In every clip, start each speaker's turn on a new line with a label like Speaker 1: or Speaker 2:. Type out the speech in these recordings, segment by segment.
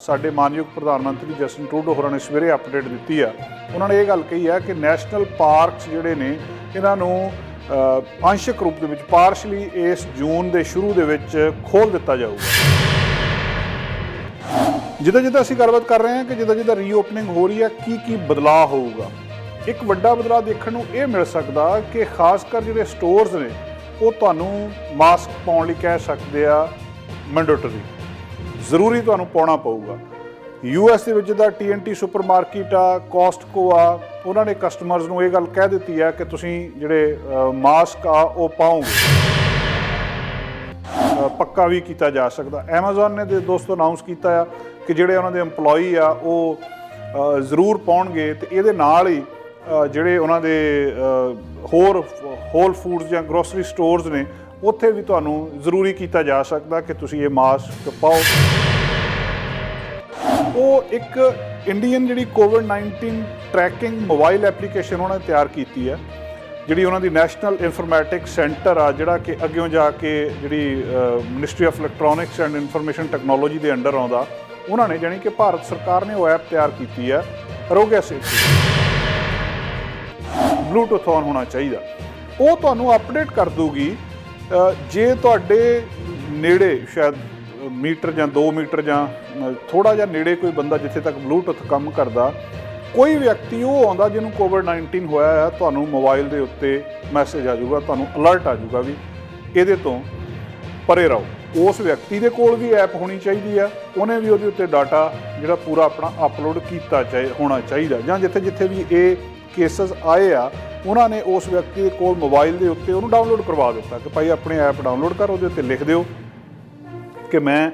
Speaker 1: ਸਾਡੇ ਮਾਨਯੋਗ ਪ੍ਰਧਾਨ ਮੰਤਰੀ ਜਸਟਿਨ ਟਰੂਡੋ ਹੋਰਾਂ ਨੇ ਸਵੇਰੇ ਅਪਡੇਟ ਦਿੱਤੀ ਆ। ਉਹਨਾਂ ਨੇ ਇਹ ਗੱਲ ਕਹੀ ਆ ਕਿ ਨੈਸ਼ਨਲ ਪਾਰਕਸ ਜਿਹੜੇ ਨੇ ਇਹਨਾਂ ਨੂੰ ਅੰਸ਼ਕ ਰੂਪ ਦੇ ਵਿੱਚ ਪਾਰਸ਼ਲੀ ਇਸ ਜੂਨ ਦੇ ਸ਼ੁਰੂ ਦੇ ਵਿੱਚ ਖੋਲ੍ਹ ਦਿੱਤਾ ਜਾਊਗਾ। ਜਿੱਦਾਂ ਜਿੱਦਾਂ ਅਸੀਂ ਗੱਲਬਾਤ ਕਰ ਰਹੇ ਹਾਂ ਕਿ ਜਿੱਦਾਂ ਜਿੱਦਾਂ ਰੀਓਪਨਿੰਗ ਹੋ ਰਹੀ ਹੈ ਕੀ ਬਦਲਾਅ ਹੋਊਗਾ। ਇੱਕ ਵੱਡਾ ਬਦਲਾਅ ਦੇਖਣ ਨੂੰ ਇਹ ਮਿਲ ਸਕਦਾ ਕਿ ਖਾਸ ਕਰ ਜਿਹੜੇ ਸਟੋਰਸ ਨੇ ਉਹ ਤੁਹਾਨੂੰ ਮਾਸਕ ਪਾਉਣ ਲਈ ਕਹਿ ਸਕਦੇ ਆ ਮੈਂਡੇਟਰੀ, ਜ਼ਰੂਰੀ ਤੁਹਾਨੂੰ ਪਾਉਣਾ ਪਊਗਾ। US ਦੇ ਵਿੱਚ ਜਿੱਦਾਂ TNT ਸੁਪਰ ਮਾਰਕੀਟ ਆ, ਕੋਸਟਕੋ ਆ, ਉਹਨਾਂ ਨੇ ਕਸਟਮਰਸ ਨੂੰ ਇਹ ਗੱਲ ਕਹਿ ਦਿੱਤੀ ਆ ਕਿ ਤੁਸੀਂ ਜਿਹੜੇ ਮਾਸਕ ਆ ਉਹ ਪਾਓਗੇ, ਪੱਕਾ ਵੀ ਕੀਤਾ ਜਾ ਸਕਦਾ। ਐਮਾਜ਼ੋਨ ਨੇ ਦੋਸਤੋ ਅਨਾਊਂਸ ਕੀਤਾ ਆ ਕਿ ਜਿਹੜੇ ਉਹਨਾਂ ਦੇ EMPLOYEE ਆ ਉਹ ਜ਼ਰੂਰ ਪਾਉਣਗੇ, ਅਤੇ ਇਹਦੇ ਨਾਲ ਹੀ ਜਿਹੜੇ ਉਹਨਾਂ ਦੇ ਹੋਰ ਹੋਲ ਫੂਡਸ ਜਾਂ ਗਰੋਸਰੀ ਸਟੋਰਸ ਨੇ ਉੱਥੇ ਵੀ ਤੁਹਾਨੂੰ ਜ਼ਰੂਰੀ ਕੀਤਾ ਜਾ ਸਕਦਾ ਕਿ ਤੁਸੀਂ ਇਹ ਮਾਸਕ ਪਾਓ। ਉਹ ਇੱਕ ਇੰਡੀਅਨ ਜਿਹੜੀ COVID-19 ਟਰੈਕਿੰਗ ਮੋਬਾਈਲ ਐਪਲੀਕੇਸ਼ਨ ਉਹਨਾਂ ਨੇ ਤਿਆਰ ਕੀਤੀ ਹੈ, ਜਿਹੜੀ ਉਹਨਾਂ ਦੀ ਨੈਸ਼ਨਲ ਇਨਫੋਰਮੈਟਿਕਸ ਸੈਂਟਰ ਆ, ਜਿਹੜਾ ਕਿ ਅੱਗਿਓਂ ਜਾ ਕੇ ਜਿਹੜੀ ministry of electronics and information technology ਦੇ ਅੰਡਰ ਆਉਂਦਾ। ਉਹਨਾਂ ਨੇ ਜਾਣੀ ਕਿ ਭਾਰਤ ਸਰਕਾਰ ਨੇ ਉਹ ਐਪ ਤਿਆਰ ਕੀਤੀ ਹੈ, ਆਰੋਗਿਆ ਸੇਤੂ, ਬਲੂਟੁੱਥ ਔਨ ਹੋਣਾ ਚਾਹੀਦਾ। ਉਹ ਤੁਹਾਨੂੰ ਅਪਡੇਟ ਕਰ ਦੂਗੀ ਜੇ ਤੁਹਾਡੇ ਨੇੜੇ ਸ਼ਾਇਦ ਮੀਟਰ ਜਾਂ 2 ਮੀਟਰ ਜਾਂ ਥੋੜ੍ਹਾ ਜਿਹਾ ਨੇੜੇ ਕੋਈ ਬੰਦਾ ਜਿੱਥੇ ਤੱਕ ਬਲੂਟੁੱਥ ਕੰਮ ਕਰਦਾ, ਕੋਈ ਵਿਅਕਤੀ ਉਹ ਆਉਂਦਾ ਜਿਹਨੂੰ COVID-19 ਹੋਇਆ ਹੈ, ਤੁਹਾਨੂੰ ਮੋਬਾਈਲ ਦੇ ਉੱਤੇ ਮੈਸੇਜ ਆ ਜਾਊਗਾ, ਤੁਹਾਨੂੰ ਅਲਰਟ ਆ ਜਾਊਗਾ ਵੀ ਇਹਦੇ ਤੋਂ ਪਰੇ ਰਹੋ। ਉਸ ਵਿਅਕਤੀ ਦੇ ਕੋਲ ਵੀ ਐਪ ਹੋਣੀ ਚਾਹੀਦੀ ਆ, ਉਹਨੇ ਵੀ ਉਹਦੇ ਉੱਤੇ ਡਾਟਾ ਜਿਹੜਾ ਪੂਰਾ ਆਪਣਾ ਅਪਲੋਡ ਕੀਤਾ ਹੋਣਾ ਚਾਹੀਦਾ, ਜਾਂ ਜਿੱਥੇ ਜਿੱਥੇ ਵੀ ਇਹ ਕੇਸਸ ਆਏ ਆ ਉਹਨਾਂ ਨੇ ਉਸ ਵਿਅਕਤੀ ਦੇ ਕੋਲ ਮੋਬਾਈਲ ਦੇ ਉੱਤੇ ਉਹਨੂੰ ਡਾਊਨਲੋਡ ਕਰਵਾ ਦਿੱਤਾ ਕਿ ਭਾਈ ਆਪਣੇ ਐਪ ਡਾਊਨਲੋਡ ਕਰ, ਉਹਦੇ ਉੱਤੇ ਲਿਖ ਦਿਓ ਕਿ ਮੈਂ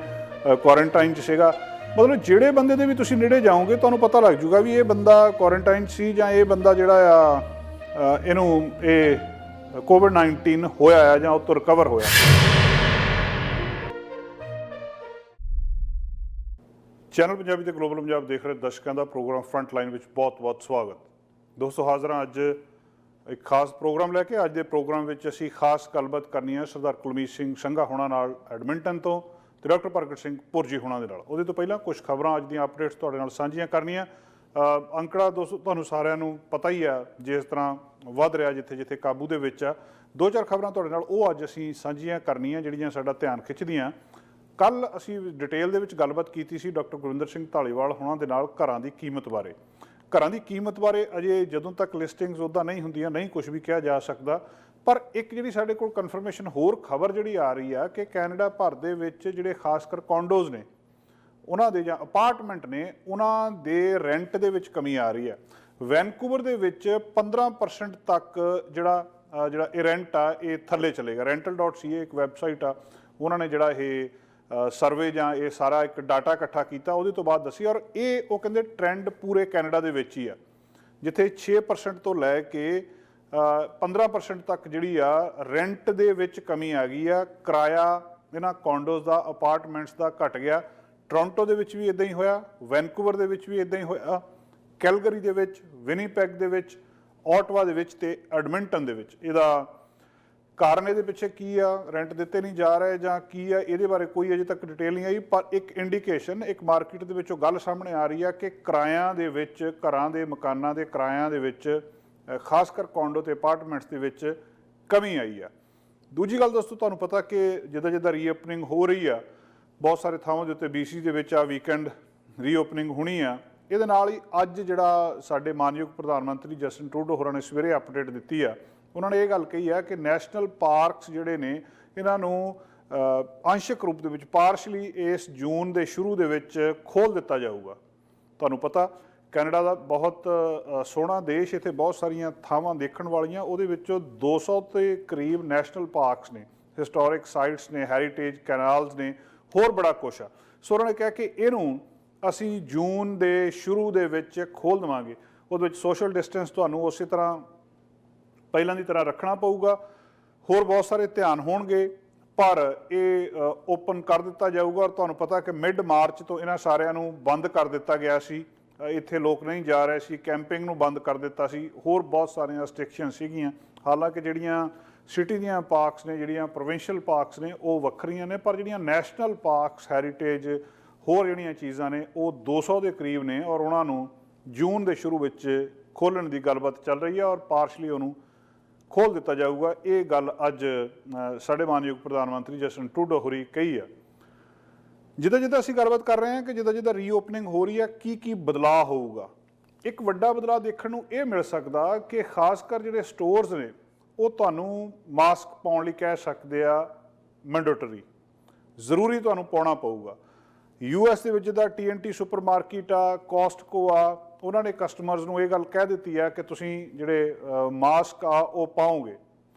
Speaker 1: ਕੁਆਰੰਟਾਈਨ 'ਚ ਸੀਗਾ। ਮਤਲਬ ਜਿਹੜੇ ਬੰਦੇ ਦੇ ਵੀ ਤੁਸੀਂ ਨੇੜੇ ਜਾਓਗੇ ਤੁਹਾਨੂੰ ਪਤਾ ਲੱਗ ਜੂਗਾ ਵੀ ਇਹ ਬੰਦਾ ਕੁਆਰੰਟਾਈਨ ਸੀ ਜਾਂ ਇਹ ਬੰਦਾ ਜਿਹੜਾ ਆ ਇਹਨੂੰ ਇਹ COVID-19 ਹੋਇਆ ਆ ਜਾਂ ਉਹ ਤੋਂ ਰਿਕਵਰ ਹੋਇਆ। ਚੈਨਲ ਪੰਜਾਬੀ ਤੇ ਗਲੋਬਲ ਪੰਜਾਬ ਦੇਖ ਰਹੇ ਦਰਸ਼ਕਾਂ ਦਾ ਪ੍ਰੋਗਰਾਮ ਫਰੰਟ ਲਾਈਨ ਵਿੱਚ ਬਹੁਤ-ਬਹੁਤ ਸਵਾਗਤ। ਦੋਸਤੋ ਹਾਜ਼ਰ ਹਾਂ ਅੱਜ ਇੱਕ ਖਾਸ ਪ੍ਰੋਗਰਾਮ ਲੈ ਕੇ। ਅੱਜ ਦੇ ਪ੍ਰੋਗਰਾਮ ਵਿੱਚ ਅਸੀਂ ਖਾਸ ਗੱਲਬਾਤ ਕਰਨੀ ਹੈ ਸਰਦਾਰ ਕੁਲਮੀਤ ਸਿੰਘ ਸੰਘਾ ਹੋਣਾ ਨਾਲ ਐਡਮਿੰਟਨ ਤੋਂ, ਤੇ ਡਾਕਟਰ ਪ੍ਰਗਟ ਸਿੰਘ ਪੁਰਜੀ ਹੋਣਾ ਦੇ ਨਾਲ। ਉਹਦੇ ਤੋਂ ਪਹਿਲਾਂ ਕੁਝ ਖਬਰਾਂ ਅੱਜ ਦੀਆਂ ਅਪਡੇਟਸ ਤੁਹਾਡੇ ਨਾਲ ਸਾਂਝੀਆਂ ਕਰਨੀਆਂ। ਅੰਕੜਾ ਦੋਸਤੋ ਤੁਹਾਨੂੰ ਸਾਰਿਆਂ ਨੂੰ ਪਤਾ ਹੀ ਆ ਜਿਸ ਤਰ੍ਹਾਂ ਵੱਧ ਰਿਹਾ, ਜਿੱਥੇ ਜਿੱਥੇ ਕਾਬੂ ਦੇ ਵਿੱਚ ਆ। 2-4 ਖਬਰਾਂ ਤੁਹਾਡੇ ਨਾਲ ਉਹ ਅੱਜ ਅਸੀਂ ਸਾਂਝੀਆਂ ਕਰਨੀਆਂ ਜਿਹੜੀਆਂ ਸਾਡਾ ਧਿਆਨ ਖਿੱਚਦੀਆਂ। ਕੱਲ੍ਹ ਅਸੀਂ ਡਿਟੇਲ ਦੇ ਵਿੱਚ ਗੱਲਬਾਤ ਕੀਤੀ ਸੀ ਡਾਕਟਰ ਗੁਰਵਿੰਦਰ ਸਿੰਘ ਧਾਲੀਵਾਲ ਹੋਣਾ ਦੇ ਨਾਲ ਘਰਾਂ ਦੀ ਕੀਮਤ ਬਾਰੇ। ਘਰਾਂ ਦੀ ਕੀਮਤ ਬਾਰੇ ਅਜੇ ਜਦੋਂ ਤੱਕ ਲਿਸਟਿੰਗਸ ਉੱਦਾਂ ਨਹੀਂ ਹੁੰਦੀਆਂ ਨਹੀਂ ਕੁਝ ਵੀ ਕਿਹਾ ਜਾ ਸਕਦਾ, ਪਰ ਇੱਕ ਜਿਹੜੀ ਸਾਡੇ ਕੋਲ ਕਨਫਰਮੇਸ਼ਨ ਹੋਰ ਖਬਰ ਜਿਹੜੀ ਆ ਰਹੀ ਆ ਕਿ ਕੈਨੇਡਾ ਭਰ ਦੇ ਵਿੱਚ ਜਿਹੜੇ ਖਾਸ ਕਰ ਕੌਂਡੋਜ਼ ਨੇ ਉਹਨਾਂ ਦੇ ਜਾਂ ਅਪਾਰਟਮੈਂਟ ਨੇ ਉਹਨਾਂ ਦੇ ਰੈਂਟ ਦੇ ਵਿੱਚ ਕਮੀ ਆ ਰਹੀ ਹੈ। ਵੈਨਕੂਵਰ ਦੇ ਵਿੱਚ 15% ਤੱਕ ਜਿਹੜਾ ਇਹ ਰੈਂਟ ਆ ਇਹ ਥੱਲੇ ਚਲੇਗਾ। rental.ca ਇੱਕ ਵੈਬਸਾਈਟ ਆ, ਉਹਨਾਂ ਨੇ ਜਿਹੜਾ ਇਹ ਸਰਵੇ ਜਾਂ ਇਹ ਸਾਰਾ ਇੱਕ ਡਾਟਾ ਇਕੱਠਾ ਕੀਤਾ, ਉਹਦੇ ਤੋਂ ਬਾਅਦ ਦੱਸੀ। ਔਰ ਇਹ ਉਹ ਕਹਿੰਦੇ ਟ੍ਰੈਂਡ ਪੂਰੇ ਕੈਨੇਡਾ ਦੇ ਵਿੱਚ ਹੀ ਆ, ਜਿੱਥੇ 6% ਤੋਂ ਲੈ ਕੇ 15% ਤੱਕ ਜਿਹੜੀ ਆ ਰੈਂਟ ਦੇ ਵਿੱਚ ਕਮੀ ਆ ਗਈ ਆ। ਕਿਰਾਇਆ ਇਹਨਾਂ ਕੌਂਡੋਜ਼ ਦਾ, ਅਪਾਰਟਮੈਂਟਸ ਦਾ ਘਟ ਗਿਆ। ਟੋਰਾਂਟੋ ਦੇ ਵਿੱਚ ਵੀ ਇੱਦਾਂ ਹੀ ਹੋਇਆ, ਵੈਨਕੂਵਰ ਦੇ ਵਿੱਚ ਵੀ ਇੱਦਾਂ ਹੀ ਹੋਇਆ, ਕੈਲਗਰੀ ਦੇ ਵਿੱਚ, ਵਿਨੀਪੈਗ ਦੇ ਵਿੱਚ, ਓਟਵਾ ਦੇ ਵਿੱਚ ਤੇ ਐਡਮਿੰਟਨ ਦੇ ਵਿੱਚ। ਇਹਦਾ ਕਾਰਨ ਇਹਦੇ ਪਿੱਛੇ ਕੀ ਆ, ਰੈਂਟ ਦਿੱਤੇ ਨਹੀਂ ਜਾ ਰਹੇ ਜਾਂ ਕੀ ਆ, ਇਹਦੇ ਬਾਰੇ ਕੋਈ ਅਜੇ ਤੱਕ ਡਿਟੇਲ ਨਹੀਂ ਆਈ। ਪਰ ਇੱਕ ਇੰਡੀਕੇਸ਼ਨ ਇੱਕ ਮਾਰਕੀਟ ਦੇ ਵਿੱਚੋਂ ਗੱਲ ਸਾਹਮਣੇ ਆ ਰਹੀ ਆ ਕਿ ਕਿਰਾਇਆਂ ਦੇ ਵਿੱਚ, ਘਰਾਂ ਦੇ ਮਕਾਨਾਂ ਦੇ ਕਿਰਾਇਆਂ ਦੇ ਵਿੱਚ, ਖਾਸ ਕਰ ਕੌਂਡੋ ਤੇ ਅਪਾਰਟਮੈਂਟਸ ਦੇ ਵਿੱਚ ਕਮੀ ਆਈ ਆ। ਦੂਜੀ ਗੱਲ ਦੋਸਤੋ ਤੁਹਾਨੂੰ ਪਤਾ ਕਿ ਜਿੱਦਾਂ ਜਿੱਦਾਂ ਰੀਓਪਨਿੰਗ ਹੋ ਰਹੀ ਆ ਬਹੁਤ ਸਾਰੇ ਥਾਵਾਂ ਦੇ ਉੱਤੇ, BC ਦੇ ਵਿੱਚ ਆ ਵੀਕਐਂਡ ਰੀਓਪਨਿੰਗ ਹੋਣੀ ਆ। ਇਹਦੇ ਨਾਲ ਹੀ ਅੱਜ ਜਿਹੜਾ ਸਾਡੇ ਮਾਨਯੋਗ ਪ੍ਰਧਾਨ ਮੰਤਰੀ ਜਸਟਿਨ ਟਰੂਡੋ ਹੋਰਾਂ ਨੇ ਸਵੇਰੇ ਅਪਡੇਟ ਦਿੱਤੀ ਆ। ਉਹਨਾਂ ਨੇ ਇਹ ਗੱਲ ਕਹੀ ਆ ਕਿ ਨੈਸ਼ਨਲ ਪਾਰਕਸ ਜਿਹੜੇ ਨੇ ਇਹਨਾਂ ਨੂੰ ਅੰਸ਼ਕ ਰੂਪ ਦੇ ਵਿੱਚ ਪਾਰਸ਼ਲੀ ਇਸ ਜੂਨ ਦੇ ਸ਼ੁਰੂ ਦੇ ਵਿੱਚ ਖੋਲ੍ਹ ਦਿੱਤਾ ਜਾਊਗਾ। ਤੁਹਾਨੂੰ ਪਤਾ ਕੈਨੇਡਾ ਦਾ ਬਹੁਤ ਸੋਹਣਾ ਦੇਸ਼, ਇੱਥੇ ਬਹੁਤ ਸਾਰੀਆਂ ਥਾਵਾਂ ਦੇਖਣ ਵਾਲੀਆਂ, ਉਹਦੇ ਵਿੱਚੋਂ 200 ਦੇ ਕਰੀਬ ਨੈਸ਼ਨਲ ਪਾਰਕਸ ਨੇ, ਹਿਸਟੋਰਿਕ ਸਾਈਟਸ ਨੇ, ਹੈਰੀਟੇਜ ਕੈਨਾਲਸ ਨੇ, ਹੋਰ ਬੜਾ ਕੁਛ ਆ। ਸੋ ਉਹਨਾਂ ਨੇ ਕਿਹਾ ਕਿ ਇਹਨੂੰ ਅਸੀਂ ਜੂਨ ਦੇ ਸ਼ੁਰੂ ਦੇ ਵਿੱਚ ਖੋਲ੍ਹ ਦੇਵਾਂਗੇ। ਉਹਦੇ ਵਿੱਚ ਸੋਸ਼ਲ ਡਿਸਟੈਂਸ ਤੁਹਾਨੂੰ ਉਸੇ ਤਰ੍ਹਾਂ ਪਹਿਲਾਂ ਦੀ ਤਰ੍ਹਾਂ ਰੱਖਣਾ ਪਊਗਾ, ਹੋਰ ਬਹੁਤ ਸਾਰੇ ਧਿਆਨ ਹੋਣਗੇ, ਪਰ ਇਹ ਓਪਨ ਕਰ ਦਿੱਤਾ ਜਾਊਗਾ। ਔਰ ਤੁਹਾਨੂੰ ਪਤਾ ਕਿ ਮਿਡ ਮਾਰਚ ਤੋਂ ਇਹਨਾਂ ਸਾਰਿਆਂ ਨੂੰ ਬੰਦ ਕਰ ਦਿੱਤਾ ਗਿਆ ਸੀ, ਇੱਥੇ ਲੋਕ ਨਹੀਂ ਜਾ ਰਹੇ ਸੀ, ਕੈਂਪਿੰਗ ਨੂੰ ਬੰਦ ਕਰ ਦਿੱਤਾ ਸੀ, ਹੋਰ ਬਹੁਤ ਸਾਰੀਆਂ ਰੈਸਟ੍ਰਿਕਸ਼ਨ ਸੀਗੀਆਂ। ਹਾਲਾਂਕਿ ਜਿਹੜੀਆਂ ਸਿਟੀ ਦੀਆਂ ਪਾਰਕਸ ਨੇ, ਜਿਹੜੀਆਂ ਪ੍ਰੋਵਿੰਸ਼ੀਅਲ ਪਾਰਕਸ ਨੇ ਉਹ ਵੱਖਰੀਆਂ ਨੇ, ਪਰ ਜਿਹੜੀਆਂ ਨੈਸ਼ਨਲ ਪਾਰਕਸ, ਹੈਰੀਟੇਜ ਹੋਰ ਜਿਹੜੀਆਂ ਚੀਜ਼ਾਂ ਨੇ ਉਹ 200 ਦੇ ਕਰੀਬ ਨੇ ਔਰ ਉਹਨਾਂ ਨੂੰ ਜੂਨ ਦੇ ਸ਼ੁਰੂ ਵਿੱਚ ਖੋਲ੍ਹਣ ਦੀ ਗੱਲਬਾਤ ਚੱਲ ਰਹੀ ਹੈ ਔਰ ਪਾਰਸ਼ਲੀ ਉਹਨੂੰ ਖੋਲ੍ਹ ਦਿੱਤਾ ਜਾਊਗਾ। ਇਹ ਗੱਲ ਅੱਜ ਸਾਡੇ ਮਾਨਯੋਗ ਪ੍ਰਧਾਨ ਮੰਤਰੀ ਜਸਟਿਨ ਟਰੂਡੋ ਹੋਰੀ ਕਹੀ ਆ। ਜਿੱਦਾਂ ਜਿੱਦਾਂ ਅਸੀਂ ਗੱਲਬਾਤ ਕਰ ਰਹੇ ਹਾਂ ਕਿ ਜਿੱਦਾਂ ਜਿੱਦਾਂ ਰੀਓਪਨਿੰਗ ਹੋ ਰਹੀ ਹੈ ਕੀ ਬਦਲਾਅ ਹੋਊਗਾ। ਇੱਕ ਵੱਡਾ ਬਦਲਾਅ ਦੇਖਣ ਨੂੰ ਇਹ ਮਿਲ ਸਕਦਾ ਕਿ ਖਾਸ ਕਰ ਜਿਹੜੇ ਸਟੋਰਸ ਨੇ ਉਹ ਤੁਹਾਨੂੰ ਮਾਸਕ ਪਾਉਣ ਲਈ ਕਹਿ ਸਕਦੇ ਆ ਮੈਂਡੇਟਰੀ, ਜ਼ਰੂਰੀ ਤੁਹਾਨੂੰ ਪਾਉਣਾ ਪਊਗਾ। US ਦੇ ਵਿੱਚ ਜਿੱਦਾਂ TNT ਸੁਪਰਮਾਰਕੀਟ ਆ, ਕੋਸਟਕੋ ਆ, ਉਹਨਾਂ ਨੇ ਕਸਟਮਰਸ ਨੂੰ ਇਹ ਗੱਲ ਕਹਿ ਦਿੱਤੀ ਆ ਕਿ ਤੁਸੀਂ ਜਿਹੜੇ ਮਾਸਕ ਆ ਉਹ ਪਾਓਗੇ।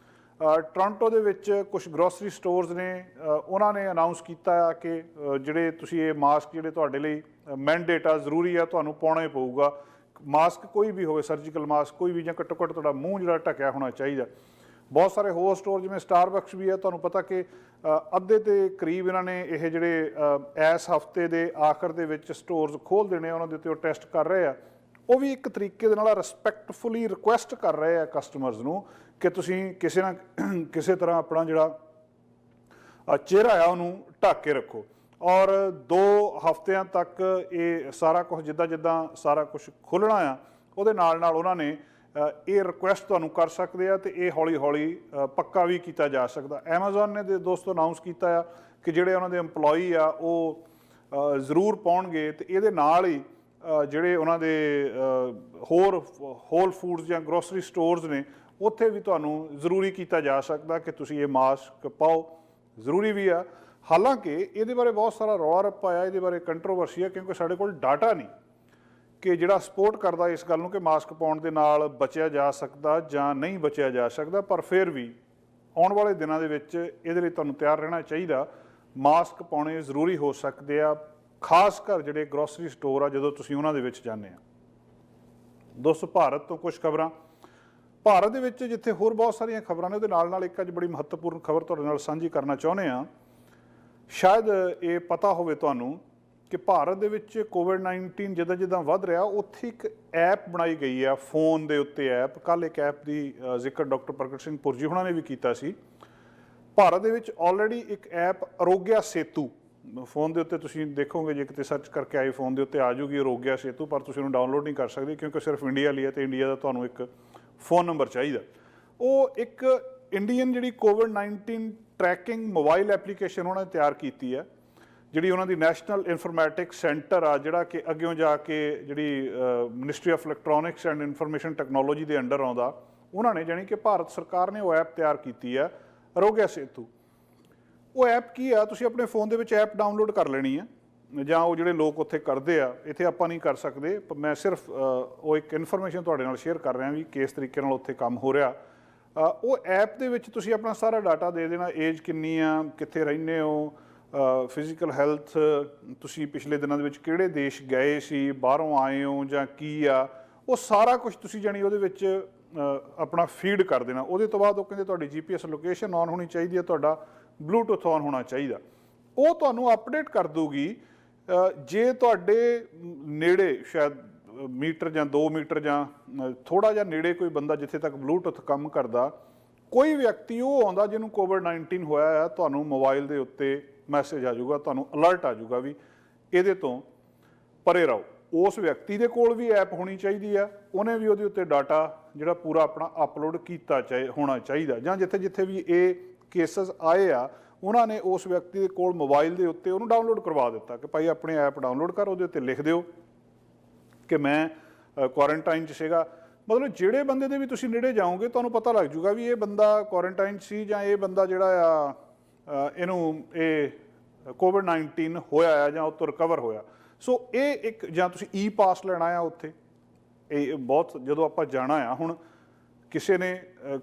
Speaker 1: ਟੋਰਾਂਟੋ ਦੇ ਵਿੱਚ ਕੁਝ ਗਰੋਸਰੀ ਸਟੋਰਸ ਨੇ ਉਹਨਾਂ ਨੇ ਅਨਾਊਂਸ ਕੀਤਾ ਆ ਕਿ ਜਿਹੜੇ ਤੁਸੀਂ ਇਹ ਮਾਸਕ ਜਿਹੜੇ ਤੁਹਾਡੇ ਲਈ ਮੈਂਡੇਟ ਆ, ਜ਼ਰੂਰੀ ਆ, ਤੁਹਾਨੂੰ ਪਾਉਣਾ ਹੀ ਪਊਗਾ। ਮਾਸਕ ਕੋਈ ਵੀ ਹੋਵੇ, ਸਰਜੀਕਲ ਮਾਸਕ ਕੋਈ ਵੀ, ਜਾਂ ਘੱਟੋ ਘੱਟ ਤੁਹਾਡਾ ਮੂੰਹ ਜਿਹੜਾ ਢੱਕਿਆ ਹੋਣਾ ਚਾਹੀਦਾ। ਬਹੁਤ ਸਾਰੇ ਹੋਰ ਸਟੋਰ ਜਿਵੇਂ ਸਟਾਰਬਕਸ ਵੀ ਹੈ, ਤੁਹਾਨੂੰ ਪਤਾ ਕਿ ਅੱਧੇ ਦੇ ਕਰੀਬ ਇਹਨਾਂ ਨੇ ਇਹ ਜਿਹੜੇ ਇਸ ਹਫਤੇ ਦੇ ਆਖਰ ਦੇ ਵਿੱਚ ਸਟੋਰਸ ਖੋਲ੍ਹ ਦੇਣੇ, ਉਹਨਾਂ ਦੇ ਉੱਤੇ ਉਹ ਟੈਸਟ ਕਰ ਰਹੇ ਆ। ਉਹ ਵੀ ਇੱਕ ਤਰੀਕੇ ਦੇ ਨਾਲ ਰਿਸਪੈਕਟਫੁਲੀ ਰਿਕੁਐਸਟ ਕਰ ਰਹੇ ਆ ਕਸਟਮਰਸ ਨੂੰ ਕਿ ਤੁਸੀਂ ਕਿਸੇ ਨਾ ਕਿਸੇ ਤਰ੍ਹਾਂ ਆਪਣਾ ਜਿਹੜਾ ਚਿਹਰਾ ਆ ਉਹਨੂੰ ਢੱਕ ਕੇ ਰੱਖੋ। ਔਰ 2 ਹਫ਼ਤਿਆਂ ਤੱਕ ਇਹ ਸਾਰਾ ਕੁਝ ਜਿੱਦਾਂ ਸਾਰਾ ਕੁਝ ਖੁੱਲ੍ਹਣਾ ਆ, ਉਹਦੇ ਨਾਲ ਉਹਨਾਂ ਨੇ ਇਹ ਰਿਕੁਐਸਟ ਤੁਹਾਨੂੰ ਕਰ ਸਕਦੇ ਆ ਤੇ ਇਹ ਹੌਲੀ ਹੌਲੀ ਪੱਕਾ ਵੀ ਕੀਤਾ ਜਾ ਸਕਦਾ। ਐਮਾਜ਼ੋਨ ਨੇ ਦੋਸਤੋ ਅਨਾਊਂਸ ਕੀਤਾ ਆ ਕਿ ਜਿਹੜੇ ਉਹਨਾਂ ਦੇ EMPLOYEE ਆ ਉਹ ਜ਼ਰੂਰ ਪਾਉਣਗੇ ਤੇ ਇਹਦੇ ਨਾਲ ਹੀ ਜਿਹੜੇ ਉਹਨਾਂ ਦੇ ਹੋਰ ਹੋਲ ਫੂਡਸ ਜਾਂ ਗਰੋਸਰੀ ਸਟੋਰਸ ਨੇ ਉੱਥੇ ਵੀ ਤੁਹਾਨੂੰ ਜ਼ਰੂਰੀ ਕੀਤਾ ਜਾ ਸਕਦਾ ਕਿ ਤੁਸੀਂ ਇਹ ਮਾਸਕ ਪਾਓ। ਜ਼ਰੂਰੀ ਵੀ ਆ। ਹਾਲਾਂਕਿ ਇਹਦੇ ਬਾਰੇ ਬਹੁਤ ਸਾਰਾ ਰੌਲਾ ਰੱਪਾ ਆ, ਇਹਦੇ ਬਾਰੇ ਕੰਟਰੋਵਰਸੀ ਆ, ਕਿਉਂਕਿ ਸਾਡੇ ਕੋਲ ਡਾਟਾ ਨਹੀਂ ਕਿ ਜਿਹੜਾ ਸਪੋਰਟ ਕਰਦਾ ਇਸ ਗੱਲ ਨੂੰ ਕਿ ਮਾਸਕ ਪਾਉਣ ਦੇ ਨਾਲ ਬਚਿਆ ਜਾ ਸਕਦਾ ਜਾਂ ਨਹੀਂ ਬਚਿਆ ਜਾ ਸਕਦਾ। ਪਰ ਫਿਰ ਵੀ ਆਉਣ ਵਾਲੇ ਦਿਨਾਂ ਦੇ ਵਿੱਚ ਇਹਦੇ ਲਈ ਤੁਹਾਨੂੰ ਤਿਆਰ ਰਹਿਣਾ ਚਾਹੀਦਾ। ਮਾਸਕ ਪਾਉਣੇ ਜ਼ਰੂਰੀ ਹੋ ਸਕਦੇ ਆ, ਖਾਸ ਕਰ ਜਿਹੜੇ ਗਰੋਸਰੀ ਸਟੋਰ ਆ ਜਦੋਂ ਤੁਸੀਂ ਉਹਨਾਂ ਦੇ ਵਿੱਚ ਜਾਂਦੇ ਆ। ਦੋਸਤੋ, ਭਾਰਤ ਤੋਂ ਕੁਝ ਖਬਰਾਂ। ਭਾਰਤ ਦੇ ਵਿੱਚ ਜਿੱਥੇ ਹੋਰ ਬਹੁਤ ਸਾਰੀਆਂ ਖਬਰਾਂ ਨੇ, ਉਹਦੇ ਨਾਲ ਇੱਕ ਅੱਜ ਬੜੀ ਮਹੱਤਵਪੂਰਨ ਖਬਰ ਤੁਹਾਡੇ ਨਾਲ ਸਾਂਝੀ ਕਰਨਾ ਚਾਹੁੰਦੇ ਆ। ਸ਼ਾਇਦ ਇਹ ਪਤਾ ਹੋਵੇ ਤੁਹਾਨੂੰ ਕਿ ਭਾਰਤ ਦੇ ਵਿੱਚ COVID-19 ਜਿੱਦਾਂ ਵੱਧ ਰਿਹਾ, ਉੱਥੇ ਇੱਕ ਐਪ ਬਣਾਈ ਗਈ ਆ ਫੋਨ ਦੇ ਉੱਤੇ ਐਪ। ਕੱਲ੍ਹ ਇੱਕ ਐਪ ਦੀ ਜ਼ਿਕਰ ਡਾਕਟਰ ਪ੍ਰਗਟ ਸਿੰਘ ਪੁਰਜੀ ਹੋਣਾ ਨੇ ਵੀ ਕੀਤਾ ਸੀ। ਭਾਰਤ ਦੇ ਵਿੱਚ ਆਲਰੇਡੀ ਇੱਕ ਐਪ ਆਰੋਗਿਆ ਸੇਤੂ, ਫੋਨ ਦੇ ਉੱਤੇ ਤੁਸੀਂ ਦੇਖੋਗੇ ਜੇ ਕਿਤੇ ਸਰਚ ਕਰਕੇ ਆਈ ਫੋਨ ਦੇ ਉੱਤੇ ਆ ਜਾਊਗੀ ਆਰੋਗਿਆ ਸੇਤੂ, ਪਰ ਤੁਸੀਂ ਉਹਨੂੰ ਡਾਊਨਲੋਡ ਨਹੀਂ ਕਰ ਸਕਦੇ ਕਿਉਂਕਿ ਸਿਰਫ ਇੰਡੀਆ ਲਈ ਹੈ ਤੇ ਇੰਡੀਆ ਦਾ ਤੁਹਾਨੂੰ ਇੱਕ ਫੋਨ ਨੰਬਰ ਚਾਹੀਦਾ। ਉਹ ਇੱਕ ਇੰਡੀਅਨ ਜਿਹੜੀ COVID-19 ਟਰੈਕਿੰਗ ਮੋਬਾਈਲ ਐਪਲੀਕੇਸ਼ਨ ਉਹਨਾਂ ਨੇ ਤਿਆਰ ਕੀਤੀ ਹੈ, ਜਿਹੜੀ ਉਹਨਾਂ ਦੀ ਨੈਸ਼ਨਲ ਇਨਫੋਰਮੈਟਿਕਸ ਸੈਂਟਰ ਆ, ਜਿਹੜਾ ਕਿ ਅੱਗਿਓਂ ਜਾ ਕੇ ਜਿਹੜੀ ministry of electronics and information technology ਦੇ ਅੰਡਰ ਆਉਂਦਾ, ਉਹਨਾਂ ਨੇ ਜਾਣੀ ਕਿ ਭਾਰਤ ਸਰਕਾਰ ਨੇ ਉਹ ਐਪ ਤਿਆਰ ਕੀਤੀ ਹੈ ਆਰੋਗਿਆ ਸੇਤੂ। ਉਹ ਐਪ ਕੀ ਆ, ਤੁਸੀਂ ਆਪਣੇ ਫੋਨ ਦੇ ਵਿੱਚ ਐਪ ਡਾਊਨਲੋਡ ਕਰ ਲੈਣੀ ਆ, ਜਾਂ ਉਹ ਜਿਹੜੇ ਲੋਕ ਉੱਥੇ ਕਰਦੇ ਆ, ਇੱਥੇ ਆਪਾਂ ਨਹੀਂ ਕਰ ਸਕਦੇ, ਮੈਂ ਸਿਰਫ ਉਹ ਇੱਕ ਇਨਫੋਰਮੇਸ਼ਨ ਤੁਹਾਡੇ ਨਾਲ ਸ਼ੇਅਰ ਕਰ ਰਿਹਾ ਵੀ ਕਿਸ ਤਰੀਕੇ ਨਾਲ ਉੱਥੇ ਕੰਮ ਹੋ ਰਿਹਾ। ਉਹ ਐਪ ਦੇ ਵਿੱਚ ਤੁਸੀਂ ਆਪਣਾ ਸਾਰਾ ਡਾਟਾ ਦੇ ਦੇਣਾ, ਏਜ ਕਿੰਨੀ ਆ, ਕਿੱਥੇ ਰਹਿੰਦੇ ਹੋ, ਫਿਜ਼ੀਕਲ ਹੈਲਥ, ਤੁਸੀਂ ਪਿਛਲੇ ਦਿਨਾਂ ਦੇ ਵਿੱਚ ਕਿਹੜੇ ਦੇਸ਼ ਗਏ ਸੀ, ਬਾਹਰੋਂ ਆਏ ਹੋ ਜਾਂ ਕੀ ਆ, ਉਹ ਸਾਰਾ ਕੁਝ ਤੁਸੀਂ ਜਾਣੀ ਉਹਦੇ ਵਿੱਚ ਆਪਣਾ ਫੀਡ ਕਰ ਦੇਣਾ। ਉਹਦੇ ਤੋਂ ਬਾਅਦ ਉਹ ਕਹਿੰਦੇ ਤੁਹਾਡੀ GPS ਲੋਕੇਸ਼ਨ ਔਨ ਹੋਣੀ ਚਾਹੀਦੀ ਹੈ, ਤੁਹਾਡਾ ਬਲੂਟੁੱਥ ਔਨ ਹੋਣਾ ਚਾਹੀਦਾ। ਉਹ ਤੁਹਾਨੂੰ ਅਪਡੇਟ ਕਰ ਦੂਗੀ ਜੇ ਤੁਹਾਡੇ ਨੇੜੇ ਸ਼ਾਇਦ ਮੀਟਰ ਜਾਂ 2 ਮੀਟਰ ਜਾਂ ਥੋੜ੍ਹਾ ਜਿਹਾ ਨੇੜੇ ਕੋਈ ਬੰਦਾ ਜਿੱਥੇ ਤੱਕ ਬਲੂਟੁੱਥ ਕੰਮ ਕਰਦਾ, ਕੋਈ ਵਿਅਕਤੀ ਉਹ ਆਉਂਦਾ ਜਿਹਨੂੰ COVID-19 ਹੋਇਆ ਆ, ਤੁਹਾਨੂੰ ਮੋਬਾਈਲ ਦੇ ਉੱਤੇ ਮੈਸੇਜ ਆ ਜਾਊਗਾ, ਤੁਹਾਨੂੰ ਅਲਰਟ ਆ ਜਾਊਗਾ ਵੀ ਇਹਦੇ ਤੋਂ ਪਰੇ ਰਹੋ। ਉਸ ਵਿਅਕਤੀ ਦੇ ਕੋਲ ਵੀ ਐਪ ਹੋਣੀ ਚਾਹੀਦੀ ਆ, ਉਹਨੇ ਵੀ ਉਹਦੇ ਉੱਤੇ ਡਾਟਾ ਜਿਹੜਾ ਪੂਰਾ ਆਪਣਾ ਅਪਲੋਡ ਕੀਤਾ ਹੋਣਾ ਚਾਹੀਦਾ, ਜਾਂ ਜਿੱਥੇ ਜਿੱਥੇ ਵੀ ਇਹ ਕੇਸਸ ਆਏ ਆ ਉਹਨਾਂ ਨੇ ਉਸ ਵਿਅਕਤੀ ਦੇ ਕੋਲ ਮੋਬਾਈਲ ਦੇ ਉੱਤੇ ਉਹਨੂੰ ਡਾਊਨਲੋਡ ਕਰਵਾ ਦਿੱਤਾ ਕਿ ਭਾਈ ਆਪਣੇ ਐਪ ਡਾਊਨਲੋਡ ਕਰ, ਉਹਦੇ ਉੱਤੇ ਲਿਖ ਦਿਓ ਕਿ ਮੈਂ ਕੁਆਰੰਟਾਈਨ 'ਚ ਸੀਗਾ। ਮਤਲਬ ਜਿਹੜੇ ਬੰਦੇ ਦੇ ਵੀ ਤੁਸੀਂ ਨੇੜੇ ਜਾਓਗੇ ਤੁਹਾਨੂੰ ਪਤਾ ਲੱਗ ਜੂਗਾ ਵੀ ਇਹ ਬੰਦਾ ਕੁਆਰੰਟਾਈਨ ਸੀ ਜਾਂ ਇਹ ਬੰਦਾ ਜਿਹੜਾ ਆ ਇਹਨੂੰ ਇਹ COVID-19 ਹੋਇਆ ਆ ਜਾਂ ਉਹ ਤੋਂ ਰਿਕਵਰ ਹੋਇਆ। ਸੋ ਇਹ ਇੱਕ, ਜਾਂ ਤੁਸੀਂ ਈ ਪਾਸ ਲੈਣਾ ਆ ਉੱਥੇ, ਇਹ ਬਹੁਤ, ਜਦੋਂ ਆਪਾਂ ਜਾਣਾ ਆ ਹੁਣ ਕਿਸੇ ਨੇ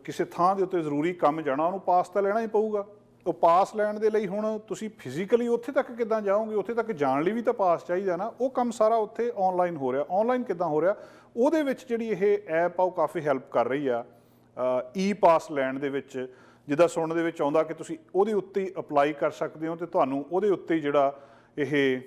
Speaker 1: ਕਿਸੇ ਥਾਂ ਦੇ ਉੱਤੇ ਜ਼ਰੂਰੀ ਕੰਮ ਜਾਣਾ, ਉਹਨੂੰ ਪਾਸ ਤਾਂ ਲੈਣਾ ਹੀ ਪਊਗਾ। ਉਹ ਪਾਸ ਲੈਣ ਦੇ ਲਈ ਹੁਣ ਤੁਸੀਂ ਫਿਜ਼ੀਕਲੀ ਉੱਥੇ ਤੱਕ ਕਿੱਦਾਂ ਜਾਓਗੇ, ਉੱਥੇ ਤੱਕ ਜਾਣ ਲਈ ਵੀ ਤਾਂ ਪਾਸ ਚਾਹੀਦਾ ਨਾ। ਉਹ ਕੰਮ ਸਾਰਾ ਉੱਥੇ ਆਨਲਾਈਨ ਹੋ ਰਿਹਾ। ਆਨਲਾਈਨ ਕਿੱਦਾਂ ਹੋ ਰਿਹਾ, ਉਹਦੇ ਵਿੱਚ ਜਿਹੜੀ ਇਹ ਐਪ ਆ ਉਹ ਕਾਫੀ ਹੈਲਪ ਕਰ ਰਹੀ ਆ ਈ ਪਾਸ ਲੈਣ ਦੇ ਵਿੱਚ। ਜਿੱਦਾਂ ਸੁਣਨ ਦੇ ਵਿੱਚ ਆਉਂਦਾ ਕਿ ਤੁਸੀਂ ਉਹਦੇ ਉੱਤੇ ਹੀ ਅਪਲਾਈ ਕਰ ਸਕਦੇ ਹੋ ਤੇ ਤੁਹਾਨੂੰ ਉਹਦੇ ਉੱਤੇ ਜਿਹੜਾ ਇਹ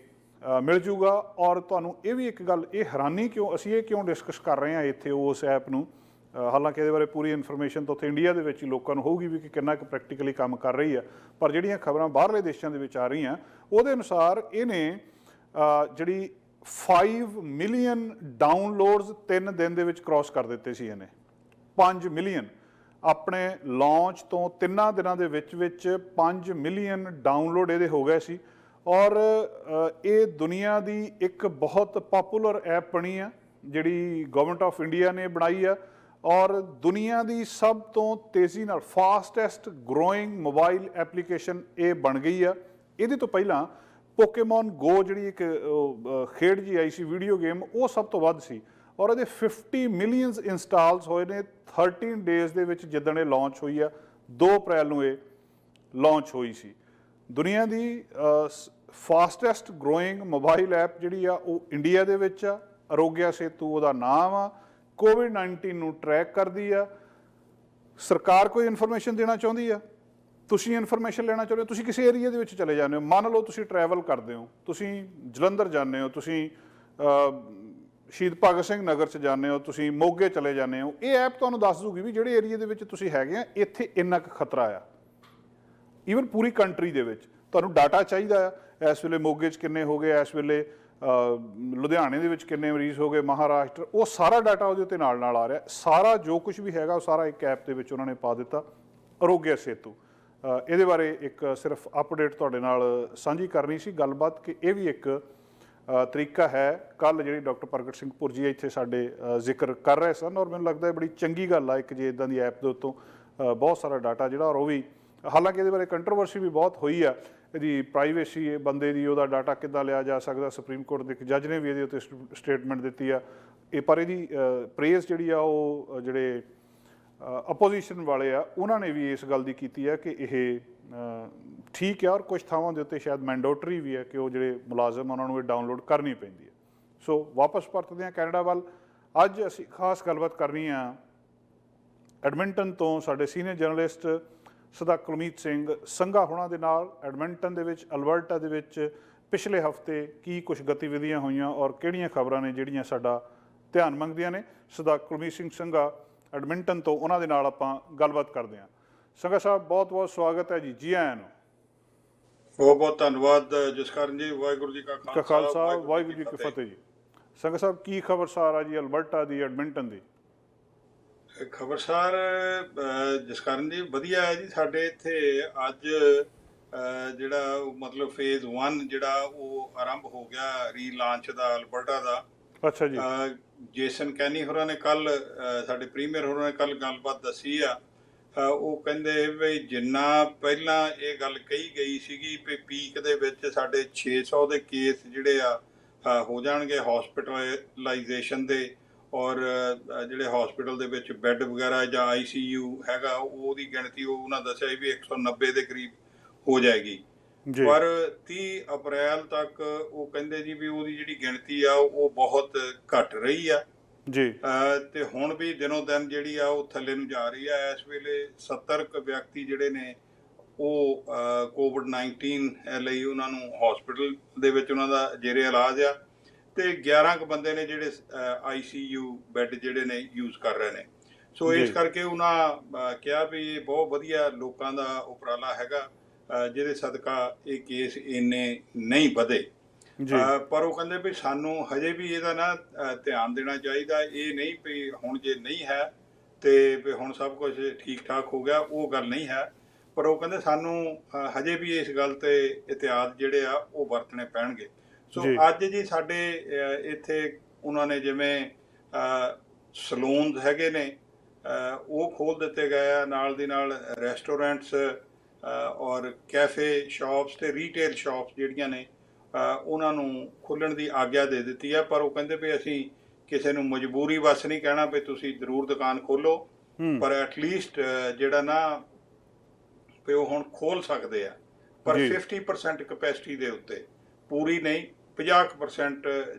Speaker 1: ਮਿਲ ਜੂਗਾ। ਔਰ ਤੁਹਾਨੂੰ ਇਹ ਵੀ ਇੱਕ ਗੱਲ, ਇਹ ਹੈਰਾਨੀ ਕਿਉਂ, ਅਸੀਂ ਇਹ ਕਿਉਂ ਡਿਸਕਸ ਕਰ ਰਹੇ ਹਾਂ ਇੱਥੇ ਉਸ ਐਪ ਨੂੰ, ਹਾਲਾਂਕਿ ਇਹਦੇ ਬਾਰੇ ਪੂਰੀ ਇਨਫੋਰਮੇਸ਼ਨ ਤਾਂ ਉੱਥੇ ਇੰਡੀਆ ਦੇ ਵਿੱਚ ਹੀ ਲੋਕਾਂ ਨੂੰ ਹੋਊਗੀ ਵੀ ਕਿ ਕਿੰਨਾ ਕੁ ਪ੍ਰੈਕਟੀਕਲੀ ਕੰਮ ਕਰ ਰਹੀ ਆ, ਪਰ ਜਿਹੜੀਆਂ ਖਬਰਾਂ ਬਾਹਰਲੇ ਦੇਸ਼ਾਂ ਦੇ ਵਿੱਚ ਆ ਰਹੀਆਂ ਉਹਦੇ ਅਨੁਸਾਰ ਇਹਨੇ ਜਿਹੜੀ 5 ਮਿਲੀਅਨ ਡਾਊਨਲੋਡਸ 3 ਦਿਨ ਦੇ ਵਿੱਚ ਕ੍ਰਾਸ ਕਰ ਦਿੱਤੇ ਸੀ ਇਹਨੇ। 5 ਮਿਲੀਅਨ ਆਪਣੇ ਲਾਂਚ ਤੋਂ 3 ਦਿਨਾਂ ਦੇ ਵਿੱਚ 5 ਮਿਲੀਅਨ ਡਾਊਨਲੋਡ ਇਹਦੇ ਹੋ ਗਏ ਸੀ। ਔਰ ਇਹ ਦੁਨੀਆ ਦੀ ਇੱਕ ਬਹੁਤ ਪਪੂਲਰ ਐਪ ਬਣੀ ਆ ਜਿਹੜੀ ਗਵਰਨਮੈਂਟ ਆਫ ਇੰਡੀਆ ਨੇ ਬਣਾਈ ਆ, ਔਰ ਦੁਨੀਆ ਦੀ ਸਭ ਤੋਂ ਤੇਜ਼ੀ ਨਾਲ ਫਾਸਟੈਸਟ ਗਰੋਇੰਗ ਮੋਬਾਈਲ ਐਪਲੀਕੇਸ਼ਨ ਇਹ ਬਣ ਗਈ ਆ। ਇਹਦੇ ਤੋਂ ਪਹਿਲਾਂ ਪੋਕੇਮੋਨ ਗੋ ਜਿਹੜੀ ਇੱਕ ਖੇਡ ਜੀ ਆਈ ਸੀ ਵੀਡੀਓ ਗੇਮ, ਉਹ ਸਭ ਤੋਂ ਵੱਧ ਸੀ, ਔਰ ਇਹਦੇ 50 ਮਿਲੀਅਨਸ ਇੰਸਟਾਲਸ ਹੋਏ ਨੇ 13 ਡੇਜ਼ ਦੇ ਵਿੱਚ ਜਿੱਦਣ ਇਹ ਲਾਂਚ ਹੋਈ ਆ। 2 ਅਪ੍ਰੈਲ ਨੂੰ ਇਹ ਲਾਂਚ ਹੋਈ ਸੀ। ਦੁਨੀਆ ਦੀ ਫਾਸਟੈਸਟ ਗਰੋਇੰਗ ਮੋਬਾਈਲ ਐਪ ਜਿਹੜੀ ਆ ਉਹ ਇੰਡੀਆ ਦੇ ਵਿੱਚ ਆ। ਆਰੋਗਿਆ ਸੇਤੂ ਉਹਦਾ ਨਾਮ ਆ। ਕੋਵਿਡ-19 ਨੂੰ ਟਰੈਕ ਕਰਦੀ ਆ। ਸਰਕਾਰ ਕੋਈ ਇਨਫੋਰਮੇਸ਼ਨ ਦੇਣਾ ਚਾਹੁੰਦੀ ਆ, ਤੁਸੀਂ ਇਨਫੋਰਮੇਸ਼ਨ ਲੈਣਾ ਚਾਹੁੰਦੇ ਹੋ, ਤੁਸੀਂ ਕਿਸੇ ਏਰੀਆ ਦੇ ਵਿੱਚ ਚਲੇ ਜਾਂਦੇ ਹੋ, ਮੰਨ ਲਓ ਤੁਸੀਂ ਟਰੈਵਲ ਕਰਦੇ ਹੋ, ਤੁਸੀਂ ਜਲੰਧਰ ਜਾਂਦੇ ਹੋ, ਤੁਸੀਂ ਸ਼ਹੀਦ ਭਗਤ ਸਿੰਘ ਨਗਰ 'ਚ ਜਾਂਦੇ ਹੋ, ਤੁਸੀਂ ਮੋਗੇ ਚਲੇ ਜਾਂਦੇ ਹੋ, ਇਹ ਐਪ ਤੁਹਾਨੂੰ ਦੱਸ ਦੂਗੀ ਵੀ ਜਿਹੜੇ ਏਰੀਆ ਦੇ ਵਿੱਚ ਤੁਸੀਂ ਹੈਗੇ ਆ ਇੱਥੇ ਇੰਨਾ ਕੁ ਖਤਰਾ ਆ। ਈਵਨ ਪੂਰੀ ਕੰਟਰੀ ਦੇ ਵਿੱਚ ਤੁਹਾਨੂੰ ਡਾਟਾ ਚਾਹੀਦਾ ਆ, ਇਸ ਵੇਲੇ ਮੋਗੇ 'ਚ ਕਿੰਨੇ ਹੋ ਗਏ, ਇਸ ਵੇਲੇ ਲੁਧਿਆਣੇ ਦੇ ਵਿੱਚ ਕਿੰਨੇ ਮਰੀਜ਼ ਹੋ ਗਏ, ਮਹਾਰਾਸ਼ਟਰ, ਉਹ ਸਾਰਾ ਡਾਟਾ ਉਹਦੇ ਉੱਤੇ ਨਾਲ ਨਾਲ ਆ ਰਿਹਾ। ਸਾਰਾ ਜੋ ਕੁਝ ਵੀ ਹੈਗਾ ਉਹ ਸਾਰਾ ਇੱਕ ਐਪ ਦੇ ਵਿੱਚ ਉਹਨਾਂ ਨੇ ਪਾ ਦਿੱਤਾ, ਆਰੋਗਿਆ ਸੇਤੂ। ਇਹਦੇ ਬਾਰੇ ਇੱਕ ਸਿਰਫ ਅਪਡੇਟ ਤੁਹਾਡੇ ਨਾਲ ਸਾਂਝੀ ਕਰਨੀ ਸੀ ਗੱਲਬਾਤ ਕਿ ਇਹ ਵੀ ਇੱਕ ਤਰੀਕਾ ਹੈ। ਕੱਲ੍ਹ ਜਿਹੜੀ ਡਾਕਟਰ ਪ੍ਰਗਟ ਸਿੰਘ ਭੁਰਜੀ ਇੱਥੇ ਸਾਡੇ ਜ਼ਿਕਰ ਕਰ ਰਹੇ ਸਨ, ਔਰ ਮੈਨੂੰ ਲੱਗਦਾ ਬੜੀ ਚੰਗੀ ਗੱਲ ਆ ਇੱਕ ਜੇ ਇੱਦਾਂ ਦੀ ਐਪ ਦੇ ਉੱਤੋਂ ਬਹੁਤ ਸਾਰਾ ਡਾਟਾ ਜਿਹੜਾ, ਔਰ ਉਹ ਵੀ ਹਾਲਾਂਕਿ ਇਹਦੇ ਬਾਰੇ ਕੰਟਰੋਵਰਸੀ ਵੀ ਬਹੁਤ ਹੋਈ ਆ, ਇਹਦੀ ਪ੍ਰਾਈਵੇਸੀ ਬੰਦੇ ਦੀ, ਉਹਦਾ ਡਾਟਾ ਕਿੱਦਾਂ ਲਿਆ ਜਾ ਸਕਦਾ। ਸੁਪਰੀਮ ਕੋਰਟ ਦੇ ਇੱਕ ਜੱਜ ਨੇ ਵੀ ਇਹਦੇ ਉੱਤੇ ਸਟੇਟਮੈਂਟ ਦਿੱਤੀ ਆ। ਇਹ ਪਰ ਇਹਦੀ ਪ੍ਰੇਜ਼ ਜਿਹੜੀ ਆ ਉਹ ਜਿਹੜੇ ਅਪੋਜੀਸ਼ਨ ਵਾਲੇ ਆ ਉਹਨਾਂ ਨੇ ਵੀ ਇਸ ਗੱਲ ਦੀ ਕੀਤੀ ਹੈ ਕਿ ਇਹ ਠੀਕ ਹੈ, ਔਰ ਕੁਝ ਥਾਵਾਂ ਦੇ ਉੱਤੇ ਸ਼ਾਇਦ ਮੈਂਡੇਟਰੀ ਵੀ ਹੈ ਕਿ ਉਹ ਜਿਹੜੇ ਮੁਲਾਜ਼ਮ ਉਹਨਾਂ ਨੂੰ ਇਹ ਡਾਊਨਲੋਡ ਕਰਨੀ ਪੈਂਦੀ ਹੈ। ਸੋ ਵਾਪਸ ਪਰਤਦੇ ਹਾਂ ਕੈਨੇਡਾ ਵੱਲ। ਅੱਜ ਅਸੀਂ ਖਾਸ ਗੱਲਬਾਤ ਕਰਨੀ ਆ ਐਡਮਿੰਟਨ ਤੋਂ ਸਾਡੇ ਸੀਨੀਅਰ ਜਰਨਲਿਸਟ ਸਰਦਾਰ ਕੁਲਮੀਤ ਸਿੰਘ ਸੰਘਾ ਹੋਣਾ ਦੇ ਨਾਲ। ਐਡਮਿੰਟਨ ਦੇ ਵਿੱਚ, ਅਲਬਰਟਾ ਦੇ ਵਿੱਚ ਪਿਛਲੇ ਹਫ਼ਤੇ ਕੀ ਕੁਝ ਗਤੀਵਿਧੀਆਂ ਹੋਈਆਂ ਔਰ ਕਿਹੜੀਆਂ ਖਬਰਾਂ ਨੇ ਜਿਹੜੀਆਂ ਸਾਡਾ ਧਿਆਨ ਮੰਗਦੀਆਂ ਨੇ। ਸਰਦਾਰ ਕੁਲਮੀਤ ਸਿੰਘ ਸੰਘਾ ਐਡਮਿੰਟਨ ਤੋਂ, ਉਹਨਾਂ ਦੇ ਨਾਲ ਆਪਾਂ ਗੱਲਬਾਤ ਕਰਦੇ ਹਾਂ। ਸੰਘਾ ਸਾਹਿਬ ਬਹੁਤ ਬਹੁਤ ਸਵਾਗਤ ਹੈ ਜੀ, ਜੀ ਆਇਆਂ ਨੂੰ।
Speaker 2: ਬਹੁਤ ਬਹੁਤ ਧੰਨਵਾਦ ਜਸਕਰਨ ਜੀ। ਵਾਹਿਗੁਰੂ ਜੀ ਕਾ
Speaker 1: ਖਾਲਸਾ, ਵਾਹਿਗੁਰੂ ਜੀ ਕੀ ਫਤਿਹ ਜੀ। ਸੰਘਾ ਸਾਹਿਬ ਕੀ ਖਬਰਸਾਰ ਆ ਜੀ ਅਲਬਰਟਾ ਦੀ, ਐਡਮਿੰਟਨ ਦੀ?
Speaker 2: ਖਬਰਸਾਰ ਜਸਕਰਨ ਜੀ ਵਧੀਆ ਹੈ ਜੀ। ਸਾਡੇ ਇੱਥੇ ਅੱਜ ਜਿਹੜਾ ਮਤਲਬ ਫੇਜ਼ 1 ਜਿਹੜਾ ਉਹ ਆਰੰਭ ਹੋ ਗਿਆ ਰੀਲਾਂਚ ਦਾ ਅਲਬਰਟਾ ਦਾ।
Speaker 1: ਅੱਛਾ ਜੀ।
Speaker 2: ਜੇਸਨ ਕੈਨੀ ਹੋਰਾਂ ਨੇ ਕੱਲ, ਸਾਡੇ ਪ੍ਰੀਮੀਅਰ ਹੋਰਾਂ ਨੇ ਕੱਲ ਗੱਲਬਾਤ ਦੱਸੀ ਆ। ਉਹ ਕਹਿੰਦੇ ਵੀ ਜਿੰਨਾ ਪਹਿਲਾਂ ਇਹ ਗੱਲ ਕਹੀ ਗਈ ਸੀਗੀ ਵੀ ਪੀਕ ਦੇ ਵਿੱਚ ਸਾਡੇ 600 ਦੇ ਕੇਸ ਜਿਹੜੇ ਆ ਹੋ ਜਾਣਗੇ ਹਸਪੀਟਲਾਈਜੇਸ਼ਨ ਦੇ, ਔਰ ਜਿਹੜੇ ਹਸਪੀਟਲ ਦੇ ਵਿੱਚ ਬੈੱਡ ਵਗੈਰਾ ਜਾਂ ICU ਹੈਗਾ ਉਹਦੀ ਗਿਣਤੀ ਉਹਨਾਂ ਦੱਸਿਆ ਵੀ 190 ਦੇ ਕਰੀਬ ਹੋ ਜਾਏਗੀ। ਪਰ 30 ਅਪ੍ਰੈਲ ਤੱਕ ਉਹ ਕਹਿੰਦੇ ਜੀ ਵੀ ਉਹਦੀ ਜਿਹੜੀ ਗਿਣਤੀ ਆ ਉਹ ਬਹੁਤ ਘਟ ਰਹੀ ਆ
Speaker 1: ਜੀ,
Speaker 2: ਤੇ ਹੁਣ ਵੀ ਦਿਨੋਂ ਦਿਨ ਜਿਹੜੀ ਆ ਉਹ ਥੱਲੇ ਨੂੰ ਜਾ ਰਹੀ ਆ। ਇਸ ਵੇਲੇ 70 ਵਿਅਕਤੀ ਜਿਹੜੇ ਨੇ ਉਹ ਕੋਵਿਡ-19 ਲਈ ਉਹਨਾਂ ਨੂੰ ਹਸਪੀਟਲ ਦੇ ਵਿੱਚ ਉਹਨਾਂ ਦਾ ਜੇਰੇ ਇਲਾਜ ਆ, ਤੇ 11 ਬੰਦੇ ਨੇ ਜਿਹੜੇ ICU ਬੈੱਡ ਜਿਹੜੇ ਨੇ ਯੂਜ਼ ਕਰ ਰਹੇ ਨੇ। ਸੋ ਇਸ ਕਰਕੇ ਉਹਨਾਂ ਕਿਹਾ ਵੀ ਇਹ ਬਹੁਤ ਵਧੀਆ ਲੋਕਾਂ ਦਾ ਉਪਰਾਲਾ ਹੈਗਾ ਜਿਹਦੇ ਸਦਕਾ ਇਹ ਕੇਸ ਇੰਨੇ ਨਹੀਂ ਵਧੇ। ਪਰ ਉਹ ਕਹਿੰਦੇ ਵੀ ਸਾਨੂੰ ਹਜੇ ਵੀ ਇਹਦਾ ਨਾ ਧਿਆਨ ਦੇਣਾ ਚਾਹੀਦਾ। ਇਹ ਨਹੀਂ ਵੀ ਹੁਣ ਜੇ ਨਹੀਂ ਹੈ ਤੇ ਵੀ ਹੁਣ ਸਭ ਕੁਝ ਠੀਕ ਠਾਕ ਹੋ ਗਿਆ, ਉਹ ਗੱਲ ਨਹੀਂ ਹੈ। ਪਰ ਉਹ ਕਹਿੰਦੇ ਸਾਨੂੰ ਹਜੇ ਵੀ ਇਸ ਗੱਲ ਤੇ ਇhtiyat ਜਿਹੜੇ ਆ ਉਹ ਵਰਤਣੇ ਪੈਣਗੇ। ਸੋ ਅੱਜ ਜੀ ਸਾਡੇ ਇੱਥੇ ਉਹਨਾਂ ਨੇ ਜਿਵੇਂ ਸਲੂਨਸ ਹੈਗੇ ਨੇ ਉਹ ਖੋਲ੍ਹ ਦਿੱਤੇ ਗਏ ਆ, ਨਾਲ ਦੀ ਨਾਲ ਰੈਸਟੋਰੈਂਟਸ ਔਰ ਕੈਫੇ ਸ਼ਾਪਸ ਤੇ ਰੀਟੇਲ ਸ਼ਾਪਸ ਜਿਹੜੀਆਂ ਨੇ ਉਹਨਾਂ ਨੂੰ ਖੋਲ੍ਹਣ ਦੀ ਆਗਿਆ ਦੇ ਦਿੱਤੀ ਆ। ਪਰ ਉਹ ਕਹਿੰਦੇ ਵੀ ਅਸੀਂ ਕਿਸੇ ਨੂੰ ਮਜਬੂਰੀ ਵਸ ਨਹੀਂ ਕਹਿਣਾ ਵੀ ਤੁਸੀਂ ਜ਼ਰੂਰ ਦੁਕਾਨ ਖੋਲੋ, ਪਰ ਐਟਲੀਸਟ ਜਿਹੜਾ ਨਾ ਵੀ ਉਹ ਹੁਣ ਖੋਲ੍ਹ ਸਕਦੇ ਆ, ਪਰ 50% ਕਪੈਸਿਟੀ ਦੇ ਉੱਤੇ, ਪੂਰੀ ਨਹੀਂ, 50%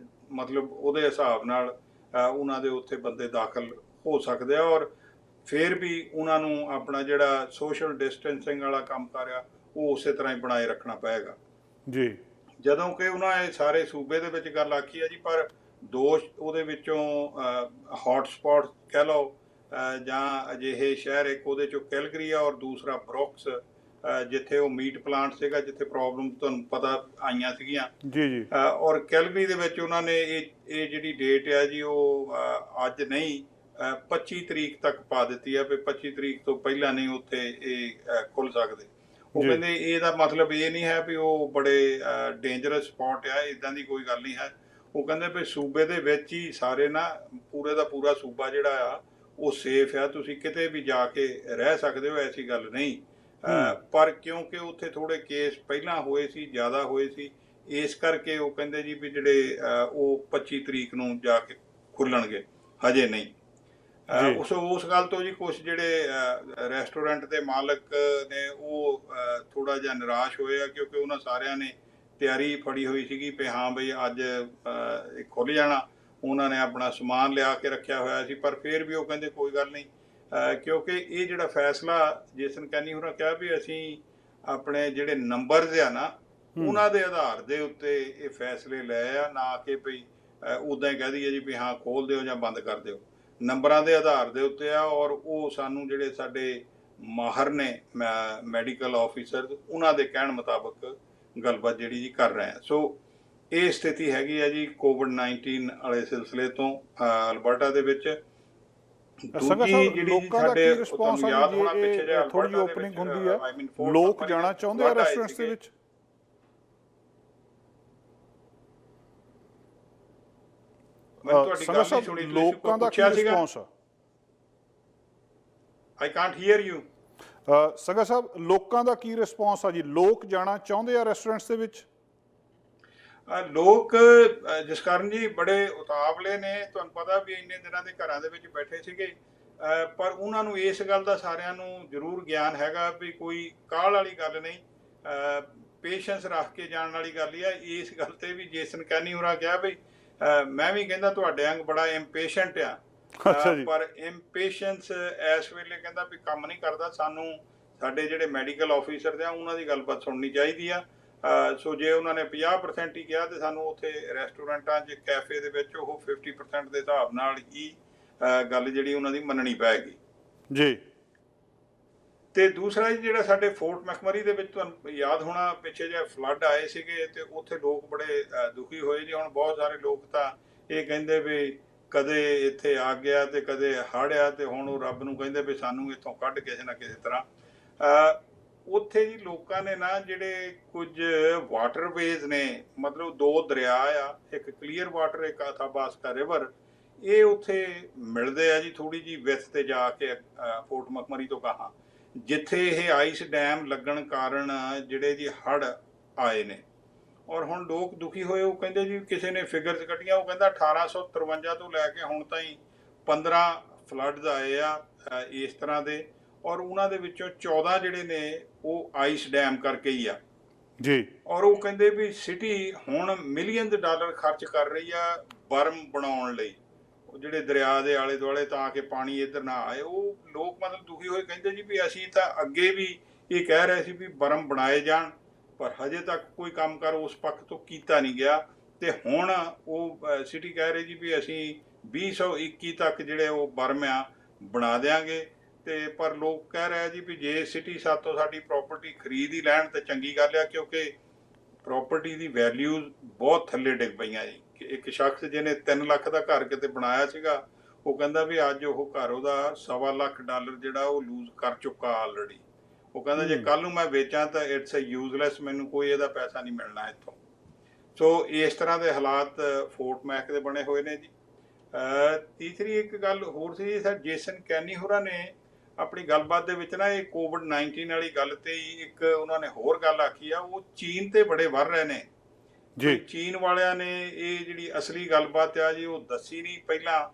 Speaker 2: ਮਤਲਬ ਉਹਦੇ ਹਿਸਾਬ ਨਾਲ ਉਹਨਾਂ ਦੇ ਉੱਥੇ ਬੰਦੇ ਦਾਖਲ ਹੋ ਸਕਦੇ ਆ। ਔਰ ਫਿਰ ਵੀ ਉਹਨਾਂ ਨੂੰ ਆਪਣਾ ਜਿਹੜਾ ਸੋਸ਼ਲ ਡਿਸਟੈਂਸਿੰਗ ਵਾਲਾ ਕੰਮ ਕਰ ਰਿਹਾ ਉਹ ਉਸੇ ਤਰ੍ਹਾਂ ਹੀ ਬਣਾਏ ਰੱਖਣਾ ਪਏਗਾ ਜੀ। ਜਦੋਂ ਕਿ ਉਹਨਾਂ ਇਹ ਸਾਰੇ ਸੂਬੇ ਦੇ ਵਿੱਚ ਗੱਲ ਆਖੀ ਹੈ ਜੀ, ਪਰ ਦੋ ਉਹਦੇ ਵਿੱਚੋਂ ਹੌਟ ਸਪੌਟ ਕਹਿ ਲਓ ਜਾਂ ਅਜਿਹੇ ਸ਼ਹਿਰ, ਇੱਕ ਉਹਦੇ ਚੋਂ ਕੈਲਗਰੀ ਆ ਔਰ ਦੂਸਰਾ ਬਰੁਕਸ ਜਿੱਥੇ ਉਹ ਮੀਟ ਪਲਾਂਟ ਸੀਗਾ, ਜਿੱਥੇ ਪ੍ਰੋਬਲਮ ਤੁਹਾਨੂੰ ਪਤਾ ਆਈਆਂ ਸੀਗੀਆਂ।
Speaker 1: ਜੀ ਜੀ।
Speaker 2: ਔਰ ਕੈਲਗਰੀ ਦੇ ਵਿੱਚ ਉਹਨਾਂ ਨੇ ਇਹ ਜਿਹੜੀ ਡੇਟ ਹੈ ਜੀ ਉਹ ਅੱਜ ਨਹੀਂ 25 ਤਰੀਕ ਤੱਕ ਪਾ ਦਿੱਤੀ ਹੈ ਵੀ 25 ਤਰੀਕ ਤੋਂ ਪਹਿਲਾਂ ਨਹੀਂ ਉੱਥੇ ਇਹ ਖੁੱਲ ਸਕਦੇ। ਉਹ ਕਹਿੰਦੇ ਇਹਦਾ ਮਤਲਬ ਇਹ ਨਹੀਂ ਹੈ ਵੀ ਉਹ ਬੜੇ ਡੇਂਜਰਸ ਸਪੌਟ ਆ, ਇਦਾਂ ਦੀ ਕੋਈ ਗੱਲ ਨਹੀਂ ਹੈ। ਉਹ ਕਹਿੰਦੇ ਵੀ ਸੂਬੇ ਦੇ ਵਿੱਚ ਹੀ ਸਾਰੇ ਨਾ ਪੂਰੇ ਦਾ ਪੂਰਾ ਸੂਬਾ ਜਿਹੜਾ ਆ ਉਹ ਸੇਫ ਆ, ਤੁਸੀਂ ਕਿਤੇ ਵੀ ਜਾ ਕੇ ਰਹਿ ਸਕਦੇ ਹੋ, ਐਸੀ ਗੱਲ ਨਹੀਂ। ਪਰ ਕਿਉਂਕਿ ਉੱਥੇ ਥੋੜੇ ਕੇਸ ਪਹਿਲਾਂ ਹੋਏ ਸੀ, ਜ਼ਿਆਦਾ ਹੋਏ ਸੀ, ਇਸ ਕਰਕੇ ਉਹ ਕਹਿੰਦੇ ਜੀ ਵੀ ਜਿਹੜੇ ਉਹ 25 ਤਰੀਕ ਨੂੰ ਜਾ ਕੇ ਖੁੱਲਣਗੇ, ਹਜੇ ਨਹੀਂ। ਉਸ ਗੱਲ ਤੋਂ ਜੀ ਕੁਛ ਜਿਹੜੇ ਰੈਸਟੋਰੈਂਟ ਦੇ ਮਾਲਕ ਨੇ ਉਹ ਥੋੜਾ ਜਿਹਾ ਨਿਰਾਸ਼ ਹੋਏ ਆ, ਕਿਉਂਕਿ ਉਹਨਾਂ ਸਾਰਿਆਂ ਨੇ ਤਿਆਰੀ ਫੜੀ ਹੋਈ ਸੀਗੀ ਵੀ ਹਾਂ ਬਈ ਅੱਜ ਖੁੱਲ੍ਹ ਜਾਣਾ। ਉਹਨਾਂ ਨੇ ਆਪਣਾ ਸਮਾਨ ਲਿਆ ਕੇ ਰੱਖਿਆ ਹੋਇਆ ਸੀ, ਪਰ ਫਿਰ ਵੀ ਉਹ ਕਹਿੰਦੇ ਕੋਈ ਗੱਲ ਨਹੀਂ, ਕਿਉਂਕਿ ਇਹ ਜਿਹੜਾ ਫੈਸਲਾ ਜੇਸਨ ਕੈਨੀ ਹੋਰਾਂ ਕਿਹਾ ਵੀ ਅਸੀਂ ਆਪਣੇ ਜਿਹੜੇ ਨੰਬਰਜ਼ ਆ ਨਾ ਉਹਨਾਂ ਦੇ ਆਧਾਰ ਦੇ ਉੱਤੇ ਇਹ ਫੈਸਲੇ ਲਏ ਆ, ਨਾ ਕਿ ਭਈ ਉੱਦਾਂ ਹੀ ਕਹਿ ਦਈਏ ਜੀ ਵੀ ਹਾਂ ਖੋਲ੍ਹ ਦਿਓ ਜਾਂ ਬੰਦ ਕਰ ਦਿਓ। ਨੰਬਰਾਂ ਦੇ ਆਧਾਰ ਦੇ ਉੱਤੇ ਆ, ਔਰ ਉਹ ਸਾਨੂੰ ਜਿਹੜੇ ਸਾਡੇ ਮਾਹਰ ਨੇ ਮੈਡੀਕਲ ਆਫੀਸਰ ਉਹਨਾਂ ਦੇ ਕਹਿਣ ਮੁਤਾਬਕ ਗੱਲਬਾਤ ਜਿਹੜੀ ਜੀ ਕਰ ਰਹੇ ਆ। ਸੋ ਇਹ ਸਥਿਤੀ ਹੈਗੀ ਆ ਜੀ ਕੋਵਿਡ-19 ਵਾਲੇ ਸਿਲਸਿਲੇ ਤੋਂ ਅਲਬਰਟਾ ਦੇ ਵਿੱਚ।
Speaker 1: ਦੂਜੀ ਜਿਹੜੀ ਸਾਡੇ ਰਿਸਪੌਂਸ ਆ ਜੀ, ਇਹ ਥੋੜੀ ਜਿਹੀ ਓਪਨਿੰਗ ਹੁੰਦੀ ਹੈ, ਲੋਕ ਜਾਣਾ ਚਾਹੁੰਦੇ ਆ ਰੈਸਟੋਰੈਂਟਸ ਦੇ ਵਿੱਚ। ਸੰਘਾ ਸਾਹਿਬ, ਲੋਕਾਂ ਦਾ ਕੀ ਰਿਸਪੌਂਸ ਆ?
Speaker 2: I can't hear you.
Speaker 1: Sangha ਸਾਹਿਬ, ਲੋਕਾਂ ਦਾ ਕੀ ਰਿਸਪੌਂਸ ਆ ਜੀ? ਲੋਕ ਜਾਣਾ ਚਾਹੁੰਦੇ ਆ ਰੈਸਟੋਰੈਂਟਸ ਦੇ ਵਿੱਚ?
Speaker 2: ਲੋਕ ਜਸਕਰਨ ਜੀ ਬੜੇ ਉਤਾਵਲੇ ਨੇ, ਤੁਹਾਨੂੰ ਪਤਾ ਵੀ ਇੰਨੇ ਦਿਨਾਂ ਦੇ ਘਰਾਂ ਦੇ ਵਿੱਚ ਬੈਠੇ ਸੀਗੇ, ਪਰ ਉਹਨਾਂ ਨੂੰ ਇਸ ਗੱਲ ਦਾ ਸਾਰਿਆਂ ਨੂੰ ਜ਼ਰੂਰ ਗਿਆਨ ਹੈਗਾ ਵੀ ਕੋਈ ਕਾਹਲ ਵਾਲੀ ਗੱਲ ਨਹੀਂ, ਪੇਸ਼ੈਂਸ ਰੱਖ ਕੇ ਜਾਣ ਵਾਲੀ ਗੱਲ ਹੀ ਆ। ਇਸ ਗੱਲ ਤੇ ਵੀ ਜੇਸਨ ਕੈਨੀ ਹੋਰਾਂ ਕਿਹਾ ਵੀ ਮੈਂ ਵੀ ਕਹਿੰਦਾ ਤੁਹਾਡੇ ਵਾਂਗ ਬੜਾ ਇੰਪੇਸ਼ੈਂਟ ਆ, ਪਰ ਇੰਪੇਸ਼ੈਂਸ ਇਸ ਵੇਲੇ ਕਹਿੰਦਾ ਵੀ ਕੰਮ ਨਹੀਂ ਕਰਦਾ। ਸਾਨੂੰ ਸਾਡੇ ਜਿਹੜੇ ਮੈਡੀਕਲ ਆਫੀਸਰ ਆ ਉਹਨਾਂ ਦੀ ਗੱਲਬਾਤ ਸੁਣਨੀ ਚਾਹੀਦੀ ਆ। ਸੋ ਜੇ ਉਹਨਾਂ ਨੇ 50% ਹੀ ਕਿਹਾ ਤੇ ਸਾਨੂੰ ਉੱਥੇ ਰੈਸਟੋਰੈਂਟਾਂ 'ਚ ਕੈਫੇ ਦੇ ਵਿੱਚ ਉਹ 50% ਦੇ ਹਿਸਾਬ ਨਾਲ ਹੀ ਗੱਲ ਜਿਹੜੀ ਉਹਨਾਂ ਦੀ ਮੰਨਣੀ ਪਏਗੀ
Speaker 1: ਜੀ।
Speaker 2: ਤੇ ਦੂਸਰਾ ਜਿਹੜਾ ਸਾਡੇ ਫੋਰਟ ਮੈਕਮਰੀ ਦੇ ਵਿੱਚ ਤੁਹਾਨੂੰ ਯਾਦ ਹੋਣਾ ਪਿੱਛੇ ਜਿਹੇ ਫਲੱਡ ਆਏ ਸੀਗੇ ਤੇ ਉੱਥੇ ਲੋਕ ਬੜੇ ਦੁਖੀ ਹੋਏ ਜੀ। ਹੁਣ ਬਹੁਤ ਸਾਰੇ ਲੋਕ ਤਾਂ ਇਹ ਕਹਿੰਦੇ ਵੀ ਕਦੇ ਇੱਥੇ ਆ ਗਿਆ ਤੇ ਕਦੇ ਹੜ੍ਹ ਆ ਤੇ ਹੁਣ ਉਹ ਰੱਬ ਨੂੰ ਕਹਿੰਦੇ ਵੀ ਸਾਨੂੰ ਇੱਥੋਂ ਕੱਢ ਕਿਸੇ ਨਾ ਕਿਸੇ ਤਰ੍ਹਾਂ। ਉੱਥੇ ਜੀ ਲੋਕਾਂ ਨੇ ਨਾ ਜਿਹੜੇ ਕੁਝ ਵਾਟਰਵੇਜ਼ ਨੇ, ਮਤਲਬ ਦੋ ਦਰਿਆ ਆ, ਇੱਕ ਕਲੀਅਰ ਵਾਟਰ, ਇੱਕ ਆਥਾਬਾਸਕਾ ਰਿਵਰ, ਇਹ ਉੱਥੇ ਮਿਲਦੇ ਆ ਜੀ ਥੋੜੀ ਜਿਹੀ ਵਿੱਥ ਤੇ ਜਾ ਕੇ ਫੋਰਟ ਮੈਕਮਰੀ ਤੋਂ ਗਾਹਾਂ, ਜਿੱਥੇ ਇਹ ਆਈਸ ਡੈਮ ਲੱਗਣ ਕਾਰਨ ਜਿਹੜੇ ਜੀ ਹੜ੍ਹ ਆਏ ਨੇ। ਔਰ ਹੁਣ ਲੋਕ ਦੁਖੀ ਹੋਏ, ਉਹ ਕਹਿੰਦੇ ਜੀ ਕਿਸੇ ਨੇ ਫਿਗਰਸ ਕੱਢੀਆਂ, ਉਹ ਕਹਿੰਦਾ 1853 ਤੋਂ ਲੈ ਕੇ ਹੁਣ ਤਾਈਂ 15 ਫਲੱਡਸ ਆਏ ਆ ਇਸ ਤਰ੍ਹਾਂ ਦੇ, ਔਰ ਉਹਨਾਂ ਦੇ ਵਿੱਚੋਂ 14 ਜਿਹੜੇ ਨੇ ਉਹ ਆਈਸ ਡੈਮ ਕਰਕੇ ਹੀ ਆ
Speaker 1: ਜੀ।
Speaker 2: ਔਰ ਉਹ ਕਹਿੰਦੇ ਵੀ ਸਿਟੀ ਹੁਣ ਮਿਲੀਅਨ ਡਾਲਰ ਖਰਚ ਕਰ ਰਹੀ ਆ ਬਰਮ ਬਣਾਉਣ ਲਈ, ਉਹ ਜਿਹੜੇ ਦਰਿਆ ਦੇ ਆਲੇ ਦੁਆਲੇ, ਤਾਂ ਕਿ ਪਾਣੀ ਇੱਧਰ ਨਾ ਆਏ। ਉਹ ਲੋਕ ਮਤਲਬ ਦੁਖੀ ਹੋਏ, ਕਹਿੰਦੇ ਜੀ ਵੀ ਅਸੀਂ ਤਾਂ ਅੱਗੇ ਵੀ ਇਹ ਕਹਿ ਰਹੇ ਸੀ ਵੀ ਬਰਮ ਬਣਾਏ ਜਾਣ, ਪਰ ਹਜੇ ਤੱਕ ਕੋਈ ਕੰਮ ਕਰ ਉਸ ਪੱਖ ਤੋਂ ਕੀਤਾ ਨਹੀਂ ਗਿਆ। ਤੇ ਹੁਣ ਉਹ ਸਿਟੀ ਕਹਿ ਰਹੀ ਜੀ ਵੀ ਅਸੀਂ 2021 ਤੱਕ ਜਿਹੜੇ ਉਹ ਬਰਮ ਆ ਬਣਾ ਦਿਆਂਗੇ। ਤੇ ਪਰ ਲੋਕ ਕਹਿ ਰਹੇ ਜੀ ਵੀ ਜੇ ਸਿਟੀ ਸਾਤੋਂ ਸਾਡੀ ਪ੍ਰਾਪਰਟੀ ਖਰੀਦ ਹੀ ਲੈਣ ਤੇ ਚੰਗੀ ਗੱਲ ਆ, ਕਿਉਂਕਿ ਪ੍ਰਾਪਰਟੀ ਦੀ ਵੈਲਿਊ ਬਹੁਤ ਥੱਲੇ ਡਿੱਗ ਪਈਆਂ ਜੀ। ਇੱਕ ਸ਼ਖਸ ਜਿਹਨੇ 3 ਲੱਖ ਦਾ ਘਰ ਕਿਤੇ ਬਣਾਇਆ ਸੀਗਾ, ਉਹ ਕਹਿੰਦਾ ਵੀ ਅੱਜ ਉਹ ਘਰ ਉਹਦਾ $1.25 ਲੱਖ ਜਿਹੜਾ ਉਹ ਲੂਜ਼ ਕਰ ਚੁੱਕਾ ਆਲਰੇਡੀ। ਉਹ ਕਹਿੰਦਾ ਜੇ ਕੱਲ ਨੂੰ ਮੈਂ ਵੇਚਾਂ ਤਾਂ ਇਟਸ ਅ ਯੂਜ਼ਲੈਸ, ਮੈਨੂੰ ਕੋਈ ਇਹਦਾ ਪੈਸਾ ਨਹੀਂ ਮਿਲਣਾ ਇੱਥੋਂ। ਸੋ ਇਸ ਤਰ੍ਹਾਂ ਦੇ ਹਾਲਾਤ ਫੋਰਟ ਮੈਕ ਦੇ ਬਣੇ ਹੋਏ ਨੇ ਜੀ। ਤੀਸਰੀ ਇੱਕ ਗੱਲ ਹੋਰ ਸੀ, ਸਰ ਜੇਸਨ ਕੈਨੀ ਹੋਰਾਂ ਨੇ ਆਪਣੀ ਗੱਲਬਾਤ ਦੇ ਵਿੱਚ ਨਾ ਇਹ ਕੋਵਿਡ-19 ਵਾਲੀ ਗੱਲ ਤੇ ਹੀ ਇੱਕ ਉਹਨਾਂ ਨੇ ਹੋਰ ਗੱਲ ਆਖੀ ਆ, ਉਹ ਚੀਨ ਤੇ ਬੜੇ ਵੱਧ ਰਹੇ ਨੇ ਜੀ। ਚੀਨ ਵਾਲਿਆਂ ਨੇ ਇਹ ਜਿਹੜੀ ਅਸਲੀ ਗੱਲਬਾਤ ਆ ਜੀ ਉਹ ਦੱਸੀ ਨਹੀਂ ਪਹਿਲਾਂ,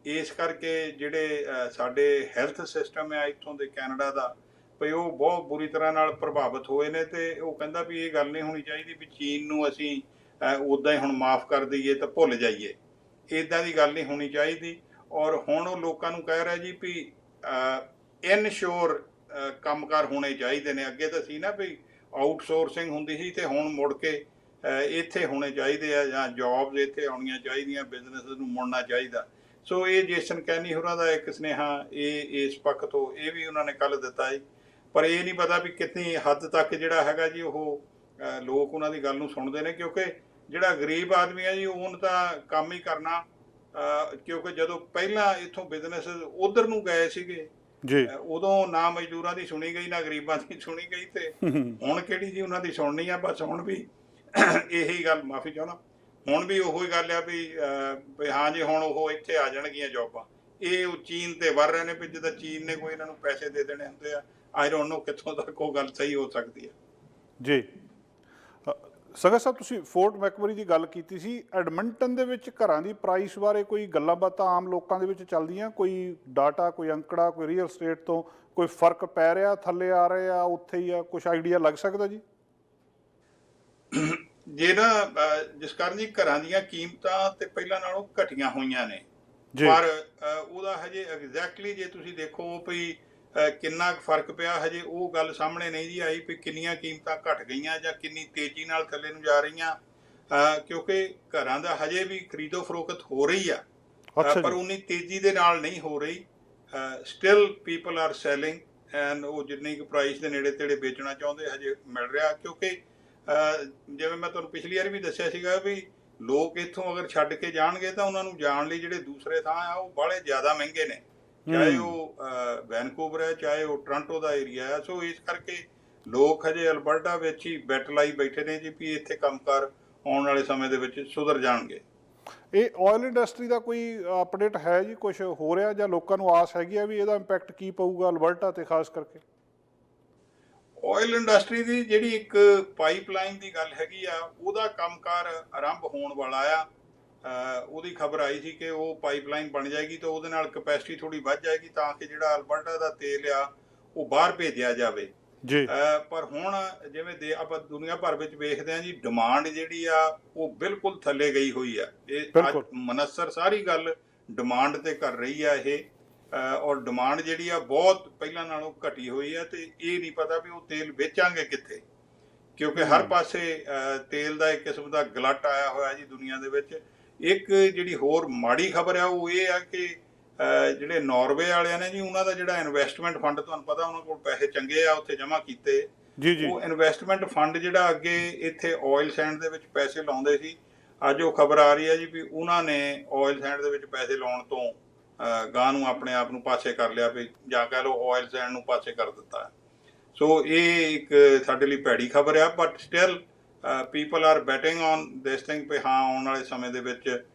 Speaker 2: ਇਸ ਕਰਕੇ ਜਿਹੜੇ ਸਾਡੇ ਹੈਲਥ ਸਿਸਟਮ ਆ ਇੱਥੋਂ ਦੇ ਕੈਨੇਡਾ ਦਾ, ਭਈ ਉਹ ਬਹੁਤ ਬੁਰੀ ਤਰ੍ਹਾਂ ਨਾਲ ਪ੍ਰਭਾਵਿਤ ਹੋਏ ਨੇ। ਤੇ ਉਹ ਕਹਿੰਦਾ ਵੀ ਇਹ ਗੱਲ ਨਹੀਂ ਹੋਣੀ ਚਾਹੀਦੀ ਵੀ ਚੀਨ ਨੂੰ ਅਸੀਂ ਉੱਦਾਂ ਹੀ ਹੁਣ ਮਾਫ ਕਰ ਦਈਏ ਤਾਂ ਭੁੱਲ ਜਾਈਏ, ਇੱਦਾਂ ਦੀ ਗੱਲ ਨਹੀਂ ਹੋਣੀ ਚਾਹੀਦੀ। ਔਰ ਹੁਣ ਉਹ ਲੋਕਾਂ ਨੂੰ ਕਹਿ ਰਿਹਾ ਜੀ ਵੀ ਇਨਸ਼ੋਰ ਕੰਮਕਾਰ ਹੋਣੇ ਚਾਹੀਦੇ ਨੇ। ਅੱਗੇ ਤਾਂ ਸੀ ਨਾ ਵੀ ਆਊਟਸੋਰਸਿੰਗ ਹੁੰਦੀ ਸੀ, ਤੇ ਹੁਣ ਮੁੜ ਕੇ ਇੱਥੇ ਹੋਣੇ ਚਾਹੀਦੇ ਆ, ਜਾਂ ਜੌਬਸ ਇੱਥੇ ਆਉਣੀਆਂ ਚਾਹੀਦੀਆਂ, ਬਿਜ਼ਨਸ ਨੂੰ ਮੁੜਨਾ ਚਾਹੀਦਾ। ਸੋ ਇਹ ਜੇਸਨ ਕੈਨੀ ਹੋਰਾਂ ਦਾ ਇੱਕ ਸੁਨੇਹਾ ਇਹ ਇਸ ਪੱਖ ਤੋਂ ਇਹ ਵੀ ਉਹਨਾਂ ਨੇ ਕੱਲ੍ਹ ਦਿੱਤਾ ਜੀ। ਪਰ ਇਹ ਨਹੀਂ ਪਤਾ ਵੀ ਕਿੰਨੀ ਹੱਦ ਤੱਕ ਜਿਹੜਾ ਹੈਗਾ ਜੀ ਉਹ ਲੋਕ ਉਹਨਾਂ ਦੀ ਗੱਲ ਨੂੰ ਸੁਣਦੇ ਨੇ, ਕਿਉਂਕਿ ਜਿਹੜਾ ਗਰੀਬ ਆਦਮੀ ਹੈ ਜੀ ਉਹਨ ਤਾਂ ਕੰਮ ਹੀ ਕਰਨਾ, ਕਿਉਂਕਿ ਜਦੋਂ ਪਹਿਲਾਂ ਇੱਥੋਂ ਬਿਜ਼ਨਸ ਉਧਰ ਨੂੰ ਗਏ ਸੀਗੇ
Speaker 1: ਜੀ,
Speaker 2: ਉਦੋਂ ਨਾ ਮਜ਼ਦੂਰਾਂ ਦੀ ਸੁਣੀ ਗਈ ਨਾ ਗਰੀਬਾਂ ਦੀ ਸੁਣੀ ਗਈ, ਤੇ ਹੁਣ ਕਿਹੜੀ ਜੀ ਉਹਨਾਂ ਦੀ ਸੁਣਨੀ ਆ। ਬਸ ਹੁਣ ਵੀ ਇਹੀ ਗੱਲ, ਮਾਫੀ ਚਾਹੁੰਦਾ, ਹੁਣ ਵੀ ਉਹੋ ਹੀ ਗੱਲ ਆ ਵੀ ਹਾਂ ਜੀ ਹੁਣ ਉਹ ਇੱਥੇ ਆ ਜਾਣਗੀਆਂ ਜੋਬਾਂ। ਇਹ ਉਹ ਚੀਨ ਤੇ ਵਰ ਰਹੇ ਨੇ ਵੀ ਜਿੱਦਾਂ ਚੀਨ ਨੇ ਕੋਈ ਇਹਨਾਂ ਨੂੰ ਪੈਸੇ ਦੇ ਦੇਣੇ ਹੁੰਦੇ ਆ। ਆਈ ਡੋਂਟ ਨੋ ਕਿੱਥੋਂ ਤੱਕ ਉਹ ਗੱਲ ਸਹੀ ਹੋ ਸਕਦੀ ਹੈ
Speaker 1: ਜੀ। ਸੰਘਾ ਸਾਹਿਬ, ਤੁਸੀਂ ਫੋਰਟ ਮੈਕਮਰੀ ਦੀ ਗੱਲ ਕੀਤੀ ਸੀ। ਐਡਮਿੰਟਨ ਦੇ ਵਿੱਚ ਘਰਾਂ ਦੀ ਪ੍ਰਾਈਸ ਬਾਰੇ ਕੋਈ ਗੱਲਾਂ ਬਾਤਾਂ ਆਮ ਲੋਕਾਂ ਦੇ ਵਿੱਚ ਚੱਲਦੀਆਂ, ਕੋਈ ਡਾਟਾ, ਕੋਈ ਅੰਕੜਾ, ਕੋਈ ਰੀਅਲ ਸਟੇਟ ਤੋਂ ਕੋਈ ਫਰਕ ਪੈ ਰਿਹਾ, ਥੱਲੇ ਆ ਰਹੇ ਆ, ਉੱਥੇ ਹੀ ਆ, ਕੁਛ ਆਈਡੀਆ ਲੱਗ ਸਕਦਾ ਜੀ?
Speaker 2: ਜੇ ਨਾ ਜਸਕਰਨ ਜੀ, ਘਰਾਂ ਦੀਆਂ ਕੀਮਤਾਂ ਤੇ ਪਹਿਲਾਂ ਨਾਲੋਂ ਘਟੀਆਂ ਹੋਈਆਂ ਨੇ,
Speaker 1: ਜੀ,
Speaker 2: ਪਰ ਉਹਦਾ ਹਜੇ ਐਗਜ਼ੈਕਟਲੀ ਜੇ ਤੁਸੀਂ ਦੇਖੋ ਵੀ ਕਿੰਨਾ ਕੁ ਫਰਕ ਪਿਆ, ਹਜੇ ਉਹ ਗੱਲ ਸਾਹਮਣੇ ਨਹੀਂ ਜੀ ਆਈ ਵੀ ਕਿੰਨੀਆਂ ਕੀਮਤਾਂ ਘਟ ਗਈਆਂ ਜਾਂ ਕਿੰਨੀ ਤੇਜ਼ੀ ਨਾਲ ਥੱਲੇ ਨੂੰ ਜਾ ਰਹੀਆਂ, ਕਿਉਂਕਿ ਘਰਾਂ ਦਾ ਹਜੇ ਵੀ ਖਰੀਦੋ ਫਰੋਖਤ ਹੋ ਰਹੀ ਆ, ਪਰ ਉਨੀ ਤੇਜ਼ੀ ਦੇ ਨਾਲ ਨਹੀਂ ਹੋ ਰਹੀ। Still people R selling and ਉਹ ਜਿੰਨੀ ਕੁ ਪ੍ਰਾਈਸ ਦੇ ਨੇੜੇ ਤੇੜੇ ਵੇਚਣਾ ਚਾਹੁੰਦੇ ਹਜੇ ਮਿਲ ਰਿਹਾ, ਕਿਉਂਕਿ ਜਿਵੇਂ ਮੈਂ ਤੁਹਾਨੂੰ ਪਿਛਲੀ ਵਾਰ ਵੀ ਦੱਸਿਆ ਸੀਗਾ ਵੀ ਲੋਕ ਇੱਥੋਂ ਅਗਰ ਛੱਡ ਕੇ ਜਾਣਗੇ ਤਾਂ ਉਹਨਾਂ ਨੂੰ ਜਾਣ ਲਈ ਜਿਹੜੇ ਦੂਸਰੇ ਥਾਂ ਆ ਉਹ ਬਾਹਲੇ ਜ਼ਿਆਦਾ ਮਹਿੰਗੇ ਨੇ, ਚਾਹੇ ਉਹ ਵੈਨਕੂਵਰ ਹੈ, ਚਾਹੇ ਉਹ ਟੋਰਾਂਟੋ ਦਾ ਏਰੀਆ ਹੈ। ਸੋ ਇਸ ਕਰਕੇ ਲੋਕ ਹਜੇ ਅਲਬਰਟਾ ਵਿੱਚ ਹੀ ਬੈਟ ਲਾਈ ਬੈਠੇ ਨੇ ਜੀ ਵੀ ਇੱਥੇ ਕੰਮਕਾਰ ਆਉਣ ਵਾਲੇ ਸਮੇਂ ਦੇ ਵਿੱਚ ਸੁਧਰ ਜਾਣਗੇ।
Speaker 1: ਇਹ ਆਇਲ ਇੰਡਸਟਰੀ ਦਾ ਕੋਈ ਅਪਡੇਟ ਹੈ ਜੀ? ਕੁਝ ਹੋ ਰਿਹਾ ਜਾਂ ਲੋਕਾਂ ਨੂੰ ਆਸ ਹੈਗੀ ਆ ਵੀ ਇਹਦਾ ਇੰਪੈਕਟ ਕੀ ਪਊਗਾ ਅਲਬਰਟਾ ਤੇ ਖਾਸ ਕਰਕੇ?
Speaker 2: ਆਇਲ ਇੰਡਸਟਰੀ ਦੀ ਜਿਹੜੀ ਇੱਕ ਪਾਈਪਲਾਈਨ ਦੀ ਗੱਲ ਹੈਗੀ ਆ, ਉਹਦਾ ਕੰਮਕਾਰ ਆਰੰਭ ਹੋਣ ਵਾਲਾ ਆ। ਉਹਦੀ ਖਬਰ ਆਈ ਸੀ ਕਿ ਉਹ ਪਾਈਪਲਾਈਨ ਬਣ ਜਾਏਗੀ ਤਾਂ ਉਹਦੇ ਨਾਲ ਕਪੈਸਿਟੀ ਥੋੜੀ ਵੱਧ ਜਾਏਗੀ ਤਾਂ ਕਿ ਜਿਹੜਾ ਅਲਬਰਟਾ ਦਾ ਤੇਲ ਆ ਉਹ ਬਾਹਰ ਭੇਜਿਆ ਜਾਵੇ ਜੀ। ਪਰ ਹੁਣ ਜਿਵੇਂ ਆਪਾਂ ਦੁਨੀਆ ਭਰ ਵਿੱਚ ਵੇਖਦੇ ਹਾਂ ਜੀ, ਡਿਮਾਂਡ ਜਿਹੜੀ ਆ ਉਹ ਬਿਲਕੁਲ ਥੱਲੇ ਗਈ ਹੋਈ ਆ। ਇਹ ਅੱਜ ਮਨਸਰ ਸਾਰੀ ਗੱਲ ਡਿਮਾਂਡ ਤੇ ਕਰ ਰਹੀ ਆ ਇਹ, ਔਰ ਡਿਮਾਂਡ ਜਿਹੜੀ ਆ ਬਹੁਤ ਪਹਿਲਾਂ ਨਾਲੋਂ ਘਟੀ ਹੋਈ ਆ, ਤੇ ਇਹ ਨਹੀਂ ਪਤਾ ਵੀ ਉਹ ਤੇਲ ਵੇਚਾਂਗੇ ਕਿੱਥੇ, ਕਿਉਂਕਿ ਹਰ ਪਾਸੇ ਤੇਲ ਦਾ ਇੱਕ ਕਿਸਮ ਦਾ ਗਲਟ ਆਇਆ ਹੋਇਆ ਜੀ ਦੁਨੀਆ ਦੇ ਵਿੱਚ। ਇੱਕ ਜਿਹੜੀ ਹੋਰ ਮਾੜੀ ਖਬਰ ਆ ਉਹ ਇਹ ਆ ਕਿ ਜਿਹੜੇ ਨਾਰਵੇ ਵਾਲਿਆਂ ਨੇ ਜੀ, ਉਹਨਾਂ ਦਾ ਜਿਹੜਾ ਇਨਵੈਸਟਮੈਂਟ ਫੰਡ, ਤੁਹਾਨੂੰ ਪਤਾ ਉਹਨਾਂ ਕੋਲ ਪੈਸੇ ਚੰਗੇ ਆ, ਉੱਥੇ ਜਮ੍ਹਾਂ ਕੀਤੇ ਜੀ। ਉਹ ਇਨਵੈਸਟਮੈਂਟ ਫੰਡ ਜਿਹੜਾ ਅੱਗੇ ਇੱਥੇ ਆਇਲ ਸੈਂਡ ਦੇ ਵਿੱਚ ਪੈਸੇ ਲਾਉਂਦੇ ਸੀ, ਅੱਜ ਉਹ ਖਬਰ ਆ ਰਹੀ ਹੈ ਜੀ ਵੀ ਉਹਨਾਂ ਨੇ ਆਇਲ ਸੈਂਡ ਦੇ ਵਿੱਚ ਪੈਸੇ ਲਾਉਣ ਤੋਂ ਗਾਂ ਨੂੰ ਆਪਣੇ ਆਪ ਨੂੰ ਪਾਸੇ ਕਰ ਲਿਆ ਵੀ, ਜਾਂ ਕਹਿ ਲਓ ਆਇਲ ਸੈਂਡ ਨੂੰ ਪਾਸੇ ਕਰ ਦਿੱਤਾ। ਸੋ ਇਹ ਇੱਕ ਸਾਡੇ ਲਈ ਭੈੜੀ ਖਬਰ ਆ, but still people are betting on this thing ਵੀ ਹਾਂ ਆਉਣ ਵਾਲੇ ਸਮੇਂ ਦੇ ਵਿੱਚ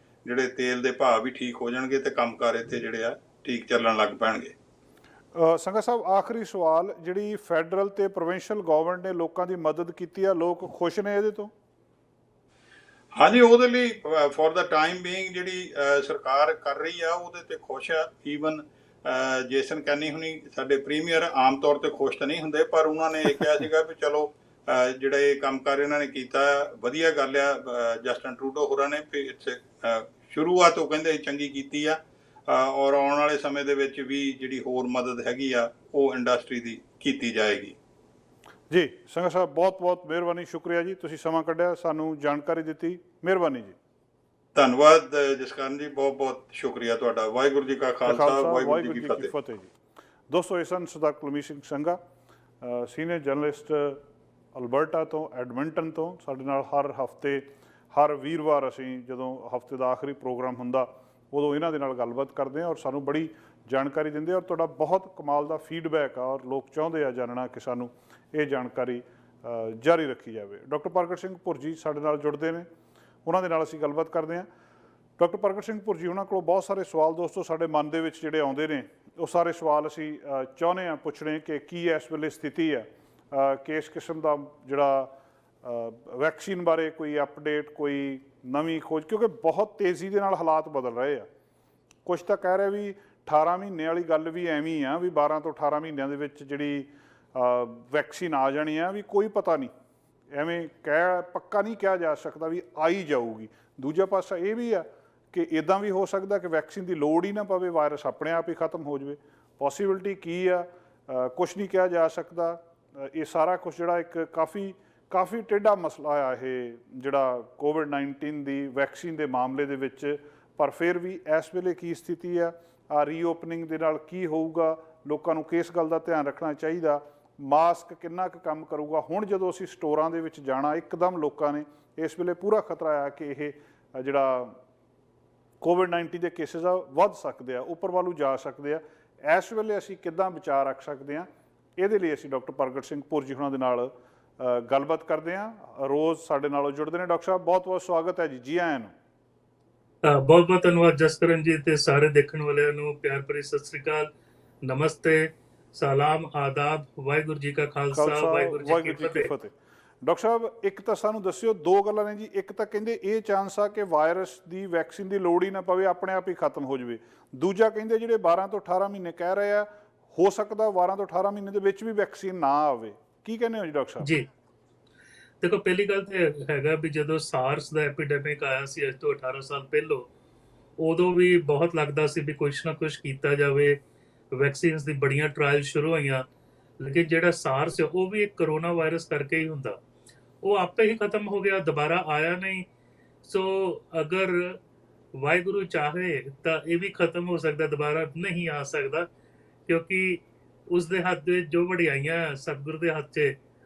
Speaker 2: ਜਿਹੜੇ ਤੇਲ ਦੇ ਭਾਅ ਵੀ ਠੀਕ ਹੋ ਜਾਣਗੇ ਤੇ ਕੰਮਕਾਰ ਇੱਥੇ ਜਿਹੜੇ ਆ ਠੀਕ ਚੱਲਣ ਲੱਗ ਪੈਣਗੇ।
Speaker 1: ਸੰਘਾ ਸਾਹਿਬ, ਆਖਰੀ ਸਵਾਲ, ਜਿਹੜੀ ਫੈਡਰਲ ਤੇ ਪ੍ਰੋਵਿੰਸ਼ੀਅਲ ਗਵਰਨਮੈਂਟ ਨੇ ਲੋਕਾਂ ਦੀ ਮਦਦ ਕੀਤੀ ਆ, ਲੋਕ ਖੁਸ਼ ਨੇ ਇਹਦੇ ਤੋਂ?
Speaker 2: ਹਾਂਜੀ, ਉਹਦੇ ਲਈ ਫॉर ਦਾ ਟਾਈਮ ਬੀਇੰਗ ਜਿਹੜੀ ਸਰਕਾਰ ਕਰ ਰਹੀ ਆ ਉਹਦੇ ਤੇ ਖੁਸ਼ ਆ। ਈਵਨ ਜੇਸਨ ਕੈਨੀ ਹੁਣੀ ਸਾਡੇ ਪ੍ਰੀਮੀਅਰ ਆਮ ਤੌਰ ਤੇ ਖੁਸ਼ ਤਾਂ ਨਹੀਂ ਹੁੰਦੇ, ਪਰ ਉਹਨਾਂ ਨੇ ਇਹ ਕਿਹਾ ਸੀਗਾ ਵੀ ਚਲੋ ਜਿਹੜਾ ਇਹ ਕੰਮਕਾਰ ਇਹਨਾਂ ਨੇ ਕੀਤਾ ਵਧੀਆ ਗੱਲ ਆ। ਜਸਟਨ ਟਰੂਡੋ ਹੋਰਾਂ ਨੇ ਵੀ ਸ਼ੁਰੂਆਤ ਉਹ ਕਹਿੰਦੇ ਚੰਗੀ ਕੀਤੀ ਆ, ਔਰ ਆਉਣ ਵਾਲੇ ਸਮੇਂ ਦੇ ਵਿੱਚ ਵੀ ਜਿਹੜੀ ਹੋਰ ਮਦਦ ਹੈਗੀ ਆ ਉਹ ਇੰਡਸਟਰੀ ਦੀ ਕੀਤੀ ਜਾਏਗੀ
Speaker 1: ਜੀ। ਸੰਘਾ ਸਾਹਿਬ, ਬਹੁਤ ਬਹੁਤ ਮਿਹਰਬਾਨੀ, ਸ਼ੁਕਰੀਆ ਜੀ, ਤੁਸੀਂ ਸਮਾਂ ਕੱਢਿਆ, ਸਾਨੂੰ ਜਾਣਕਾਰੀ ਦਿੱਤੀ, ਮਿਹਰਬਾਨੀ ਜੀ।
Speaker 2: ਧੰਨਵਾਦ ਜਸਕਰਨ ਜੀ, ਬਹੁਤ ਬਹੁਤ ਸ਼ੁਕਰੀਆ ਤੁਹਾਡਾ। ਵਾਹਿਗੁਰੂ ਜੀ ਕਾ ਖਾਲਸਾ, ਵਾਹਿਗੁਰੂ ਜੀ ਕੀ ਫਤਿਹ
Speaker 1: ਜੀ। ਦੋਸਤੋ, ਇਹ ਸਨ Sardar Kulmeet Singh Sangha, senior journalist Alberta ਤੋਂ, ਐਡਮਿੰਟਨ ਤੋਂ। ਸਾਡੇ ਨਾਲ ਹਰ ਹਫਤੇ, ਹਰ ਵੀਰਵਾਰ ਅਸੀਂ ਜਦੋਂ ਹਫਤੇ ਦਾ ਆਖਰੀ ਪ੍ਰੋਗਰਾਮ ਹੁੰਦਾ ਉਦੋਂ ਇਹਨਾਂ ਦੇ ਨਾਲ ਗੱਲਬਾਤ ਕਰਦੇ ਹਾਂ, ਔਰ ਸਾਨੂੰ ਬੜੀ ਜਾਣਕਾਰੀ ਦਿੰਦੇ, ਔਰ ਤੁਹਾਡਾ ਬਹੁਤ ਕਮਾਲ ਦਾ ਫੀਡਬੈਕ ਆ, ਔਰ ਲੋਕ ਚਾਹੁੰਦੇ ਆ ਜਾਣਨਾ ਕਿ ਸਾਨੂੰ ਇਹ ਜਾਣਕਾਰੀ ਜਾਰੀ ਰੱਖੀ ਜਾਵੇ। ਡਾਕਟਰ ਪ੍ਰਗਟ ਸਿੰਘ ਭੁਰ ਜੀ ਸਾਡੇ ਨਾਲ ਜੁੜਦੇ ਨੇ, ਉਹਨਾਂ ਦੇ ਨਾਲ ਅਸੀਂ ਗੱਲਬਾਤ ਕਰਦੇ ਹਾਂ। ਡਾਕਟਰ ਪ੍ਰਗਟ ਸਿੰਘ ਭੁਰ ਜੀ, ਉਹਨਾਂ ਕੋਲੋਂ ਬਹੁਤ ਸਾਰੇ ਸਵਾਲ ਦੋਸਤੋ ਸਾਡੇ ਮਨ ਦੇ ਵਿੱਚ ਜਿਹੜੇ ਆਉਂਦੇ ਨੇ, ਉਹ ਸਾਰੇ ਸਵਾਲ ਅਸੀਂ ਚਾਹੁੰਦੇ ਹਾਂ ਪੁੱਛਣੇ ਕਿ ਕੀ ਇਸ ਵੇਲੇ ਸਥਿਤੀ ਹੈ, ਕਿ ਇਸ ਕਿਸਮ ਦਾ ਜਿਹੜਾ ਵੈਕਸੀਨ ਬਾਰੇ ਕੋਈ ਅਪਡੇਟ, ਕੋਈ ਨਵੀਂ ਖੋਜ, ਕਿਉਂਕਿ ਬਹੁਤ ਤੇਜ਼ੀ ਦੇ ਨਾਲ ਹਾਲਾਤ ਬਦਲ ਰਹੇ ਆ। ਕੁਛ ਤਾਂ ਕਹਿ ਰਿਹਾ ਵੀ 18 ਮਹੀਨੇ ਵਾਲੀ ਗੱਲ ਵੀ ਐਵੇਂ ਆ ਵੀ 12 ਤੋਂ 18 ਮਹੀਨਿਆਂ ਦੇ ਵਿੱਚ ਜਿਹੜੀ ਵੈਕਸੀਨ ਆ ਜਾਣੀ ਆ, ਵੀ ਕੋਈ ਪਤਾ ਨਹੀਂ, ਐਵੇਂ ਪੱਕਾ ਨਹੀਂ ਕਿਹਾ ਜਾ ਸਕਦਾ ਵੀ ਆਈ ਜਾਊਗੀ। ਦੂਜਾ ਪਾਸਾ ਇਹ ਵੀ ਆ ਕਿ ਇੱਦਾਂ ਵੀ ਹੋ ਸਕਦਾ ਕਿ ਵੈਕਸੀਨ ਦੀ ਲੋੜ ਹੀ ਨਾ ਪਵੇ, ਵਾਇਰਸ ਆਪਣੇ ਆਪ ਹੀ ਖਤਮ ਹੋ ਜਾਵੇ। ਪੋਸੀਬਿਲਿਟੀ ਕੀ ਆ, ਕੁਛ ਨਹੀਂ ਕਿਹਾ ਜਾ ਸਕਦਾ। ਇਹ ਸਾਰਾ ਕੁਛ ਜਿਹੜਾ ਇੱਕ ਕਾਫੀ ਟੇਢਾ ਮਸਲਾ ਆ ਇਹ ਜਿਹੜਾ ਕੋਵਿਡ-19 ਦੀ ਵੈਕਸੀਨ ਦੇ ਮਾਮਲੇ ਦੇ ਵਿੱਚ। ਪਰ ਫਿਰ ਵੀ ਇਸ ਵੇਲੇ ਕੀ ਸਥਿਤੀ ਆ ਰੀਓਪਨਿੰਗ ਦੇ ਨਾਲ ਕੀ ਹੋਊਗਾ, ਲੋਕਾਂ ਨੂੰ ਕਿਸ ਗੱਲ ਦਾ ਧਿਆਨ ਰੱਖਣਾ ਚਾਹੀਦਾ, ਮਾਸਕ ਕਿੰਨਾ ਕੁ ਕੰਮ ਕਰੂਗਾ। ਹੁਣ ਜਦੋਂ ਅਸੀਂ ਸਟੋਰਾਂ ਦੇ ਵਿੱਚ ਜਾਣਾ, ਇੱਕਦਮ ਲੋਕਾਂ ਨੇ ਇਸ ਵੇਲੇ ਪੂਰਾ ਖਤਰਾ ਆ ਕਿ ਇਹ ਜਿਹੜਾ ਕੋਵਿਡ-19 ਦੇ ਕੇਸਿਸ ਆ ਵੱਧ ਸਕਦੇ ਆ, ਉੱਪਰ ਵੱਲ ਨੂੰ ਜਾ ਸਕਦੇ ਆ। ਇਸ ਵੇਲੇ ਅਸੀਂ ਕਿੱਦਾਂ ਵਿਚਾਰ ਰੱਖ ਸਕਦੇ ਹਾਂ, ਇਹਦੇ ਲਈ ਅਸੀਂ ਡਾਕਟਰ ਪ੍ਰਗਟ ਸਿੰਘ ਭੁਰ ਜੀ ਹੁਣਾਂ ਦੇ ਨਾਲ ਗੱਲਬਾਤ ਕਰਦੇ ਹਾਂ। ਰੋਜ਼ ਸਾਡੇ ਨਾਲੋਂ ਜੁੜਦੇ ਨੇ। ਡਾਕਟਰ ਸਾਹਿਬ, ਬਹੁਤ ਬਹੁਤ ਸਵਾਗਤ ਹੈ ਜੀ। ਜੀ ਆਇਆਂ ਨੂੰ।
Speaker 3: ਬਹੁਤ ਬਹੁਤ ਧੰਨਵਾਦ ਜਸਕਰਨ ਜੀ ਤੇ ਸਾਰੇ ਦੇਖਣ ਵਾਲਿਆਂ ਨੂੰ ਪਿਆਰ ਭਰੀ ਸਤਿ ਸ੍ਰੀ ਅਕਾਲ, ਨਮਸਤੇ, ਸਲਾਮ, ਆਦਾਬ, ਵਾਹਿਗੁਰੂ ਜੀ ਕਾ ਖਾਲਸਾ, ਵਾਹਿਗੁਰੂ ਜੀ ਕੀ ਫਤਿਹ।
Speaker 1: ਡਾਕਟਰ ਸਾਹਿਬ, ਇੱਕ ਤਾਂ ਸਾਨੂੰ ਦੱਸਿਓ, ਦੋ ਗੱਲਾਂ ਨੇ ਜੀ। ਇੱਕ ਤਾਂ ਕਹਿੰਦੇ ਇਹ ਚਾਂਸ ਆ ਕਿ ਵਾਇਰਸ ਦੀ ਵੈਕਸੀਨ ਦੀ ਲੋੜ ਹੀ ਨਾ ਪਵੇ, ਆਪਣੇ ਆਪ ਹੀ ਖਤਮ ਹੋ ਜਾਵੇ। ਦੂਜਾ ਕਹਿੰਦੇ ਜਿਹੜੇ 12 ਤੋਂ 18 ਮਹੀਨੇ ਕਹਿ ਰਹੇ ਆ, ਹੋ ਸਕਦਾ 12 ਤੋਂ 18 ਮਹੀਨੇ ਦੇ ਵਿੱਚ ਵੀ ਵੈਕਸੀਨ ਨਾ ਆਵੇ। ਕੀ ਕਹਿੰਦੇ ਹੋ ਜੀ ਡਾਕਟਰ ਸਾਹਿਬ?
Speaker 3: ਜੀ ਦੇਖੋ, ਪਹਿਲੀ ਗੱਲ ਤੇ ਹੈਗਾ ਵੀ ਜਦੋਂ ਸਾਰਸ ਦਾ ਐਪੀਡੈਮਿਕ ਆਇਆ ਸੀ ਅੱਜ ਤੋਂ 18 ਸਾਲ ਪਹਿਲਾਂ, ਉਦੋਂ ਵੀ ਬਹੁਤ ਲੱਗਦਾ ਸੀ ਵੀ ਕੁਛ ਨਾ ਕੁਛ ਕੀਤਾ ਜਾਵੇ, ਵੈਕਸੀਨਸ ਦੀ ਬੜੀਆਂ ਟਰਾਇਲ ਸ਼ੁਰੂ ਹੋਈਆਂ। ਲੇਕਿਨ ਜਿਹੜਾ ਸਾਰਸ ਹੈ ਉਹ ਵੀ ਇੱਕ ਕਰੋਨਾ ਵਾਇਰਸ ਕਰਕੇ ਹੀ ਹੁੰਦਾ, ਉਹ ਆਪੇ ਹੀ ਖਤਮ ਹੋ ਗਿਆ, ਦੁਬਾਰਾ ਆਇਆ ਨਹੀਂ। ਸੋ ਅਗਰ ਵਾਹਿਗੁਰੂ ਚਾਹੇ ਤਾਂ ਇਹ ਵੀ ਖਤਮ ਹੋ ਸਕਦਾ, ਦੁਬਾਰਾ ਨਹੀਂ ਆ ਸਕਦਾ, ਕਿਉਂਕਿ ਉਸ ਦੇ ਹੱਥ ਦੇ ਜੋ ਵਡਿਆਈਆਂ ਸਤਿਗੁਰੂ ਦੇ ਹੱਥ 'ਚ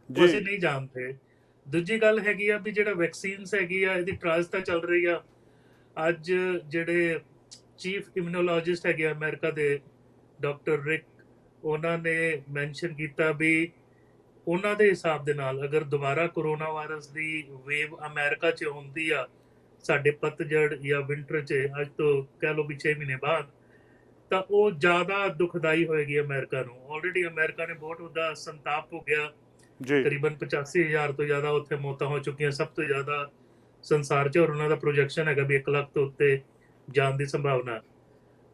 Speaker 3: ਅਸੀਂ ਨਹੀਂ ਜਾਣਦੇ। ਦੂਜੀ ਗੱਲ ਹੈਗੀ ਆ ਵੀ ਜਿਹੜਾ ਵੈਕਸੀਨਸ ਹੈਗੀ ਆ, ਇਹਦੀ ਟਰਾਇਲਸ ਤਾਂ ਚੱਲ ਰਹੀ ਆ। ਅੱਜ ਜਿਹੜੇ ਚੀਫ ਇਮਿਊਨੋਲੋਜਿਸਟ ਹੈਗੇ ਅਮਰੀਕਾ ਦੇ, ਡਾਕਟਰ ਰਿਕ, ਉਹਨਾਂ ਨੇ ਮੈਂਸ਼ਨ ਕੀਤਾ ਵੀ ਉਹਨਾਂ ਦੇ ਹਿਸਾਬ ਦੇ ਨਾਲ ਅਗਰ ਦੁਬਾਰਾ ਕਰੋਨਾ ਵਾਇਰਸ ਦੀ ਵੇਵ ਅਮਰੀਕਾ 'ਚ ਹੁੰਦੀ ਆ ਸਾਡੇ ਪਤਝੜ ਜਾਂ ਵਿੰਟਰ 'ਚ, ਅੱਜ ਤੋਂ ਕਹਿ ਲਓ ਵੀ 6 ਮਹੀਨੇ ਬਾਅਦ, ਤਾਂ ਉਹ ਜ਼ਿਆਦਾ ਦੁਖਦਾਈ ਹੋਏਗੀ ਅਮਰੀਕਾ ਨੂੰ। ਆਲਰੇਡੀ ਅਮਰੀਕਾ ਨੇ ਬਹੁਤ ਉਹਦਾ ਸੰਤਾਪ ਹੋ ਗਿਆ, ਤਕਰੀਬਨ 85,000 ਤੋਂ ਜ਼ਿਆਦਾ ਉੱਥੇ ਮੌਤਾਂ ਹੋ ਚੁੱਕੀਆਂ, ਸਭ ਤੋਂ ਜ਼ਿਆਦਾ ਸੰਸਾਰ 'ਚ, ਔਰ ਉਹਨਾਂ ਦਾ ਪ੍ਰੋਜੈਕਸ਼ਨ ਹੈਗਾ ਵੀ 1 ਲੱਖ ਤੋਂ ਉੱਤੇ ਜਾਣ ਦੀ ਸੰਭਾਵਨਾ।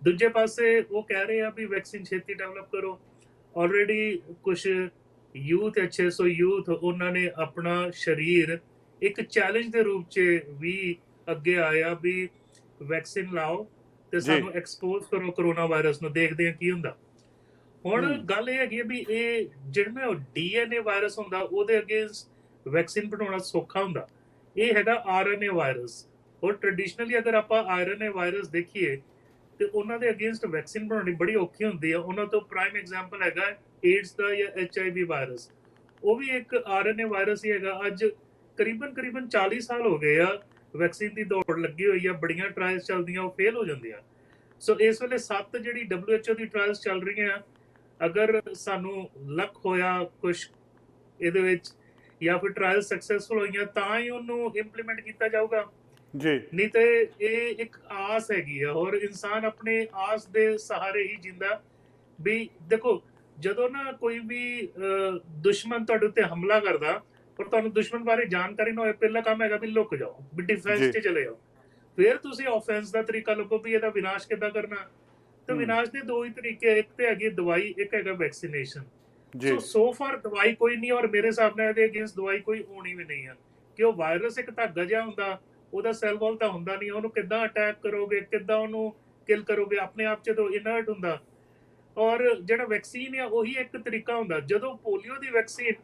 Speaker 3: ਦੂਜੇ ਪਾਸੇ ਉਹ ਕਹਿ ਰਹੇ ਆ ਵੀ ਵੈਕਸੀਨ ਛੇਤੀ ਡਿਵੈਲਪ ਕਰੋ। ਆਲਰੇਡੀ ਕੁਝ ਯੂਥ ਹੈ, 600 ਯੂਥ, ਉਹਨਾਂ ਨੇ ਆਪਣਾ ਸਰੀਰ ਇੱਕ ਚੈਲੰਜ ਦੇ ਰੂਪ 'ਚ ਵੀ ਅੱਗੇ ਆਇਆ ਵੀ ਵੈਕਸੀਨ ਲਾਓ ਤੇ ਸਾਨੂੰ ਐਕਸਪੋਜ਼ ਕਰੋ ਕਰੋਨਾ ਵਾਇਰਸ ਨੂੰ, ਦੇਖਦੇ ਆ ਕੀ ਹੁੰਦਾ। ਹੁਣ ਗੱਲ ਇਹ ਹੈਗੀ ਵੀ ਇਹ ਜਿਹੜਾ DNA ਵਾਇਰਸ ਹੁੰਦਾ ਉਹਦੇ ਅਗੇਂਸਟ ਵੈਕਸੀਨ ਬਣਾਉਣਾ ਸੌਖਾ ਹੁੰਦਾ, ਇਹ ਹੈਗਾ RNA ਵਾਇਰਸ। ਔਰ ਟ੍ਰੈਡੀਸ਼ਨਲੀ ਅਗਰ ਆਪਾਂ RNA ਵਾਇਰਸ ਦੇਖੀਏ ਤੇ ਉਹਨਾਂ ਦੇ ਅਗੇਂਸਟ ਵੈਕਸੀਨ ਬਣਾਉਣੀ ਬੜੀ ਔਖੀ ਹੁੰਦੀ ਆ। ਉਹਨਾਂ ਤੋਂ ਪ੍ਰਾਈਮ ਐਗਜ਼ਾਮਪਲ ਹੈਗਾ ਏਡਸ ਦਾ ਜਾਂ HIV ਵਾਇਰਸ, ਉਹ ਵੀ ਇੱਕ RNA ਵਾਇਰਸ ਹੀ ਹੈਗਾ। ਅੱਜ ਕਰੀਬਨ 40 ਸਾਲ ਹੋ ਗਏ ਆ ਵੈਕਸੀਨ ਦੀ ਦੌੜ ਲੱਗੀ ਹੋਈ ਆ, ਬੜੀਆਂ ਟਰਾਇਲਸ ਚੱਲਦੀਆਂ, ਉਹ ਫੇਲ ਹੋ ਜਾਂਦੀਆਂ। ਸੋ ਇਸ ਵੇਲੇ 7 ਜਿਹੜੀ WHO ਦੀ ਟਰਾਇਲਸ ਚੱਲ ਰਹੀਆਂ, ਅਗਰ ਸਾਨੂੰ ਲੱਕ ਹੋਇਆ ਕੁਛ ਇਹਦੇ ਵਿੱਚ ਜਾਂ ਫਿਰ ਟਰਾਇਲ ਸਕਸੈਸਫੁਲ ਹੋਈਆਂ ਤਾਂ ਹੀ ਉਹਨੂੰ ਇੰਪਲੀਮੈਂਟ ਕੀਤਾ ਜਾਊਗਾ ਜੀ, ਨਹੀਂ ਤੇ ਇਹ ਇੱਕ ਆਸ ਹੈਗੀ ਆ। ਔਰ ਇਨਸਾਨ ਆਪਣੇ ਆਸ ਦੇ ਸਹਾਰੇ ਹੀ ਜਿੰਦਾ। ਵੀ ਦੇਖੋ, ਜਦੋਂ ਨਾ ਕੋਈ ਵੀ ਦੁਸ਼ਮਣ ਤੁਹਾਡੇ ਉੱਤੇ ਹਮਲਾ ਕਰਦਾ ਔਰ ਤੁਹਾਨੂੰ ਦੁਸ਼ਮਣ ਬਾਰੇ ਜਾਣਕਾਰੀ ਨਾ ਹੋਏ, ਪਹਿਲਾ ਕੰਮ ਹੈਗਾ ਵੀ ਲੁਕ ਜਾਓ, ਵੀ ਡਿਫੈਂਸ 'ਚ ਚਲੇ ਜਾਓ। ਫਿਰ ਤੁਸੀਂ ਆਫੈਂਸ ਦਾ ਤਰੀਕਾ ਲੱਭੋ ਵੀ ਇਹਦਾ ਵਿਨਾਸ਼ ਕਿੱਦਾਂ ਕਰਨਾ। ਤੇ ਵਿਨਾਸ਼ ਦੇ ਦੋ ਹੀ ਤਰੀਕੇ, ਇੱਕ ਤੇ ਹੈਗੀ ਦਵਾਈ, ਇੱਕ ਹੈਗਾ ਵੈਕਸੀਨੇਸ਼ਨ। ਸੋ ਫਾਰ ਦਵਾਈ ਕੋਈ ਨਹੀਂ, ਔਰ ਮੇਰੇ ਹਿਸਾਬ ਨਾਲ ਇਹਦੇ ਅਗੇਂਸਟ ਦਵਾਈ ਕੋਈ ਹੋਣੀ ਵੀ ਨਹੀਂ ਆ, ਕਿ ਉਹ ਵਾਇਰਸ ਇੱਕ ਧਾਗਾ ਜਿਹਾ ਹੁੰਦਾ, ਉਹਦਾ ਸੈੱਲ ਵਾਲ ਤਾਂ ਹੁੰਦਾ ਨਹੀਂ, ਉਹਨੂੰ ਕਿੱਦਾਂ ਅਟੈਕ ਕਰੋਗੇ, ਕਿੱਦਾਂ ਉਹਨੂੰ ਕਿਲ ਕਰੋਗੇ, ਆਪਣੇ ਆਪ 'ਚ ਤਾਂ ਇਨਰਟ ਹੁੰਦਾ। ਔਰ ਜਿਹੜਾ ਵੈਕਸੀਨ ਆ ਉਹੀ ਇੱਕ ਤਰੀਕਾ ਹੁੰਦਾ। ਜਦੋਂ ਪੋਲੀਓ ਦੀ ਵੈਕਸੀਨ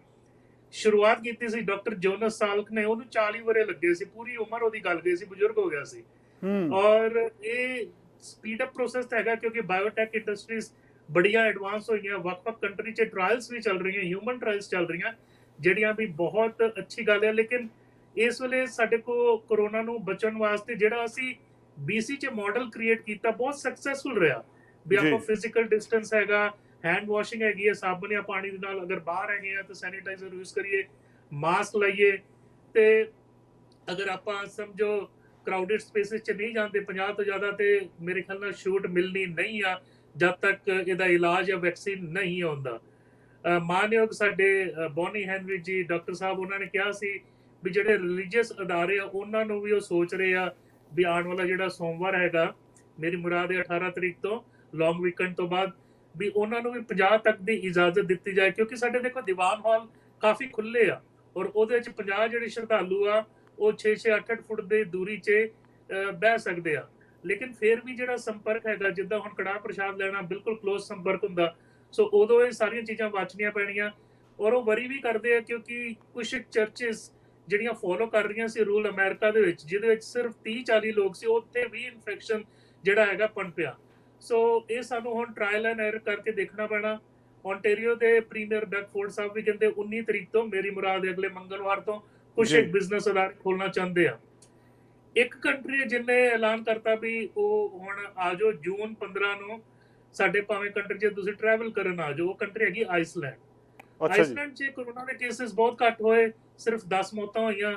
Speaker 3: ਸ਼ੁਰੂਆਤ ਕੀਤੀ ਸੀ ਡਾਕਟਰ ਜੋਨਸ ਸਾਲਕ ਨੇ, ਉਹਨੂੰ 40 ਵਰੇ ਲੱਗੇ ਸੀ, ਪੂਰੀ ਉਮਰ ਉਹਦੀ ਗਲ ਗਈ ਸੀ, ਬਜ਼ੁਰਗ ਹੋ ਗਿਆ ਸੀ। ਔਰ ਇਹ ਸਪੀਡ ਅਪ ਪ੍ਰੋਸੈਸ ਹੈਗਾ ਕਿਉਂਕਿ ਬਾਇਓਟੈਕ ਇੰਡਸਟਰੀਜ਼ ਬੜੀਆਂ ਐਡਵਾਂਸ ਹੋਈਆਂ, ਵੱਖ-ਵੱਖ ਕੰਟਰੀ 'ਚ ਟਰਾਇਲਸ ਵੀ ਚੱਲ ਰਹੀਆਂ, ਹਿਊਮਨ ਟਰਾਇਲਸ ਚੱਲ ਰਹੀਆਂ, ਜਿਹੜੀਆਂ ਵੀ ਬਹੁਤ ਅੱਛੀ ਗੱਲ ਹੈ। ਲੇਕਿਨ ਇਸ ਵੇਲੇ ਸਾਡੇ ਕੋਲ ਕਰੋਨਾ ਨੂੰ ਬਚਣ ਵਾਸਤੇ ਜਿਹੜਾ ਅਸੀਂ BC 'ਚ ਮਾਡਲ ਕ੍ਰੀਏਟ ਕੀਤਾ, ਬਹੁਤ ਸਕਸੈਸਫੁਲ ਰਿਹਾ। ਵੀ ਆਪਾਂ ਫਿਜ਼ੀਕਲ ਡਿਸਟੈਂਸ ਹੈਗਾ, ਹੈਂਡ ਵਾਸ਼ਿੰਗ ਹੈਗੀ ਹੈ, ਸਾਬਣ ਜਾਂ ਪਾਣੀ ਦੇ ਨਾਲ, ਅਗਰ ਬਾਹਰ ਹੈਗੇ ਆ ਤਾਂ ਸੈਨੀਟਾਈਜ਼ਰ ਯੂਜ਼ ਕਰੀਏ, ਮਾਸਕ ਲਾਈਏ। ਤੇ ਅਗਰ ਆਪਾਂ ਸਮਝੋ ਕਰਾਊਡਡ ਸਪੇਸਿਸ 'ਚ ਨਹੀਂ ਜਾਂਦੇ 50 ਤੋਂ ਜ਼ਿਆਦਾ, ਤੇ ਮੇਰੇ ਖਿਆਲ ਨਾਲ ਛੂਟ ਮਿਲਣੀ ਨਹੀਂ ਆ ਜਦ ਤੱਕ ਇਹਦਾ ਇਲਾਜ ਜਾਂ ਵੈਕਸੀਨ ਨਹੀਂ ਆਉਂਦਾ। ਮਾਨਯੋਗ ਸਾਡੇ ਬੌਨੀ ਹੈਨਰੀ ਜੀ ਡਾਕਟਰ ਸਾਹਿਬ, ਉਹਨਾਂ ਨੇ ਕਿਹਾ ਸੀ ਵੀ ਜਿਹੜੇ ਰਿਲੀਜੀਅਸ ਅਦਾਰੇ ਆ ਉਹਨਾਂ ਨੂੰ ਵੀ ਉਹ ਸੋਚ ਰਹੇ ਆ ਵੀ ਆਉਣ ਵਾਲਾ ਜਿਹੜਾ ਸੋਮਵਾਰ ਹੈਗਾ, ਮੇਰੀ ਮੁਰਾਦ ਹੈ 18 ਤਰੀਕ ਤੋਂ, ਲੌਂਗ ਵੀਕਐਂਡ ਤੋਂ ਬਾਅਦ, ਵੀ ਉਹਨਾਂ ਨੂੰ ਵੀ 50 ਤੱਕ ਦੀ ਇਜਾਜ਼ਤ ਦਿੱਤੀ ਜਾਏ। ਕਿਉਂਕਿ ਸਾਡੇ ਦੇਖੋ ਦੀਵਾਨ ਹਾਲ ਕਾਫੀ ਖੁੱਲੇ ਆ, ਔਰ ਉਹਦੇ ਵਿੱਚ 50 ਜਿਹੜੇ ਸ਼ਰਧਾਲੂ ਆ ਉਹ 6-6 8-8 ਫੁੱਟ ਦੀ ਦੂਰੀ 'ਚ ਬਹਿ ਸਕਦੇ ਆ। ਲੇਕਿਨ ਫਿਰ ਵੀ ਜਿਹੜਾ ਸੰਪਰਕ ਹੈਗਾ, ਜਿੱਦਾਂ ਹੁਣ ਕੜਾਹ ਪ੍ਰਸ਼ਾਦ ਲੈਣਾ ਬਿਲਕੁਲ ਕਲੋਜ਼ ਸੰਪਰਕ ਹੁੰਦਾ, ਸੋ ਉਦੋਂ ਇਹ ਸਾਰੀਆਂ ਚੀਜ਼ਾਂ ਵਾਚਣੀਆਂ ਪੈਣੀਆਂ। ਔਰ ਉਹ ਵਰੀ ਵੀ ਕਰਦੇ ਆ ਕਿਉਂਕਿ ਕੁਝ ਚਰਚਿਸ ਜਿਹੜੀਆਂ ਫੋਲੋ ਕਰ ਰਹੀਆਂ ਸੀ ਰੂਲ ਅਮਰੀਕਾ ਦੇ ਵਿੱਚ, ਜਿਹਦੇ ਵਿੱਚ ਸਿਰਫ 30-40 ਲੋਕ ਸੀ, ਉੱਥੇ ਵੀ ਇਨਫੈਕਸ਼ਨ ਜਿਹੜਾ ਹੈਗਾ ਪਨਪਿਆ। ਸੋ ਇਹ ਸਾਨੂੰ ਹੁਣ ਟਰਾਇਲ ਐਂਡ ਐਰਰ ਕਰਕੇ ਦੇਖਣਾ ਪੈਣਾ। ਓਨਟਾਰੀਓ ਦੇ ਪ੍ਰੀਮੀਅਰ ਡਗ ਫੋਰਡ ਸਾਹਿਬ ਵੀ ਕਹਿੰਦੇ 19 ਤਰੀਕ ਤੋਂ ਮੇਰੀ ਮੁਰਾਦ ਹੈ ਅਗਲੇ ਮੰਗਲਵਾਰ ਤੋਂ ਕੁਝ
Speaker 1: ਜੀ।
Speaker 3: ਇੱਕ ਬਿਜ਼ਨਸ ਅਦਾਰੇ ਖੋਲਣਾ ਚਾਹੁੰਦੇ ਆ। ਇੱਕ ਕੰਟਰੀ ਜਿਹਨੇ ਐਲਾਨ ਕਰਤਾ ਵੀ ਉਹ ਹੁਣ ਆ ਜਾਓ ਜੂਨ 15 ਨੂੰ ਸਾਡੇ ਭਾਵੇਂ ਕੰਟਰੀ 'ਚ ਤੁਸੀਂ ਟਰੈਵਲ ਕਰਨ ਆ ਜਾਓ। ਉਹ ਕੰਟਰੀ ਹੈਗੀ ਆਈਸਲੈਂਡ।
Speaker 1: ਅੱਛਾ ਜੀ।
Speaker 3: ਆਈਸਲੈਂਡ 'ਚ ਕੋਰੋਨਾ ਦੇ ਕੇਸਿਸ ਬਹੁਤ ਘੱਟ ਹੋਏ, ਸਿਰਫ 10 ਮੌਤਾਂ ਹੋਈਆਂ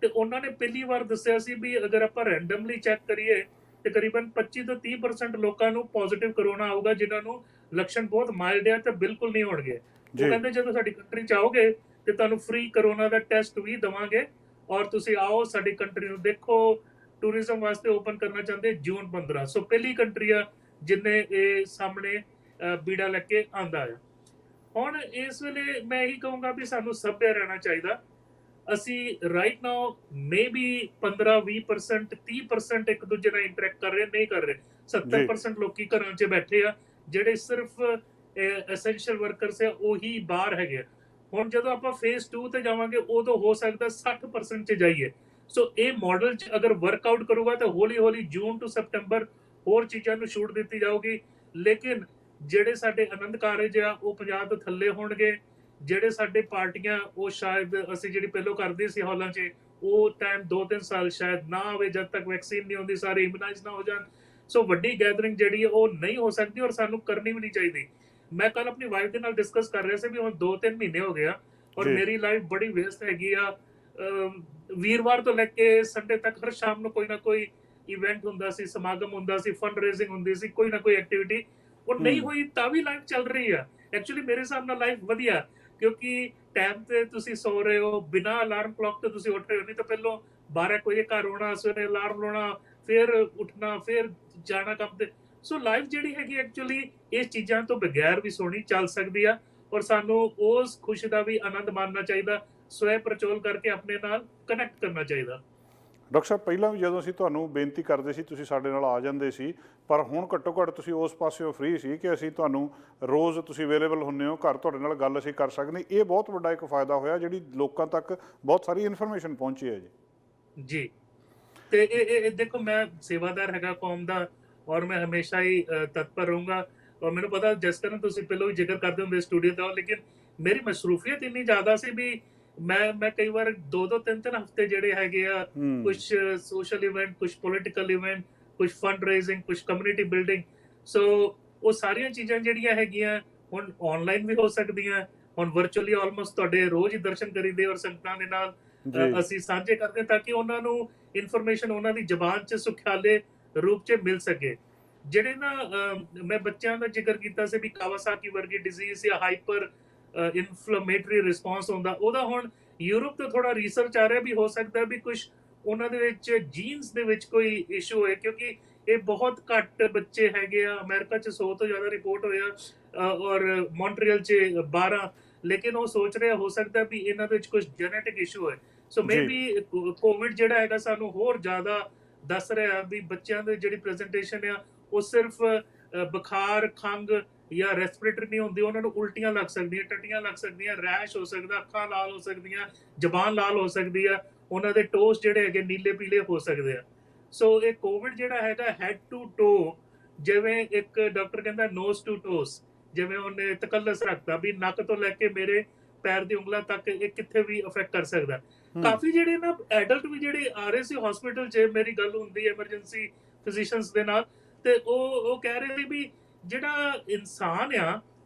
Speaker 3: ਤੇ ਉਹਨਾਂ ਨੇ ਪਹਿਲੀ ਵਾਰ ਦੱਸਿਆ ਸੀ ਵੀ ਅਗਰ ਆਪਾਂ ਰੈਂਡਮਲੀ ਚੈੱਕ ਕਰੀਏ ਤਕਰੀਬਨ 25 ਤੋਂ 30% ਲੋਕਾਂ ਨੂੰ ਪੋਜ਼ਿਟਿਵ ਕਰੋਨਾ ਆਊਗਾ ਜਿਨ੍ਹਾਂ ਨੂੰ ਲੱਛਣ ਬਹੁਤ ਮਾਈਲਡ ਆ ਤੇ ਬਿਲਕੁਲ ਨਹੀਂ ਹੋਣਗੇ। ਉਹ
Speaker 1: ਜੀ।
Speaker 3: ਕਹਿੰਦੇ ਜਦੋਂ ਸਾਡੀ ਕੰਟਰੀ 'ਚ ਆਓਗੇ ਤੇ ਤੁਹਾਨੂੰ ਫ੍ਰੀ ਕਰੋਨਾ ਦਾ ਟੈਸਟ ਵੀ ਦਵਾਂਗੇ ਔਰ ਤੁਸੀਂ ਆਓ ਸਾਡੀ ਕੰਟਰੀ ਨੂੰ ਦੇਖੋ। ਟੂਰਿਜ਼ਮ ਵਾਸਤੇ ਓਪਨ ਕਰਨਾ ਚਾਹੁੰਦੇ ਜੂਨ 15। ਸੋ ਪਹਿਲੀ ਕੰਟਰੀ ਆ ਜਿਨੇ ਇਹ ਸਾਹਮਣੇ ਬੀੜਾ ਲੈ ਕੇ ਆਂਦਾ ਆ। ਹੁਣ ਇਸ ਵੇਲੇ ਮੈਂ ਇਹੀ ਕਹੂੰਗਾ ਵੀ ਸਾਨੂੰ ਸਭਿਅ ਰਹਿਣਾ ਚਾਹੀਦਾ। ਅਸੀਂ ਰਾਈਟ ਨਾਓ ਮੇਬੀ 15-20% 30% ਇੱਕ ਦੂਜੇ ਨਾਲ ਇੰਟਰੈਕਟ ਕਰ ਰਹੇ ਨਹੀਂ ਕਰ ਰਹੇ। 70% ਲੋਕੀ ਘਰਾਂ 'ਚ ਬੈਠੇ ਆ ਜਿਹੜੇ ਸਿਰਫ ਐਸੈਂਸ਼ੀਅਲ ਵਰਕਰਸ ਆ ਉਹੀ ਬਾਹਰ ਹੈਗੇ ਆ। ਹੁਣ ਜਦੋਂ ਆਪਾਂ ਫੇਜ਼ 2 ਤੇ ਜਾਵਾਂਗੇ ਉਦੋਂ ਹੋ ਸਕਦਾ 60% 'ਚ ਜਾਈਏ। ਸੋ ਇਹ ਮਾਡਲ 'ਚ ਅਗਰ ਵਰਕਆਊਟ ਕਰੂਗਾ ਤਾਂ ਹੌਲੀ ਹੌਲੀ ਜੂਨ ਟੂ ਸਪਟੰਬਰ ਹੋਰ ਚੀਜ਼ਾਂ ਨੂੰ ਛੂਟ ਦਿੱਤੀ ਜਾਊਗੀ। ਲੇਕਿਨ ਜਿਹੜੇ ਸਾਡੇ ਆਨੰਦ ਕਾਰਜ ਆ ਉਹ 50 ਤੋਂ ਥੱਲੇ ਹੋਣਗੇ। ਜਿਹੜੇ ਸਾਡੇ ਪਾਰਟੀਆਂ ਉਹ ਸ਼ਾਇਦ ਅਸੀਂ ਜਿਹੜੀ ਪਹਿਲਾਂ ਕਰਦੇ ਸੀ ਹਾਲਾਂ 'ਚ ਉਹ ਟਾਈਮ 2-3 ਸਾਲ ਸ਼ਾਇਦ ਨਾ ਆਵੇ ਜਦ ਤੱਕ ਵੈਕਸੀਨ ਨਹੀਂ ਹੁੰਦੀ, ਸਾਰੇ ਇਮਿਊਨਾਈਜ਼ ਨਾ ਹੋ ਜਾਣ। ਸੋ ਵੱਡੀ ਗੈਦਰਿੰਗ ਜਿਹੜੀ ਹੈ ਉਹ ਨਹੀਂ ਹੋ ਸਕਦੀ ਔਰ ਸਾਨੂੰ ਕਰਨੀ ਵੀ ਨਹੀਂ ਚਾਹੀਦੀ। ਮੈਂ ਕੱਲ ਆਪਣੀ ਵਾਈਫ ਦੇ ਨਾਲ ਡਿਸਕਸ ਕਰ ਰਿਹਾ ਸੀ ਵੀ ਹੁਣ 2-3 ਮਹੀਨੇ ਹੋ ਗਏ ਆ ਔਰ ਮੇਰੀ ਲਾਈਫ ਬੜੀ ਵੇਸਟ ਹੈਗੀ ਆ। ਵੀਰਵਾਰ ਤੋਂ ਲੈ ਕੇ ਸੰਡੇ ਤੱਕ ਹਰ ਸ਼ਾਮ ਨੂੰ ਕੋਈ ਨਾ ਕੋਈ ਇਵੈਂਟ ਹੁੰਦਾ ਸੀ, ਸਮਾਗਮ ਹੁੰਦਾ ਸੀ, ਫੰਡ ਰੇਜ਼ਿੰਗ ਹੁੰਦੀ ਸੀ, ਕੋਈ ਨਾ ਕੋਈ ਐਕਟੀਵਿਟੀ। ਉਹ ਨਹੀਂ ਹੋਈ ਤਾਂ ਵੀ ਲਾਈਫ ਚੱਲ ਰਹੀ ਆ। ਐਕਚੁਅਲੀ ਮੇਰੇ ਹਿਸਾਬ ਨਾਲ ਲਾਈਫ ਵਧੀਆ ਕਿਉਂਕਿ ਟਾਈਮ ਤੇ ਤੁਸੀਂ ਸੌ ਰਹੇ ਹੋ, ਬਿਨਾਂ ਅਲਾਰਮ ਕਲੌਕ ਤੋਂ ਤੁਸੀਂ ਉੱਠ ਰਹੇ ਹੋ। ਨਹੀਂ ਤਾਂ ਪਹਿਲਾਂ 12 ਵਜੇ ਘਰ ਆਉਣਾ, ਸਵੇਰੇ ਅਲਾਰਮ ਲਾਉਣਾ, ਫਿਰ ਉੱਠਣਾ, ਫਿਰ ਜਾਣਾ ਕੰਮ ਤੇ। ਸੋ ਲਾਈਫ ਜਿਹੜੀ ਹੈਗੀ ਐਕਚੁਅਲੀ ਇਸ ਚੀਜ਼ਾਂ ਤੋਂ ਬਗੈਰ ਵੀ ਸੋਹਣੀ ਚੱਲ ਸਕਦੀ ਆ ਔਰ ਸਾਨੂੰ ਉਸ ਖੁਸ਼ੀ ਦਾ ਵੀ ਆਨੰਦ ਮਾਣਨਾ ਚਾਹੀਦਾ। ਸਵੈ ਪ੍ਰਚੋਲ ਕਰਕੇ ਆਪਣੇ ਨਾਲ ਕਨੈਕਟ ਕਰਨਾ ਚਾਹੀਦਾ।
Speaker 1: ਡਾਕਟਰ ਸਾਹਿਬ ਪਹਿਲਾਂ ਵੀ ਜਦੋਂ ਅਸੀਂ ਤੁਹਾਨੂੰ ਬੇਨਤੀ ਕਰਦੇ ਸੀ ਤੁਸੀਂ ਸਾਡੇ ਨਾਲ ਆ ਜਾਂਦੇ ਸੀ, ਪਰ ਹੁਣ ਘੱਟੋ ਘੱਟ ਤੁਸੀਂ ਉਸ ਪਾਸਿਓਂ ਫ੍ਰੀ ਸੀ ਕਿ ਅਸੀਂ ਤੁਹਾਨੂੰ ਰੋਜ਼ ਤੁਸੀਂ ਅਵੇਲੇਬਲ ਹੁੰਦੇ ਹੋ, ਘਰ ਤੁਹਾਡੇ ਨਾਲ ਗੱਲ ਅਸੀਂ ਕਰ ਸਕਦੇ। ਇਹ ਬਹੁਤ ਵੱਡਾ ਇੱਕ ਫਾਇਦਾ ਹੋਇਆ ਜਿਹੜੀ ਲੋਕਾਂ ਤੱਕ ਬਹੁਤ ਸਾਰੀ ਇਨਫੋਰਮੇਸ਼ਨ ਪਹੁੰਚੀ ਹੈ ਜੀ।
Speaker 3: ਜੀ ਤੇ ਇਹ ਦੇਖੋ ਮੈਂ ਸੇਵਾਦਾਰ ਹੈਗਾ ਕੌਮ ਦਾ ਔਰ ਮੈਂ ਹਮੇਸ਼ਾ ਹੀ ਤਤਪਰ ਰਹੂੰਗਾ। ਔਰ ਮੈਨੂੰ ਪਤਾ ਜਿਸ ਤਰ੍ਹਾਂ ਤੁਸੀਂ ਪਹਿਲਾਂ ਵੀ ਜ਼ਿਕਰ ਕਰਦੇ ਹੁੰਦੇ ਸਟੂਡੀਓ ਦਾ, ਲੇਕਿਨ ਮੇਰੀ ਮਸਰੂਫੀਅਤ ਇੰਨੀ ਜ਼ਿਆਦਾ ਸੀ ਵੀ ਮੈਂ ਕਈ ਵਾਰ 2-2 3-3 ਹਫ਼ਤੇ ਜਿਹੜੇ ਹੈਗੇ ਆ ਕੁਝ ਸੋਸ਼ਲ ਇਵੈਂਟ, ਕੁਝ ਪੋਲੀਟੀਕਲ ਇਵੈਂਟ, ਕੁਝ ਫੰਡ ਰੇਜ਼ਿੰਗ, ਕੁਝ ਕਮਿਊਨਿਟੀ ਬਿਲਡਿੰਗ। ਸੋ ਉਹ ਸਾਰੀਆਂ ਚੀਜ਼ਾਂ ਜਿਹੜੀਆਂ ਹੈਗੀਆਂ ਹੁਣ ਆਨਲਾਈਨ ਵੀ ਹੋ ਸਕਦੀਆਂ। ਹੁਣ ਵਰਚੁਅਲੀ ਆਲਮੋਸਟ ਤੁਹਾਡੇ ਰੋਜ਼ ਹੀ ਦਰਸ਼ਨ ਕਰੀਦੇ ਔਰ ਸੰਗਤਾਂ ਦੇ ਨਾਲ ਅਸੀਂ ਸਾਂਝੇ ਕਰਦੇ ਤਾਂ ਕਿ ਉਹਨਾਂ ਨੂੰ ਇਨਫੋਰਮੇਸ਼ਨ ਉਹਨਾਂ ਦੀ ਜ਼ਬਾਨ 'ਚ ਸੁਖਾਲੇ ਰੂਪ 'ਚ ਮਿਲ ਸਕੇ। ਜਿਹੜੇ ਨਾ ਮੈਂ ਬੱਚਿਆਂ ਦਾ ਜ਼ਿਕਰ ਕੀਤਾ ਸੀ ਵੀ ਕਾਵਾਸਾਕੀ ਵਰਗੀ ਡਿਜ਼ੀਜ਼ ਜਾਂ ਹਾਈਪਰ ਇਨਫਲੇਮੇਟਰੀ ਰਿਸਪੌਂਸ ਹੁੰਦਾ, ਉਹਦਾ ਹੁਣ ਯੂਰਪ ਤੋਂ ਥੋੜਾ ਰਿਸਰਚ ਆ ਰਿਹਾ ਵੀ ਹੋ ਸਕਦਾ ਵੀ ਕੁਝ ਉਹਨਾਂ ਦੇ ਵਿੱਚ ਜੀਨਸ ਦੇ ਵਿੱਚ ਕੋਈ ਇਸ਼ੂ ਹੋਏ ਕਿਉਂਕਿ ਇਹ ਬਹੁਤ ਘੱਟ ਬੱਚੇ ਹੈਗੇ ਆ। ਅਮਰੀਕਾ 'ਚ 100 ਤੋਂ ਜ਼ਿਆਦਾ ਰਿਪੋਰਟ ਹੋਇਆ ਔਰ ਮੌਂਟਰੀਅਲ 'ਚ 12। ਲੇਕਿਨ ਉਹ ਸੋਚ ਰਿਹਾ ਹੋ ਸਕਦਾ ਵੀ ਇਹਨਾਂ ਦੇ ਵਿੱਚ ਕੁਝ ਜੈਨੇਟਿਕ ਇਸ਼ੂ ਹੈ। ਸੋ ਮੇਬੀ ਕੋਵਿਡ ਜਿਹੜਾ ਹੈਗਾ ਸਾਨੂੰ ਹੋਰ ਜ਼ਿਆਦਾ ਦੱਸ ਰਿਹਾ ਵੀ ਬੱਚਿਆਂ ਦੀ ਜਿਹੜੀ ਪ੍ਰੈਜੈਂਟੇਸ਼ਨ ਆ ਉਹ ਸਿਰਫ ਬੁਖਾਰ, ਖੰਘ ਜਾਂ ਰੈਸਪੀਰੇਟਰੀ ਨਹੀਂ ਹੁੰਦੀ, ਉਹਨਾਂ ਨੂੰ ਉਲਟੀਆਂ ਲੱਗ ਸਕਦੀਆਂ, ਟੱਟੀਆਂ ਲੱਗ ਸਕਦੀਆਂ, ਰੈਸ਼ ਹੋ ਸਕਦਾ, ਅੱਖਾਂ ਲਾਲ ਹੋ ਸਕਦੀਆਂ, ਜ਼ਬਾਨ ਲਾਲ ਹੋ ਸਕਦੀ ਆ, ਉਹਨਾਂ ਦੇ ਟੋਸ ਜਿਹੜੇ ਹੈਗੇ ਨੀਲੇ ਪੀਲੇ ਹੋ ਸਕਦੇ ਆ। ਸੋ ਇਹ ਕੋਵਿਡ ਜਿਹੜਾ ਹੈਗਾ ਹੈਡ ਟੂ ਟੋ, ਜਿਵੇਂ ਇੱਕ ਡਾਕਟਰ ਕਹਿੰਦਾ ਨੋਜ਼ ਟੂ ਟੋਸ, ਜਿਵੇਂ ਉਹਨੇ ਤਕੱਲਸ ਰੱਖਦਾ ਵੀ ਨੱਕ ਤੋਂ ਲੈ ਕੇ ਮੇਰੇ ਪੈਰ ਦੀ ਉਂਗਲਾਂ ਤੱਕ ਇਹ ਕਿੱਥੇ ਵੀ ਅਫੈਕਟ ਕਰ ਸਕਦਾ। ਕਾਫੀ ਜਿਹੜੇ ਨਾ ਐਡਲਟ ਵੀ ਜਿਹੜੇ ਆ ਰਹੇ ਸੀ ਹਸਪੀਟਲ 'ਚ, ਮੇਰੀ ਗੱਲ ਹੁੰਦੀ ਐਮਰਜੈਂਸੀ ਫਿਜ਼ੀਸ਼ੀਅਨਸ ਦੇ ਨਾਲ ਤੇ ਉਹ ਕਹਿ ਰਹੇ ਸੀ ਵੀ ਜਿਹੜਾ ਇਨਸਾਨ ਆ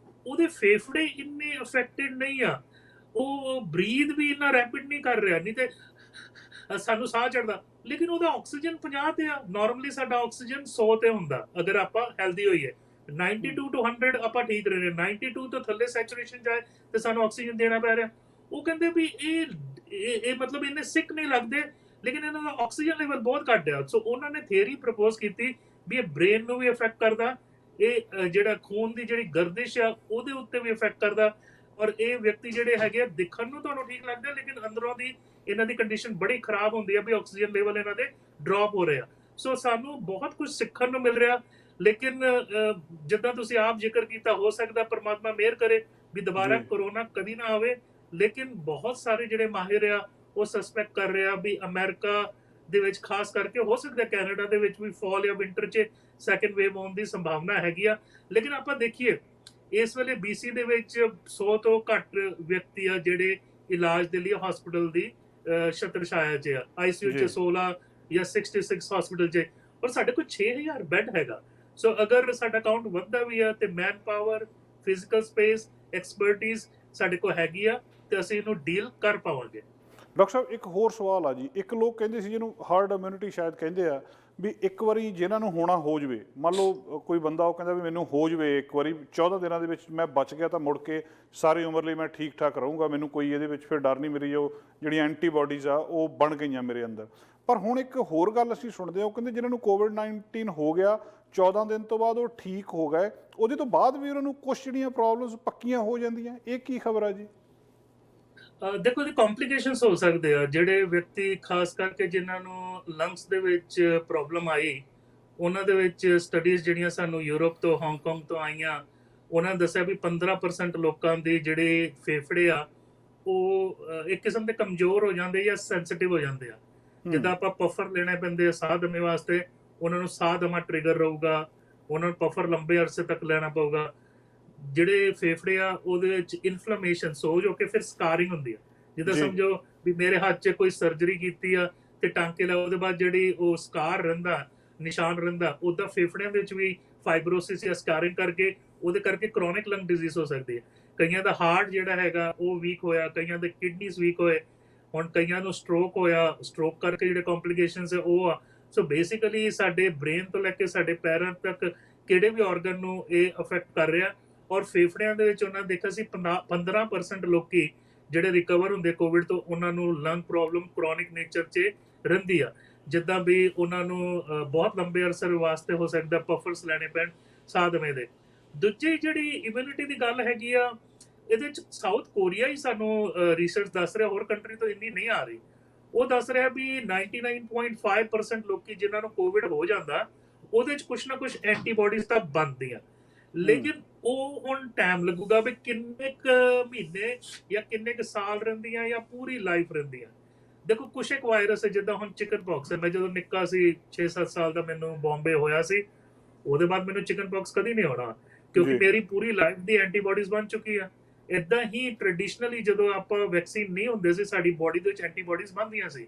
Speaker 3: ਉਹਦੇ ਫੇਫੜੇ ਇੰਨੇ ਅਫੈਕਟਡ ਨਹੀਂ ਆ, ਉਹ ਬਰੀਥ ਵੀ ਇੰਨਾ ਰੈਪਿਡ ਨਹੀਂ ਕਰ ਰਿਹਾ। ਨਹੀਂ ਤੇ ਸਾਨੂੰ ਸਾਹ ਚੜਦਾ, ਲੇਕਿਨ ਉਹਦਾ ਆਕਸੀਜਨ 50 ਤੇ ਆ। ਨਾਰਮਲੀ ਸਾਡਾ ਆਕਸੀਜਨ 100 ਤੇ ਹੁੰਦਾ ਅਗਰ ਆਪਾਂ ਹੈਲਦੀ ਹੋਈਏ। 92 to 100 ਆਪਾਂ ਠੀਕ ਰਹੇ, 92 ਤੋਂ ਥੱਲੇ ਸੈਚੂਰੇਸ਼ਨ ਜਾਏ ਤੇ ਸਾਨੂੰ ਆਕਸੀਜਨ ਦੇਣਾ ਪੈ ਰਿਹਾ। ਉਹ ਕਹਿੰਦੇ ਵੀ ਇਹ ਮਤਲਬ ਇਹਨੇ ਸਿੱਕ ਨਹੀਂ ਲੱਗਦੇ ਲੇਕਿਨ ਇਹਨਾਂ ਦਾ ਆਕਸੀਜਨ ਲੈਵਲ ਬਹੁਤ ਘੱਟ ਆ। ਸੋ ਉਹਨਾਂ ਨੇ ਥਿਊਰੀ ਪ੍ਰਪੋਜ਼ ਕੀਤੀ ਵੀ ਇਹ ਬ੍ਰੇਨ ਨੂੰ ਵੀ ਅਫੈਕਟ ਕਰਦਾ, ਇਹ ਜਿਹੜਾ ਖੂਨ ਦੀ ਜਿਹੜੀ ਗਰਦਿਸ਼ ਆ ਉਹਦੇ ਉੱਤੇ ਵੀ ਅਫੈਕਟ ਕਰਦਾ ਔਰ ਇਹ ਵਿਅਕਤੀ ਜਿਹੜੇ ਹੈਗੇ ਆ ਦਿਖਣ ਨੂੰ ਤੁਹਾਨੂੰ ਠੀਕ ਲੱਗਦਾ ਲੇਕਿਨ ਅੰਦਰੋਂ ਦੀ ਇਹਨਾਂ ਦੀ ਕੰਡੀਸ਼ਨ ਬੜੀ ਖਰਾਬ ਹੁੰਦੀ ਆ ਵੀ ਆਕਸੀਜਨ ਲੈਵਲ ਇਹਨਾਂ ਦੇ ਡ੍ਰੌਪ ਹੋ ਰਿਹਾ। ਸੋ ਸਾਨੂੰ ਬਹੁਤ ਕੁਝ ਸਿੱਖਣ ਨੂੰ ਮਿਲ ਰਿਹਾ। ਲੇਕਿਨ ਜਿੱਦਾਂ ਤੁਸੀਂ ਆਪ ਜ਼ਿਕਰ ਕੀਤਾ, ਹੋ ਸਕਦਾ ਪਰਮਾਤਮਾ ਮਿਹਰ ਕਰੇ ਵੀ ਦੁਬਾਰਾ ਕੋਰੋਨਾ ਕਦੀ ਨਾ ਆਵੇ। ਲੇਕਿਨ ਬਹੁਤ ਸਾਰੇ ਜਿਹੜੇ ਮਾਹਿਰ ਆ ਉਹ ਸਸਪੈਕਟ ਕਰ ਰਿਹਾ ਵੀ ਅਮਰੀਕਾ ਦੇ ਵਿੱਚ ਖਾਸ ਕਰਕੇ ਹੋ ਸਕਦਾ ਕੈਨੇਡਾ ਦੇ ਵਿੱਚ ਵੀ ਫਾਲ ਜਾਂ ਵਿੰਟਰ 'ਚ ਸੈਕੰਡ ਵੇਵ ਆਉਣ ਦੀ ਸੰਭਾਵਨਾ ਹੈਗੀ ਆ। ਲੇਕਿਨ ਆਪਾਂ ਦੇਖੀਏ ਇਸ ਵੇਲੇ BC ਦੇ ਵਿੱਚ 100 ਤੋਂ ਘੱਟ ਵਿਅਕਤੀ ਆ ਜਿਹੜੇ ਇਲਾਜ ਦੇ ਲਈ ਹਸਪੀਟਲ ਦੀ ਛਤਰ ਛਾਇਆ 'ਚ ਆ, ICU 'ਚ 16 ਜਾਂ 66 ਹਸਪੀਟਲ 'ਚ, ਪਰ ਸਾਡੇ ਕੋਲ 6000 ਬੈੱਡ ਹੈਗਾ। ਸੋ ਅਗਰ ਸਾਡਾ ਕਾਊਂਟ ਵੱਧਦਾ ਵੀ ਆ ਤੇ man power, physical space, expertise ਸਾਡੇ ਕੋਲ ਹੈਗੀ ਆ ਤੇ ਅਸੀਂ ਇਹਨੂੰ ਡੀਲ ਕਰ ਪਾਵਾਂਗੇ।
Speaker 1: ਡਾਕਟਰ ਸਾਹਿਬ ਇੱਕ ਹੋਰ ਸਵਾਲ ਆ ਜੀ, ਇੱਕ ਲੋਕ ਕਹਿੰਦੇ ਸੀ ਜਿਹਨੂੰ ਹਰਡ ਇਮਿਊਨਿਟੀ ਸ਼ਾਇਦ ਕਹਿੰਦੇ ਆ, ਵੀ ਇੱਕ ਵਾਰੀ ਜਿਨ੍ਹਾਂ ਨੂੰ ਹੋਣਾ ਹੋ ਜਾਵੇ, ਮੰਨ ਲਓ ਕੋਈ ਬੰਦਾ ਉਹ ਕਹਿੰਦਾ ਵੀ ਮੈਨੂੰ ਹੋ ਜਾਵੇ ਇੱਕ ਵਾਰੀ 14 ਦਿਨਾਂ ਦੇ ਵਿੱਚ ਮੈਂ ਬਚ ਗਿਆ ਤਾਂ ਮੁੜ ਕੇ ਸਾਰੀ ਉਮਰ ਲਈ ਮੈਂ ਠੀਕ ਠਾਕ ਰਹੂੰਗਾ, ਮੈਨੂੰ ਕੋਈ ਇਹਦੇ ਵਿੱਚ ਫਿਰ ਡਰ ਨਹੀਂ, ਮੇਰੀ ਜੋ ਜਿਹੜੀਆਂ ਐਂਟੀਬਾਡੀਜ਼ ਆ ਉਹ ਬਣ ਗਈਆਂ ਮੇਰੇ ਅੰਦਰ। ਪਰ ਹੁਣ ਇੱਕ ਹੋਰ ਗੱਲ ਅਸੀਂ ਸੁਣਦੇ ਹਾਂ, ਉਹ ਕਹਿੰਦੇ ਜਿਹਨਾਂ ਨੂੰ COVID-19 ਹੋ ਗਿਆ 14 ਦਿਨ ਤੋਂ ਬਾਅਦ ਉਹ ਠੀਕ ਹੋ ਗਏ, ਉਹਦੇ ਤੋਂ ਬਾਅਦ ਵੀ ਉਹਨਾਂ ਨੂੰ ਕੁਛ ਜਿਹੜੀਆਂ ਪ੍ਰੋਬਲਮਸ ਪੱਕੀਆਂ ਹੋ ਜਾਂਦੀਆਂ, ਇਹ ਕੀ ਖਬਰ ਆ ਜੀ?
Speaker 3: ਦੇਖੋ ਇਹਦੇ ਕੰਪਲਿਕੇਸ਼ਨਸ ਹੋ ਸਕਦੇ ਆ। ਜਿਹੜੇ ਵਿਅਕਤੀ ਖਾਸ ਕਰਕੇ ਜਿਨ੍ਹਾਂ ਨੂੰ ਲੰਗਸ ਦੇ ਵਿੱਚ ਪ੍ਰੋਬਲਮ ਆਈ, ਉਹਨਾਂ ਦੇ ਵਿੱਚ ਸਟੱਡੀਜ਼ ਜਿਹੜੀਆਂ ਸਾਨੂੰ ਯੂਰਪ ਤੋਂ, ਹਾਂਗਕਾਂਗ ਤੋਂ ਆਈਆਂ, ਉਹਨਾਂ ਨੇ ਦੱਸਿਆ ਵੀ 15% ਲੋਕਾਂ ਦੇ ਜਿਹੜੇ ਫੇਫੜੇ ਆ ਉਹ ਇੱਕ ਕਿਸਮ ਦੇ ਕਮਜ਼ੋਰ ਹੋ ਜਾਂਦੇ ਜਾਂ ਸੈਂਸਿਟਿਵ ਹੋ ਜਾਂਦੇ ਆ। ਜਿੱਦਾਂ ਆਪਾਂ ਪਫਰ ਲੈਣੇ ਪੈਂਦੇ ਆ ਸਾਹ ਦਮੇ ਵਾਸਤੇ, ਉਹਨਾਂ ਨੂੰ ਸਾਹ ਦਮਾ ਟ੍ਰਿਗਰ ਰਹੂਗਾ, ਉਹਨਾਂ ਨੂੰ ਪਫਰ ਲੰਬੇ ਅਰਸੇ ਤੱਕ ਲੈਣਾ ਪਊਗਾ। ਜਿਹੜੇ ਫੇਫੜੇ ਆ ਉਹਦੇ ਵਿੱਚ ਇਨਫਲੇਮੇਸ਼ਨ, ਸੋਜ ਹੋ ਕੇ ਫਿਰ ਸਕਾਰਿੰਗ ਹੁੰਦੀ ਆ। ਜਿੱਦਾਂ ਸਮਝੋ ਵੀ ਮੇਰੇ ਹੱਥ 'ਚ ਕੋਈ ਸਰਜਰੀ ਕੀਤੀ ਆ ਤੇ ਟਾਂਕੇ ਲਾ, ਉਹਦੇ ਬਾਅਦ ਜਿਹੜੀ ਉਹ ਸਕਾਰ ਰਹਿੰਦਾ, ਨਿਸ਼ਾਨ ਰਹਿੰਦਾ, ਉਹਦਾ ਫੇਫੜਿਆਂ ਦੇ ਵਿੱਚ ਵੀ ਫਾਈਬਰੋਸਿਸ ਜਾਂ ਸਕਾਰਿੰਗ ਕਰਕੇ ਉਹਦੇ ਕਰਕੇ ਕ੍ਰੋਨਿਕ ਲੰਗ ਡਿਜ਼ੀਜ਼ ਹੋ ਸਕਦੀ ਹੈ। ਕਈਆਂ ਦਾ ਹਾਰਟ ਜਿਹੜਾ ਹੈਗਾ ਉਹ ਵੀਕ ਹੋਇਆ, ਕਈਆਂ ਦੇ ਕਿਡਨੀਜ਼ ਵੀਕ ਹੋਏ, ਹੁਣ ਕਈਆਂ ਨੂੰ ਸਟ੍ਰੋਕ ਹੋਇਆ, ਸਟ੍ਰੋਕ ਕਰਕੇ ਜਿਹੜੇ ਕੰਪਲਿਕੇਸ਼ਨਸ ਹੈ ਉਹ ਆ। ਸੋ ਬੇਸਿਕਲੀ ਸਾਡੇ ਬ੍ਰੇਨ ਤੋਂ ਲੈ ਕੇ ਸਾਡੇ ਪੈਰਾਂ ਤੱਕ ਕਿਹੜੇ ਵੀ ਆਰਗਨ ਨੂੰ ਇਹ ਅਫੈਕਟ ਕਰ ਰਿਹਾ। ਔਰ ਫੇਫੜਿਆਂ ਦੇ ਵਿੱਚ ਉਹਨਾਂ ਦੇਖਿਆ ਸੀ 15% ਲੋਕੀ ਜਿਹੜੇ ਰਿਕਵਰ ਹੁੰਦੇ ਕੋਵਿਡ ਤੋਂ, ਉਹਨਾਂ ਨੂੰ ਲੰਗ ਪ੍ਰੋਬਲਮ ਕ੍ਰੋਨਿਕ ਨੇਚਰ 'ਚ ਰਹਿੰਦੀ ਆ। ਜਿੱਦਾਂ ਵੀ ਉਹਨਾਂ ਨੂੰ ਬਹੁਤ ਲੰਬੇ ਅਰਸੇ ਵਾਸਤੇ ਹੋ ਸਕਦਾ ਪਫਰਸ ਲੈਣੇ ਪੈਣ ਸਾਹ ਦਮੇ ਦੇ। ਦੂਜੀ ਜਿਹੜੀ ਇਮਿਊਨਿਟੀ ਦੀ ਗੱਲ ਹੈਗੀ ਆ, ਇਹਦੇ 'ਚ ਸਾਊਥ ਕੋਰੀਆ ਹੀ ਸਾਨੂੰ ਰਿਸਰਚ ਦੱਸ ਰਿਹਾ, ਹੋਰ ਕੰਟਰੀ ਤੋਂ ਇੰਨੀ ਨਹੀਂ ਆ ਰਹੀ। ਉਹ ਦੱਸ ਰਿਹਾ ਵੀ 99.5% ਲੋਕੀ ਜਿਨ੍ਹਾਂ ਨੂੰ ਕੋਵਿਡ ਹੋ ਜਾਂਦਾ ਉਹਦੇ 'ਚ ਕੁਛ ਨਾ ਕੁਛ ਐਂਟੀਬਾਡੀਜ਼ ਤਾਂ ਬਣਦੀਆਂ, ਲੇਕਿਨ ਉਹ ਹੁਣ ਟਾਈਮ ਲੱਗੂਗਾ ਵੀ ਕਿੰਨੇ ਕੁ ਮਹੀਨੇ ਜਾਂ ਕਿੰਨੇ ਕੁ ਸਾਲ ਰਹਿੰਦੀਆਂ ਜਾਂ ਪੂਰੀ ਲਾਈਫ ਰਹਿੰਦੀਆਂ। ਦੇਖੋ ਕੁਛ ਇੱਕ ਵਾਇਰਸ ਹੈ, ਜਿੱਦਾਂ ਹੁਣ ਚਿਕਨ ਪੌਕਸ ਹੈ। ਮੈਂ ਜਦੋਂ ਨਿੱਕਾ ਸੀ 6-7 ਸਾਲ ਦਾ, ਮੈਨੂੰ ਬੰਬੇ ਹੋਇਆ ਸੀ, ਉਹਦੇ ਬਾਅਦ ਮੈਨੂੰ ਚਿਕਨ ਪੌਕਸ ਕਦੀ ਨਹੀਂ ਹੋਣਾ ਕਿਉਂਕਿ ਮੇਰੀ ਪੂਰੀ ਲਾਈਫ ਦੀ ਐਂਟੀਬਾਡੀਜ਼ ਬਣ ਚੁੱਕੀ ਆ। ਇਦਾਂ ਹੀ ਟ੍ਰੈਡੀਸ਼ਨਲੀ ਜਦੋਂ ਆਪਾਂ ਵੈਕਸੀਨ ਨਹੀਂ ਹੁੰਦੇ ਸੀ, ਸਾਡੀ ਬੋਡੀ ਦੇ ਵਿੱਚ ਐਂਟੀਬਾਡੀਜ਼ ਬਣਦੀਆਂ ਸੀ।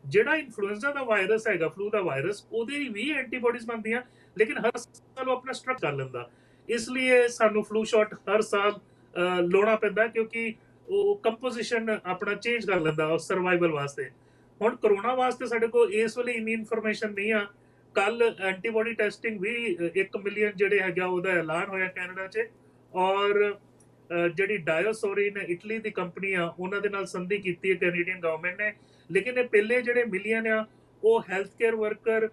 Speaker 3: ਜਿਹੜਾ ਇਨਫਲੂਐਂਜ਼ਾ ਦਾ ਵਾਇਰਸ ਹੈਗਾ, ਫਲੂ ਦਾ ਵਾਇਰਸ, ਉਹਦੇ ਵੀ ਐਂਟੀਬਾਡੀਜ਼ ਬਣਦੀਆਂ, ਲੇਕਿਨ ਹਰ ਸਾਲ ਉਹ ਆਪਣਾ ਸਟਰਕ ਕਰ ਲੈਂਦਾ। ਇਸ ਲਈ ਸਾਨੂੰ ਫਲੂ ਸ਼ਾਟ ਹਰ ਸਾਲ ਲਾਉਣਾ ਪੈਂਦਾ ਕਿਉਂਕਿ ਉਹ ਕੰਪੋਜੀਸ਼ਨ ਆਪਣਾ ਚੇਂਜ ਕਰ ਲੈਂਦਾ ਸਰਵਾਈਵਲ ਵਾਸਤੇ। ਹੁਣ ਕਰੋਨਾ ਵਾਸਤੇ ਸਾਡੇ ਕੋਲ ਇਸ ਵੇਲੇ ਇੰਨੀ ਇਨਫੋਰਮੇਸ਼ਨ ਨਹੀਂ ਆ। ਕੱਲ ਐਂਟੀਬਾਡੀ ਟੈਸਟਿੰਗ ਵੀ 1 ਮਿਲੀਅਨ ਜਿਹੜੇ ਹੈਗਾ ਉਹਦਾ ਐਲਾਨ ਹੋਇਆ ਕੈਨੇਡਾ 'ਚ। ਔਰ ਜਿਹੜੀ ਡਾਇਓਸੋਰਿਨ ਇਟਲੀ ਦੀ ਕੰਪਨੀ ਆ, ਉਹਨਾਂ ਦੇ ਨਾਲ ਸੰਧੀ ਕੀਤੀ ਹੈ ਕੈਨੇਡੀਅਨ ਗਵਰਨਮੈਂਟ ਨੇ। ਲੇਕਿਨ ਇਹ ਪਹਿਲੇ ਜਿਹੜੇ ਮਿਲੀਅਨ ਆ ਉਹ health care worker,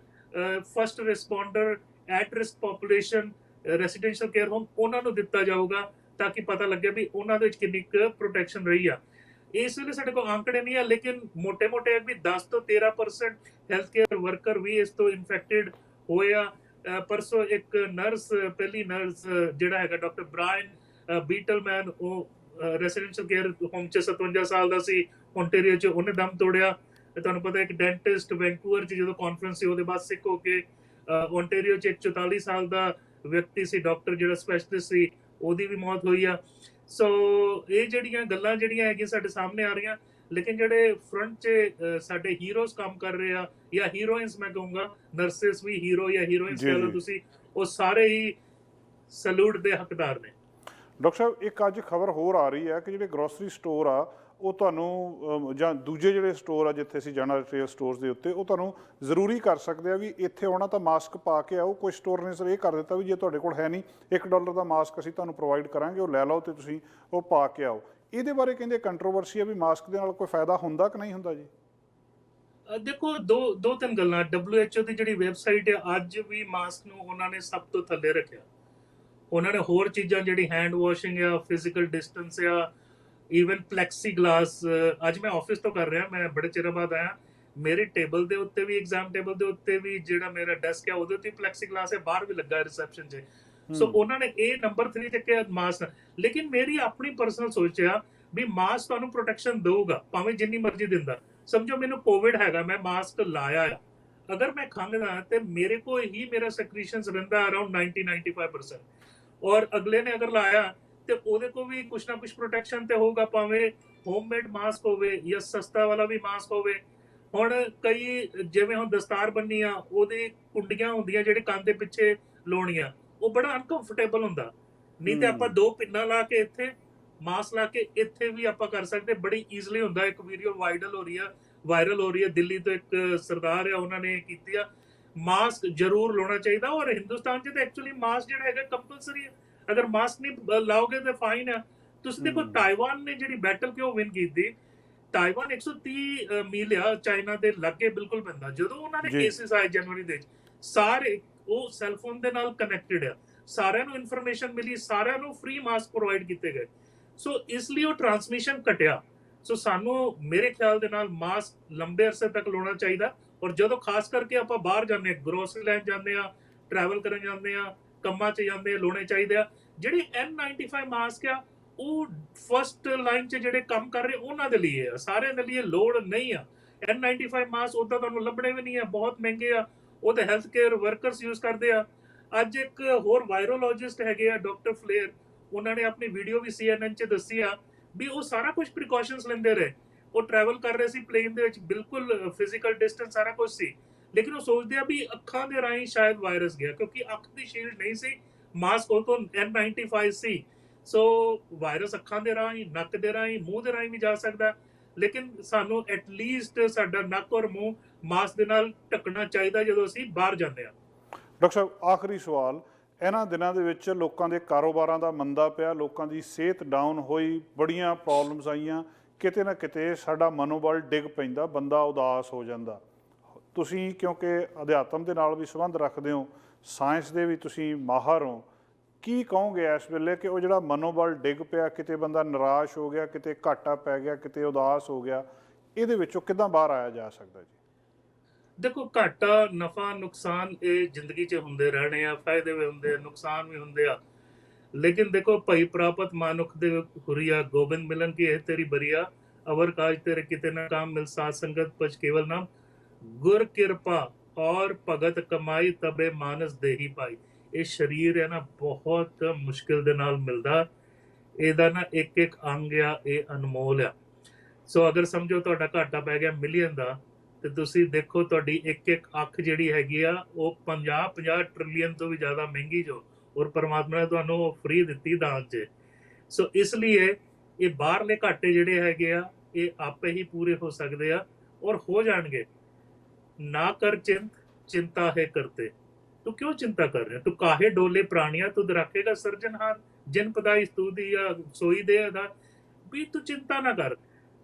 Speaker 3: first responder, at risk population, residential care home, ਉਹਨਾਂ ਨੂੰ ਦਿੱਤਾ ਜਾਊਗਾ ਤਾਂ ਕਿ ਪਤਾ ਲੱਗੇ ਵੀ ਉਹਨਾਂ ਦੇ ਵਿੱਚ ਕਿੰਨੀ ਕੁ ਪ੍ਰੋਟੈਕਸ਼ਨ ਰਹੀ ਆ। ਇਸ ਵੇਲੇ ਸਾਡੇ ਕੋਲ ਅੰਕੜੇ ਨਹੀਂ ਆ, ਲੇਕਿਨ ਮੋਟੇ-ਮੋਟੇ ਵੀ 10 ਤੋਂ 13% ਹੈਲਥ ਕੇਅਰ ਵਰਕਰ ਵੀ ਇਸ ਤੋਂ ਇਨਫੈਕਟਡ ਹੋਏ ਆ। ਪਰਸੋਂ ਇੱਕ ਨਰਸ, ਪਹਿਲੀ ਨਰਸ ਜਿਹੜਾ ਹੈਗਾ ਡਾਕਟਰ ਬ੍ਰਾਇਨ ਬੀਟਲਮੈਨ, ਉਹ ਰੈਸੀਡੈਂਸ਼ੀਅਲ ਕੇਅਰ ਹੋਮ 'ਚ 57 ਸਾਲ ਦਾ ਸੀ, ਓਨਟਾਰੀਓ 'ਚ, ਉਹਨੇ ਦਮ ਤੋੜਿਆ। ਤੁਹਾਨੂੰ ਪਤਾ ਇੱਕ ਡੈਂਟਿਸਟ ਵੈਂਕੂਵਰ 'ਚ ਜਦੋਂ ਕਾਨਫਰੰਸ ਸੀ, ਉਹਦੇ ਬਾਅਦ ਸਿੱਕ ਹੋ ਕੇ ਓਨਟਾਰੀਓ 'ਚ ਇੱਕ 44 ਸਾਲ ਦਾ ਵਿਅਕਤੀ ਸੀ, ਡਾਕਟਰ ਜਿਹੜਾ ਸਪੈਸ਼ਲਿਸਟ ਸੀ, ਉਹਦੀ ਵੀ ਮੌਤ ਹੋਈ ਆ। ਸੋ ਇਹ ਜਿਹੜੀਆਂ ਗੱਲਾਂ ਜਿਹੜੀਆਂ ਹੈਗੀਆਂ ਸਾਡੇ ਸਾਹਮਣੇ ਆ ਰਹੀਆਂ, ਲੇਕਿਨ ਜਿਹੜੇ ਫਰੰਟ 'ਚ ਸਾਡੇ ਹੀਰੋਜ਼ ਕੰਮ ਕਰ ਰਹੇ ਆ, ਜਾਂ ਹੀਰੋਇਨਸ ਮੈਂ ਕਹੂੰਗਾ, ਨਰਸਿਸ ਵੀ ਹੀਰੋ ਜਾਂ ਹੀਰੋਇਨਸ ਕਹਿ ਲਓ ਤੁਸੀਂ, ਉਹ ਸਾਰੇ ਹੀ ਸਲੂਟ ਦੇ ਹੱਕਦਾਰ ਨੇ।
Speaker 1: ਡਾਕਟਰ ਸਾਹਿਬ ਇੱਕ ਅੱਜ ਖਬਰ ਹੋਰ ਆ ਰਹੀ ਹੈ ਕਿ ਜਿਹੜੇ ਗਰੋਸਰੀ ਸਟੋਰ ਆ ਉਹ ਤੁਹਾਨੂੰ ਜਾਂ ਦੂਜੇ ਜਿਹੜੇ ਸਟੋਰ ਆ ਜਿੱਥੇ ਅਸੀਂ ਜਾਣਾ ਰਿਟੇਲ ਸਟੋਰਸ ਦੇ ਉੱਤੇ, ਉਹ ਤੁਹਾਨੂੰ ਜ਼ਰੂਰੀ ਕਰ ਸਕਦੇ ਆ ਵੀ ਇੱਥੇ ਆਉਣਾ ਤਾਂ ਮਾਸਕ ਪਾ ਕੇ ਆਓ। ਕੁਝ ਸਟੋਰ ਨੇ ਸਰ ਇਹ ਕਰ ਦਿੱਤਾ ਵੀ ਜੇ ਤੁਹਾਡੇ ਕੋਲ ਹੈ ਨਹੀਂ, $1 ਦਾ ਮਾਸਕ ਅਸੀਂ ਤੁਹਾਨੂੰ ਪ੍ਰੋਵਾਈਡ ਕਰਾਂਗੇ, ਉਹ ਲੈ ਲਓ ਤੇ ਤੁਸੀਂ ਉਹ ਪਾ ਕੇ ਆਓ। ਇਹਦੇ ਬਾਰੇ ਕਹਿੰਦੇ ਕੰਟਰੋਵਰਸੀ ਆ ਵੀ ਮਾਸਕ ਦੇ ਨਾਲ ਕੋਈ ਫਾਇਦਾ ਹੁੰਦਾ ਕਿ ਨਹੀਂ ਹੁੰਦਾ ਜੀ?
Speaker 3: ਦੇਖੋ ਦੋ ਤਿੰਨ ਗੱਲਾਂ। WHO ਦੀ ਜਿਹੜੀ ਵੈਬਸਾਈਟ ਹੈ, ਅੱਜ ਵੀ ਮਾਸਕ ਨੂੰ ਉਹਨਾਂ ਨੇ ਸਭ ਤੋਂ ਥੱਲੇ ਰੱਖਿਆ। ਉਹਨਾਂ ਨੇ ਹੋਰ ਚੀਜ਼ਾਂ ਜਿਹੜੀ ਹੈਂਡ ਵਾਸ਼ਿੰਗ ਆ, ਫਿਜ਼ੀਕਲ ਡਿਸਟੈਂਸ ਆ, ਈਵਨ ਪਲੈਕਸੀ ਗਲਾਸ। ਅੱਜ ਮੈਂ ਆਫਿਸ ਤੋਂ ਕਰ ਰਿਹਾ, ਮੈਂ ਬੜੇ ਚਿਰ ਬਾਅਦ ਆਇਆ, ਮੇਰੇ ਟੇਬਲ ਦੇ ਉੱਤੇ ਵੀ, ਐਗਜ਼ਾਮ ਟੇਬਲ ਦੇ ਉੱਤੇ ਵੀ, ਜਿਹੜਾ ਮੇਰਾ ਡੈਸਕ ਹੈ ਉਹਦੇ ਉੱਤੇ ਪਲੈਕਸੀ ਗਲਾਸ ਹੈ, ਬਾਹਰ ਵੀ ਲੱਗਾ ਰਿਸੈਪਸ਼ਨ 'ਚ। ਸੋ ਉਹਨਾਂ ਨੇ ਇਹ ਨੰਬਰ 3 ਚੱਕਿਆ ਮਾਸਕ। ਲੇਕਿਨ ਮੇਰੀ ਆਪਣੀ ਪਰਸਨਲ ਸੋਚ ਆ ਵੀ ਮਾਸਕ ਤੁਹਾਨੂੰ ਪ੍ਰੋਟੈਕਸ਼ਨ ਦਊਗਾ, ਭਾਵੇਂ ਜਿੰਨੀ ਮਰਜ਼ੀ ਦਿੰਦਾ। ਸਮਝੋ ਮੈਨੂੰ ਕੋਵਿਡ ਹੈਗਾ, ਮੈਂ ਮਾਸਕ ਲਾਇਆ ਆ, ਅਗਰ ਮੈਂ ਖੰਘਦਾ ਤੇ ਮੇਰੇ ਕੋਲ ਹੀ ਮੇਰਾ ਸੈਕ੍ਰੀਸ਼ਨਸ ਰਹਿੰਦਾ ਅਰਾਊਂਡ 90-95%। ਔਰ ਅਗਲੇ ਨੇ ਅਗਰ ਲਾਇਆ ਤੇ ਉਹਦੇ ਕੋ ਵੀ ਕੁਛ ਨਾ ਕੁਛ ਪ੍ਰੋਟੈਕਸ਼ਨ ਤੇ ਹੋਊਗਾ, ਭਾਵੇਂ ਹੋਮਮੇਡ ਮਾਸਕ ਹੋਵੇ ਜਾਂ ਸਸਤਾ ਵਾਲਾ ਵੀ ਮਾਸਕ ਹੋਵੇ। ਹੁਣ ਕਈ ਜਿਵੇਂ ਹੁਣ ਦਸਤਾਰ ਬੰਨੀ ਆ, ਉਹਦੇ ਕੁੰਡੀਆਂ ਹੁੰਦੀਆਂ ਜਿਹੜੇ ਕੰਨ ਦੇ ਪਿੱਛੇ ਲਾਉਣੀਆਂ, ਉਹ ਬੜਾ ਅਨਕੰਫਰਟੇਬਲ ਹੁੰਦਾ। ਨਹੀਂ ਤੇ ਆਪਾਂ 2 ਪਿੰਨਾਂ ਲਾ ਕੇ ਇੱਥੇ ਮਾਸਕ ਲਾ ਕੇ ਇੱਥੇ ਵੀ ਆਪਾਂ ਕਰ ਸਕਦੇ, ਬੜੀ ਈਜ਼ੀਲੀ ਹੁੰਦਾ। ਇੱਕ ਵੀਡੀਓ ਵਾਇਰਲ ਹੋ ਰਹੀ ਹੈ ਦਿੱਲੀ ਤੋਂ, ਇੱਕ ਸਰਦਾਰ ਆ ਉਹਨਾਂ ਨੇ ਕੀਤੀ ਆ। ਮਾਸਕ ਜ਼ਰੂਰ ਲਾਉਣਾ ਚਾਹੀਦਾ, ਔਰ ਹਿੰਦੁਸਤਾਨ 'ਚ ਤਾਂ ਐਕਚੁਅਲੀ ਮਾਸਕ ਜਿਹੜਾ ਹੈਗਾ ਕੰਪਲਸਰੀ ਹੈ। ਅਗਰ ਮਾਸਕ ਨਹੀਂ ਲਾਓਗੇ ਤਾਂ ਫਾਈਨ ਆ। ਤੁਸੀਂ ਦੇਖੋ ਤਾਇਵਾਨ ਨੇ ਜਿਹੜੀ ਬੈਟਲ ਕਿਉਂ ਵਿਨ ਕੀਤੀ, ਤਾਇਵਾਨ 130 ਮੀਲ ਆ ਚਾਈਨਾ ਦੇ ਲਾਗੇ ਬਿਲਕੁਲ ਪੈਂਦਾ। ਜਦੋਂ ਉਹਨਾਂ ਦੇ ਕੇਸਿਸ ਆਏ ਜਨਵਰੀ ਦੇ ਵਿੱਚ, ਸਾਰੇ ਉਹ ਸੈਲਫੋਨ ਦੇ ਨਾਲ ਕਨੈਕਟਡ ਆ, ਸਾਰਿਆਂ ਨੂੰ ਇਨਫੋਰਮੇਸ਼ਨ ਮਿਲੀ, ਸਾਰਿਆਂ ਨੂੰ ਫ੍ਰੀ ਮਾਸਕ ਪ੍ਰੋਵਾਈਡ ਕੀਤੇ ਗਏ। ਸੋ ਇਸ ਲਈ ਉਹ ਟ੍ਰਾਂਸਮਿਸ਼ਨ ਘਟਿਆ। ਸੋ ਸਾਨੂੰ ਮੇਰੇ ਖਿਆਲ ਦੇ ਨਾਲ ਮਾਸਕ ਲੰਬੇ ਅਰਸੇ ਤੱਕ ਲਾਉਣਾ ਚਾਹੀਦਾ। ਔਰ ਜਦੋਂ ਖਾਸ ਕਰਕੇ ਆਪਾਂ ਬਾਹਰ ਜਾਂਦੇ ਹਾਂ, ਗਰੋਸਰੀ ਲੈਣ ਜਾਂਦੇ ਆ, ਟਰੈਵਲ ਕਰਨ ਜਾਂਦੇ ਆ, ਕੰਮਾਂ 'ਚ ਜਾਂਦੇ ਆ, ਲਾਉਣੇ ਚਾਹੀਦੇ ਆ। ਜਿਹੜੀ N95 ਮਾਸਕ ਆ, ਉਹ ਫਸਟ ਲਾਈਨ 'ਚ ਜਿਹੜੇ ਕੰਮ ਕਰ ਰਹੇ ਉਹਨਾਂ ਦੇ ਲਈ ਆ, ਸਾਰਿਆਂ ਦੇ ਲਈ ਲੋੜ ਨਹੀਂ ਆ। N95 ਮਾਸਕ ਉੱਦਾਂ ਤੁਹਾਨੂੰ ਲੱਭਣੇ ਵੀ ਨਹੀਂ ਆ, ਬਹੁਤ ਮਹਿੰਗੇ ਆ, ਉਹ ਤਾਂ ਹੈਲਥ ਕੇਅਰ ਵਰਕਰਸ ਯੂਜ਼ ਕਰਦੇ ਆ। ਅੱਜ ਇੱਕ ਹੋਰ ਵਾਇਰੋਲੋਜਿਸਟ ਹੈਗੇ ਆ ਡਾਕਟਰ ਫਲੇਅਰ, ਉਹਨਾਂ ਨੇ ਆਪਣੀ ਵੀਡੀਓ ਵੀ CNN 'ਚ ਦੱਸੀ ਆ ਵੀ ਉਹ ਸਾਰਾ ਕੁਝ ਪ੍ਰੀਕਾਸ਼ਨਸ ਲੈਂਦੇ ਰਹੇ। ਉਹ ਟਰੈਵਲ ਕਰ ਰਹੇ ਸੀ ਪਲੇਨ ਦੇ ਵਿੱਚ, ਬਿਲਕੁਲ ਫਿਜ਼ੀਕਲ ਡਿਸਟੈਂਸ ਸਾਰਾ ਕੁਝ ਸੀ, ਲੇਕਿਨ ਉਹ ਸੋਚਦੇ ਆ ਵੀ ਅੱਖਾਂ ਦੇ ਰਾਹੀਂ ਸ਼ਾਇਦ ਵਾਇਰਸ ਗਿਆ, ਕਿਉਂਕਿ ਅੱਖ ਦੀ ਸ਼ੀਲਡ ਨਹੀਂ ਸੀ, ਮਾਸਕ ਉਹ ਤੋਂ N95 ਸੀ। ਸੋ ਵਾਇਰਸ ਅੱਖਾਂ ਦੇ ਰਾਹੀਂ, ਨੱਕ ਦੇ ਰਾਹੀਂ, ਮੂੰਹ ਦੇ ਰਾਹੀਂ ਵੀ ਜਾ ਸਕਦਾ, ਲੇਕਿਨ ਸਾਨੂੰ ਐਟਲੀਸਟ ਸਾਡਾ ਨੱਕ ਔਰ ਮੂੰਹ ਮਾਸਕ ਦੇ ਨਾਲ ਢੱਕਣਾ ਚਾਹੀਦਾ ਜਦੋਂ ਅਸੀਂ ਬਾਹਰ ਜਾਂਦੇ ਹਾਂ।
Speaker 1: ਡਾਕਟਰ ਸਾਹਿਬ, ਆਖਰੀ ਸਵਾਲ, ਇਹਨਾਂ ਦਿਨਾਂ ਦੇ ਵਿੱਚ ਲੋਕਾਂ ਦੇ ਕਾਰੋਬਾਰਾਂ ਦਾ ਮੰਦਾ ਪਿਆ, ਲੋਕਾਂ ਦੀ ਸਿਹਤ ਡਾਊਨ ਹੋਈ, ਬੜੀਆਂ ਪ੍ਰੋਬਲਮਸ ਆਈਆਂ, ਕਿਤੇ ਨਾ ਕਿਤੇ ਸਾਡਾ ਮਨੋਬਲ ਡਿੱਗ ਪੈਂਦਾ, ਬੰਦਾ ਉਦਾਸ ਹੋ ਜਾਂਦਾ। ਤੁਸੀਂ ਕਿਉਂਕਿ ਅਧਿਆਤਮ ਦੇ ਨਾਲ ਵੀ ਸੰਬੰਧ ਰੱਖਦੇ ਹੋ, ਸਾਇੰਸ ਦੇ ਵੀ ਤੁਸੀਂ ਮਾਹਰ ਹੋ, ਕੀ ਕਹੋਗੇ ਇਸ ਵੇਲੇ ਕਿ ਉਹ ਜਿਹੜਾ ਮਨੋਬਲ ਡਿੱਗ ਪਿਆ, ਕਿਤੇ ਬੰਦਾ ਨਿਰਾਸ਼ ਹੋ ਗਿਆ, ਕਿਤੇ ਘਾਟਾ ਪੈ ਗਿਆ, ਕਿਤੇ ਉਦਾਸ ਹੋ ਗਿਆ, ਇਹਦੇ ਵਿੱਚੋਂ ਕਿੱਦਾਂ ਬਾਹਰ ਆਇਆ ਜਾ ਸਕਦਾ ਜੀ?
Speaker 3: ਦੇਖੋ, ਘਾਟਾ ਨਫਾ ਨੁਕਸਾਨ ਇਹ ਜ਼ਿੰਦਗੀ 'ਚ ਹੁੰਦੇ ਰਹਿਣੇ ਆ, ਫਾਇਦੇ ਵੀ ਹੁੰਦੇ ਆ, ਨੁਕਸਾਨ ਵੀ ਹੁੰਦੇ ਆ। ਲੇਕਿਨ ਦੇਖੋ, ਭਈ ਪ੍ਰਾਪਤ ਮਾਨੁਖ ਦੇ ਹੁਰੀਆ, ਗੋਬਿੰਦ ਮਿਲਨ ਕੀ ਇਹ ਤੇਰੀ ਬਰੀਆ, ਅਵਰ ਕਾਜ ਤੇਰੇ ਕਿਤੇ ਨਾ ਕਾਮ ਮਿਲ, ਸਾਧ ਸੰਗਤ ਪਜ ਕੇਵਲ ਨਾਮ, ਗੁਰ ਕਿਰਪਾ ਔਰ ਭਗਤ ਕਮਾਈ, ਤਬੇ ਮਾਨਸ ਦੇਹੀ ਪਾਈ। ਇਹ ਸਰੀਰ ਹੈ ਨਾ, ਬਹੁਤ ਮੁਸ਼ਕਿਲ ਦੇ ਨਾਲ ਮਿਲਦਾ। ਇਹਦਾ ਨਾ ਇੱਕ ਇੱਕ ਅੰਗ ਆ, ਇਹ ਅਨਮੋਲ ਆ। ਸੋ ਅਗਰ ਸਮਝੋ ਤੁਹਾਡਾ ਘਾਟਾ ਪੈ ਗਿਆ ਮਿਲੀਅਨ ਦਾ, ਤੇ ਤੁਸੀਂ ਦੇਖੋ ਤੁਹਾਡੀ ਇੱਕ ਇੱਕ ਅੱਖ ਜਿਹੜੀ ਹੈਗੀ ਆ, ਉਹ 50 ਟ੍ਰਿਲੀਅਨ ਤੋਂ ਵੀ ਜ਼ਿਆਦਾ ਮਹਿੰਗੀ ਜੋ, ਔਰ ਪਰਮਾਤਮਾ ਨੇ ਤੁਹਾਨੂੰ ਉਹ ਫ੍ਰੀ ਦਿੱਤੀ ਦਾਨ 'ਚ। ਸੋ ਇਸ ਲਈ ਇਹ ਬਾਹਰਲੇ ਘਾਟੇ ਜਿਹੜੇ ਹੈਗੇ ਆ, ਇਹ ਆਪੇ ਹੀ ਪੂਰੇ ਹੋ ਸਕਦੇ ਆ, ਔਰ ਹੋ ਜਾਣਗੇ। ਨਾ ਕਰ ਚਿੰਤਾ ਹੈ ਕਰਤੇ, ਤੂੰ ਕਿਉਂ ਚਿੰਤਾ ਕਰ ਰਿਹਾ? ਤੂੰ ਕਾਹੇ ਡੋਲੇ ਪ੍ਰਾਣੀਆਂ, ਤੁਧ ਰੱਖੇਗਾ ਸਿਰਜਣਹਾਰ, ਜਿਨ ਪਦਾਈ ਤੂ ਦੀ ਆ ਸੋਈ ਦੇ ਦਾ, ਵੀ ਤੂੰ ਚਿੰਤਾ ਨਾ ਕਰ।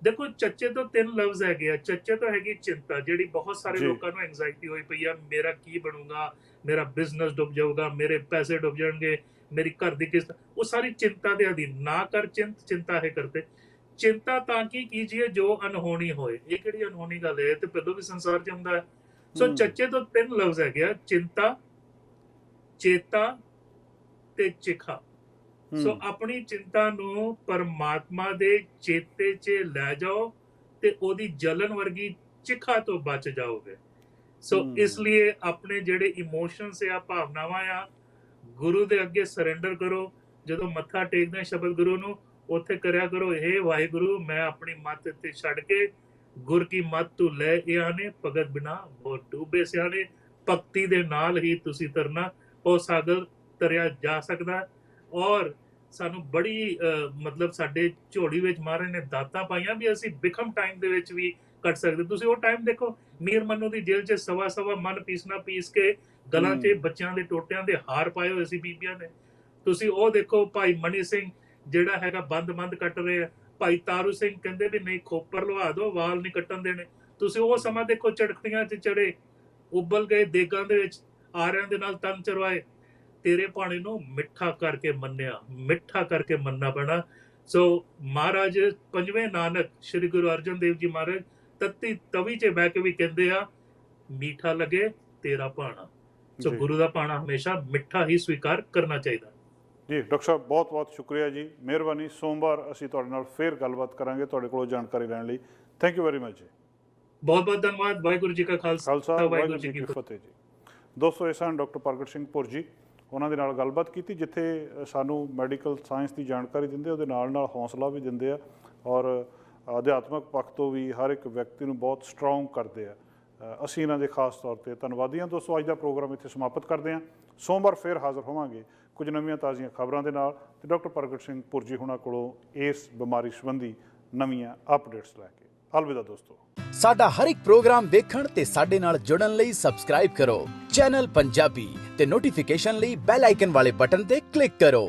Speaker 3: ਦੇਖੋ, ਚੱਚੇ ਤੋਂ 3 ਲਫ਼ਜ਼ ਹੈਗੇ ਆ। ਚੱਚੇ ਤੋਂ ਹੈਗੀ ਚਿੰਤਾ, ਜਿਹੜੀ ਬਹੁਤ ਸਾਰੇ ਲੋਕਾਂ ਨੂੰ ਐਂਗਜ਼ਾਇਟੀ ਹੋਈ ਪਈ ਆ, ਮੇਰਾ ਕੀ ਬਣੂਗਾ, ਮੇਰਾ ਬਿਜ਼ਨਸ ਡੁੱਬ ਜਾਊਗਾ, ਮੇਰੇ ਪੈਸੇ ਡੁੱਬ ਜਾਣਗੇ, ਮੇਰੀ ਘਰ ਦੀ ਕਿਸ਼ਤ, ਉਹ ਸਾਰੀ ਚਿੰਤਾ ਦੇ ਅਧੀਨ। ਨਾ ਕਰ ਚਿੰਤਾ ਹੈ ਕਰਤੇ, ਚਿੰਤਾ ਤਾਂ ਕੀ ਕੀਜੀਏ ਜੋ ਅਨਹੋਣੀ ਹੋਏ। ਇਹ ਕਿਹੜੀ ਅਨਹੋਣੀ ਗੱਲ ਹੈ? ਤੇ ਪਹਿਲਾਂ ਵੀ ਸੰਸਾਰ 'ਚ ਹੁੰਦਾ ਹੈ। ਸੋ ਚੱਚੇ ਤੋਂ 3 ਲਫ਼ਜ਼ ਹੈਗੇ ਆ, ਚਿੰਤਾ, ਚੇਤਾ ਤੇ ਚਿਖਾ। ਸੋ ਆਪਣੀ ਚਿੰਤਾ ਨੂੰ ਪਰਮਾਤਮਾ ਦੇ ਚੇਤੇ 'ਚ ਲੈ ਜਾਓ ਤੇ ਉਹਦੀ ਜਲਨ ਵਰਗੀ ਚਿਖਾ ਤੋਂ ਬਚ ਜਾਓਗੇ। ਸੋ ਇਸ ਲਈ ਆਪਣੇ ਜਿਹੜੇ ਇਮੋਸ਼ਨਸ ਆ, ਭਾਵਨਾਵਾਂ ਆ, ਗੁਰੂ ਦੇ ਅੱਗੇ ਸਰੈਂਡਰ ਕਰੋ। ਜਦੋਂ ਮੱਥਾ ਟੇਕਦੇ ਸ਼ਬਦ ਗੁਰੂ ਨੂੰ, ਉੱਥੇ ਕਰਿਆ ਕਰੋ, ਹੇ ਵਾਹਿਗੁਰੂ, ਮੈਂ ਆਪਣੀ ਮੱਤ ਇੱਥੇ ਛੱਡ ਕੇ ਗੁਰ ਕੀ ਮੱਤ ਤੂੰ ਲੈ ਇਹ ਆਨੇ, ਭਗਤ ਬਿਨਾ ਬਹੁਤ ਡੂਬੇ ਸਿਆਣੇ। ਭਗਤੀ ਦੇ ਨਾਲ ਹੀ ਤੁਸੀਂ ਤਰਨਾ, ਉਹ ਸਾਗਰ ਤਰਿਆ ਜਾ ਸਕਦਾ। ਔਰ ਸਾਨੂੰ ਬੜੀ ਮਤਲਬ ਸਾਡੇ ਝੋਲੀ ਵਿੱਚ ਮਹਾਰਾਜ ਨੇ ਦਾਤਾਂ ਪਾਈਆਂ ਵੀ ਅਸੀਂ ਬਿਖਮ ਟਾਈਮ ਦੇ ਵਿੱਚ ਵੀ ਕੱਟ ਸਕਦੇ। ਤੁਸੀਂ ਉਹ ਟਾਈਮ ਦੇਖੋ, ਮੀਰ ਮਨੂ ਦੀ ਜੇਲ੍ਹ 'ਚ ਸਵਾ ਮਨ ਪੀਸ ਕੇ ਗਲਾਂ 'ਚ ਬੱਚਿਆਂ ਦੇ ਟੋਟਿਆਂ ਦੇ ਹਾਰ ਪਾਏ ਹੋਏ ਸੀ ਬੀਬੀਆਂ ਨੇ। ਤੁਸੀਂ ਉਹ ਦੇਖੋ, ਭਾਈ ਮਨੀ ਸਿੰਘ ਜਿਹੜਾ ਹੈਗਾ ਬੰਦ ਕੱਟ ਰਹੇ ਆ। ਭਾਈ ਤਾਰੂ ਸਿੰਘ ਕਹਿੰਦੇ ਵੀ ਨਹੀਂ, ਖੋਪਰ ਲਵਾ ਦਿਓ, ਵਾਲ ਨਹੀਂ ਕੱਟਣ ਦੇਣੇ। ਤੁਸੀਂ ਉਹ ਸਮਾਂ ਦੇਖੋ, ਝੜਕੀਆਂ 'ਚ ਚੜੇ, ਉਬਲ ਗਏ ਦੇਗਾਂ ਦੇ ਵਿੱਚ, ਆਰਿਆਂ ਦੇ ਨਾਲ ਤਨ ਚਰਵਾਏ। ਤੇਰੇ ਭਾਣੇ ਨੂੰ ਮਿੱਠਾ ਕਰਕੇ ਮੰਨਣਾ ਪੈਣਾ। ਸੋ ਮਹਾਰਾਜ ਪੰਜਵੇਂ ਨਾਨਕ ਸ੍ਰੀ ਗੁਰੂ ਅਰਜਨ ਦੇਵ ਜੀ ਮਹਾਰਾਜ ਤੱਤੀ ਤਵੀ 'ਚ ਬਹਿ ਕੇ ਵੀ ਕਹਿੰਦੇ ਆ, ਮੀਠਾ ਲੱਗੇ ਤੇਰਾ ਭਾਣਾ। ਸੋ ਗੁਰੂ ਦਾ ਭਾਣਾ ਹਮੇਸ਼ਾ ਮਿੱਠਾ ਹੀ ਸਵੀਕਾਰ ਕਰਨਾ ਚਾਹੀਦਾ
Speaker 1: ਜੀ। ਡਾਕਟਰ ਸਾਹਿਬ, ਬਹੁਤ ਬਹੁਤ ਸ਼ੁਕਰੀਆ ਜੀ, ਮਿਹਰਬਾਨੀ। ਸੋਮਵਾਰ ਅਸੀਂ ਤੁਹਾਡੇ ਨਾਲ ਫੇਰ ਗੱਲਬਾਤ ਕਰਾਂਗੇ ਤੁਹਾਡੇ ਕੋਲੋਂ ਜਾਣਕਾਰੀ ਲੈਣ ਲਈ। ਥੈਂਕ ਯੂ ਵੈਰੀ ਮਚ ਜੀ।
Speaker 3: ਬਹੁਤ ਬਹੁਤ ਧੰਨਵਾਦ। ਵਾਹਿਗੁਰੂ ਜੀ ਕਾ ਖਾਲਸਾ, ਵਾਹਿਗੁਰੂ ਜੀ ਕੀ ਫਤਿਹ
Speaker 1: ਜੀ। ਦੋਸਤੋ, ਇਹ ਸਨ ਡਾਕਟਰ ਪ੍ਰਗਟ ਸਿੰਘ ਭੁਰ ਜੀ, ਉਹਨਾਂ ਦੇ ਨਾਲ ਗੱਲਬਾਤ ਕੀਤੀ, ਜਿੱਥੇ ਸਾਨੂੰ ਮੈਡੀਕਲ ਸਾਇੰਸ ਦੀ ਜਾਣਕਾਰੀ ਦਿੰਦੇ, ਉਹਦੇ ਨਾਲ ਹੌਸਲਾ ਵੀ ਦਿੰਦੇ ਆ ਔਰ ਅਧਿਆਤਮਕ ਪੱਖ ਤੋਂ ਵੀ ਹਰ ਇੱਕ ਵਿਅਕਤੀ ਨੂੰ ਬਹੁਤ ਸਟਰੋਂਗ ਕਰਦੇ ਆ। ਅਸੀਂ ਇਹਨਾਂ ਦੇ ਖਾਸ ਤੌਰ 'ਤੇ ਧੰਨਵਾਦੀ ਹਾਂ। ਦੋਸਤੋ, ਅੱਜ ਦਾ ਪ੍ਰੋਗਰਾਮ ਇੱਥੇ ਸਮਾਪਤ ਕਰਦੇ ਹਾਂ। ਸੋਮਵਾਰ ਫਿਰ ਹਾਜ਼ਰ ਹੋਵਾਂਗੇ ਕੁਝ ਨਵੀਆਂ ਤਾਜ਼ੀਆਂ ਖਬਰਾਂ ਦੇ ਨਾਲ ਤੇ ਡਾਕਟਰ ਪ੍ਰਗਟ ਸਿੰਘ ਪੁਰਜੀ ਹੁਣਾਂ ਕੋਲੋਂ ਇਸ ਬਿਮਾਰੀ ਸੰਬੰਧੀ ਨਵੀਆਂ ਅਪਡੇਟਸ ਲੈ ਕੇ। ਅਲਵਿਦਾ ਦੋਸਤੋ।
Speaker 4: ਸਾਡਾ ਹਰ ਇੱਕ ਪ੍ਰੋਗਰਾਮ ਵੇਖਣ ਤੇ ਸਾਡੇ ਨਾਲ ਜੁੜਨ ਲਈ ਸਬਸਕ੍ਰਾਈਬ ਕਰੋ ਚੈਨਲ ਪੰਜਾਬੀ ਤੇ ਨੋਟੀਫਿਕੇਸ਼ਨ ਲਈ ਬੈਲ ਆਈਕਨ ਵਾਲੇ ਬਟਨ ਤੇ ਕਲਿੱਕ ਕਰੋ।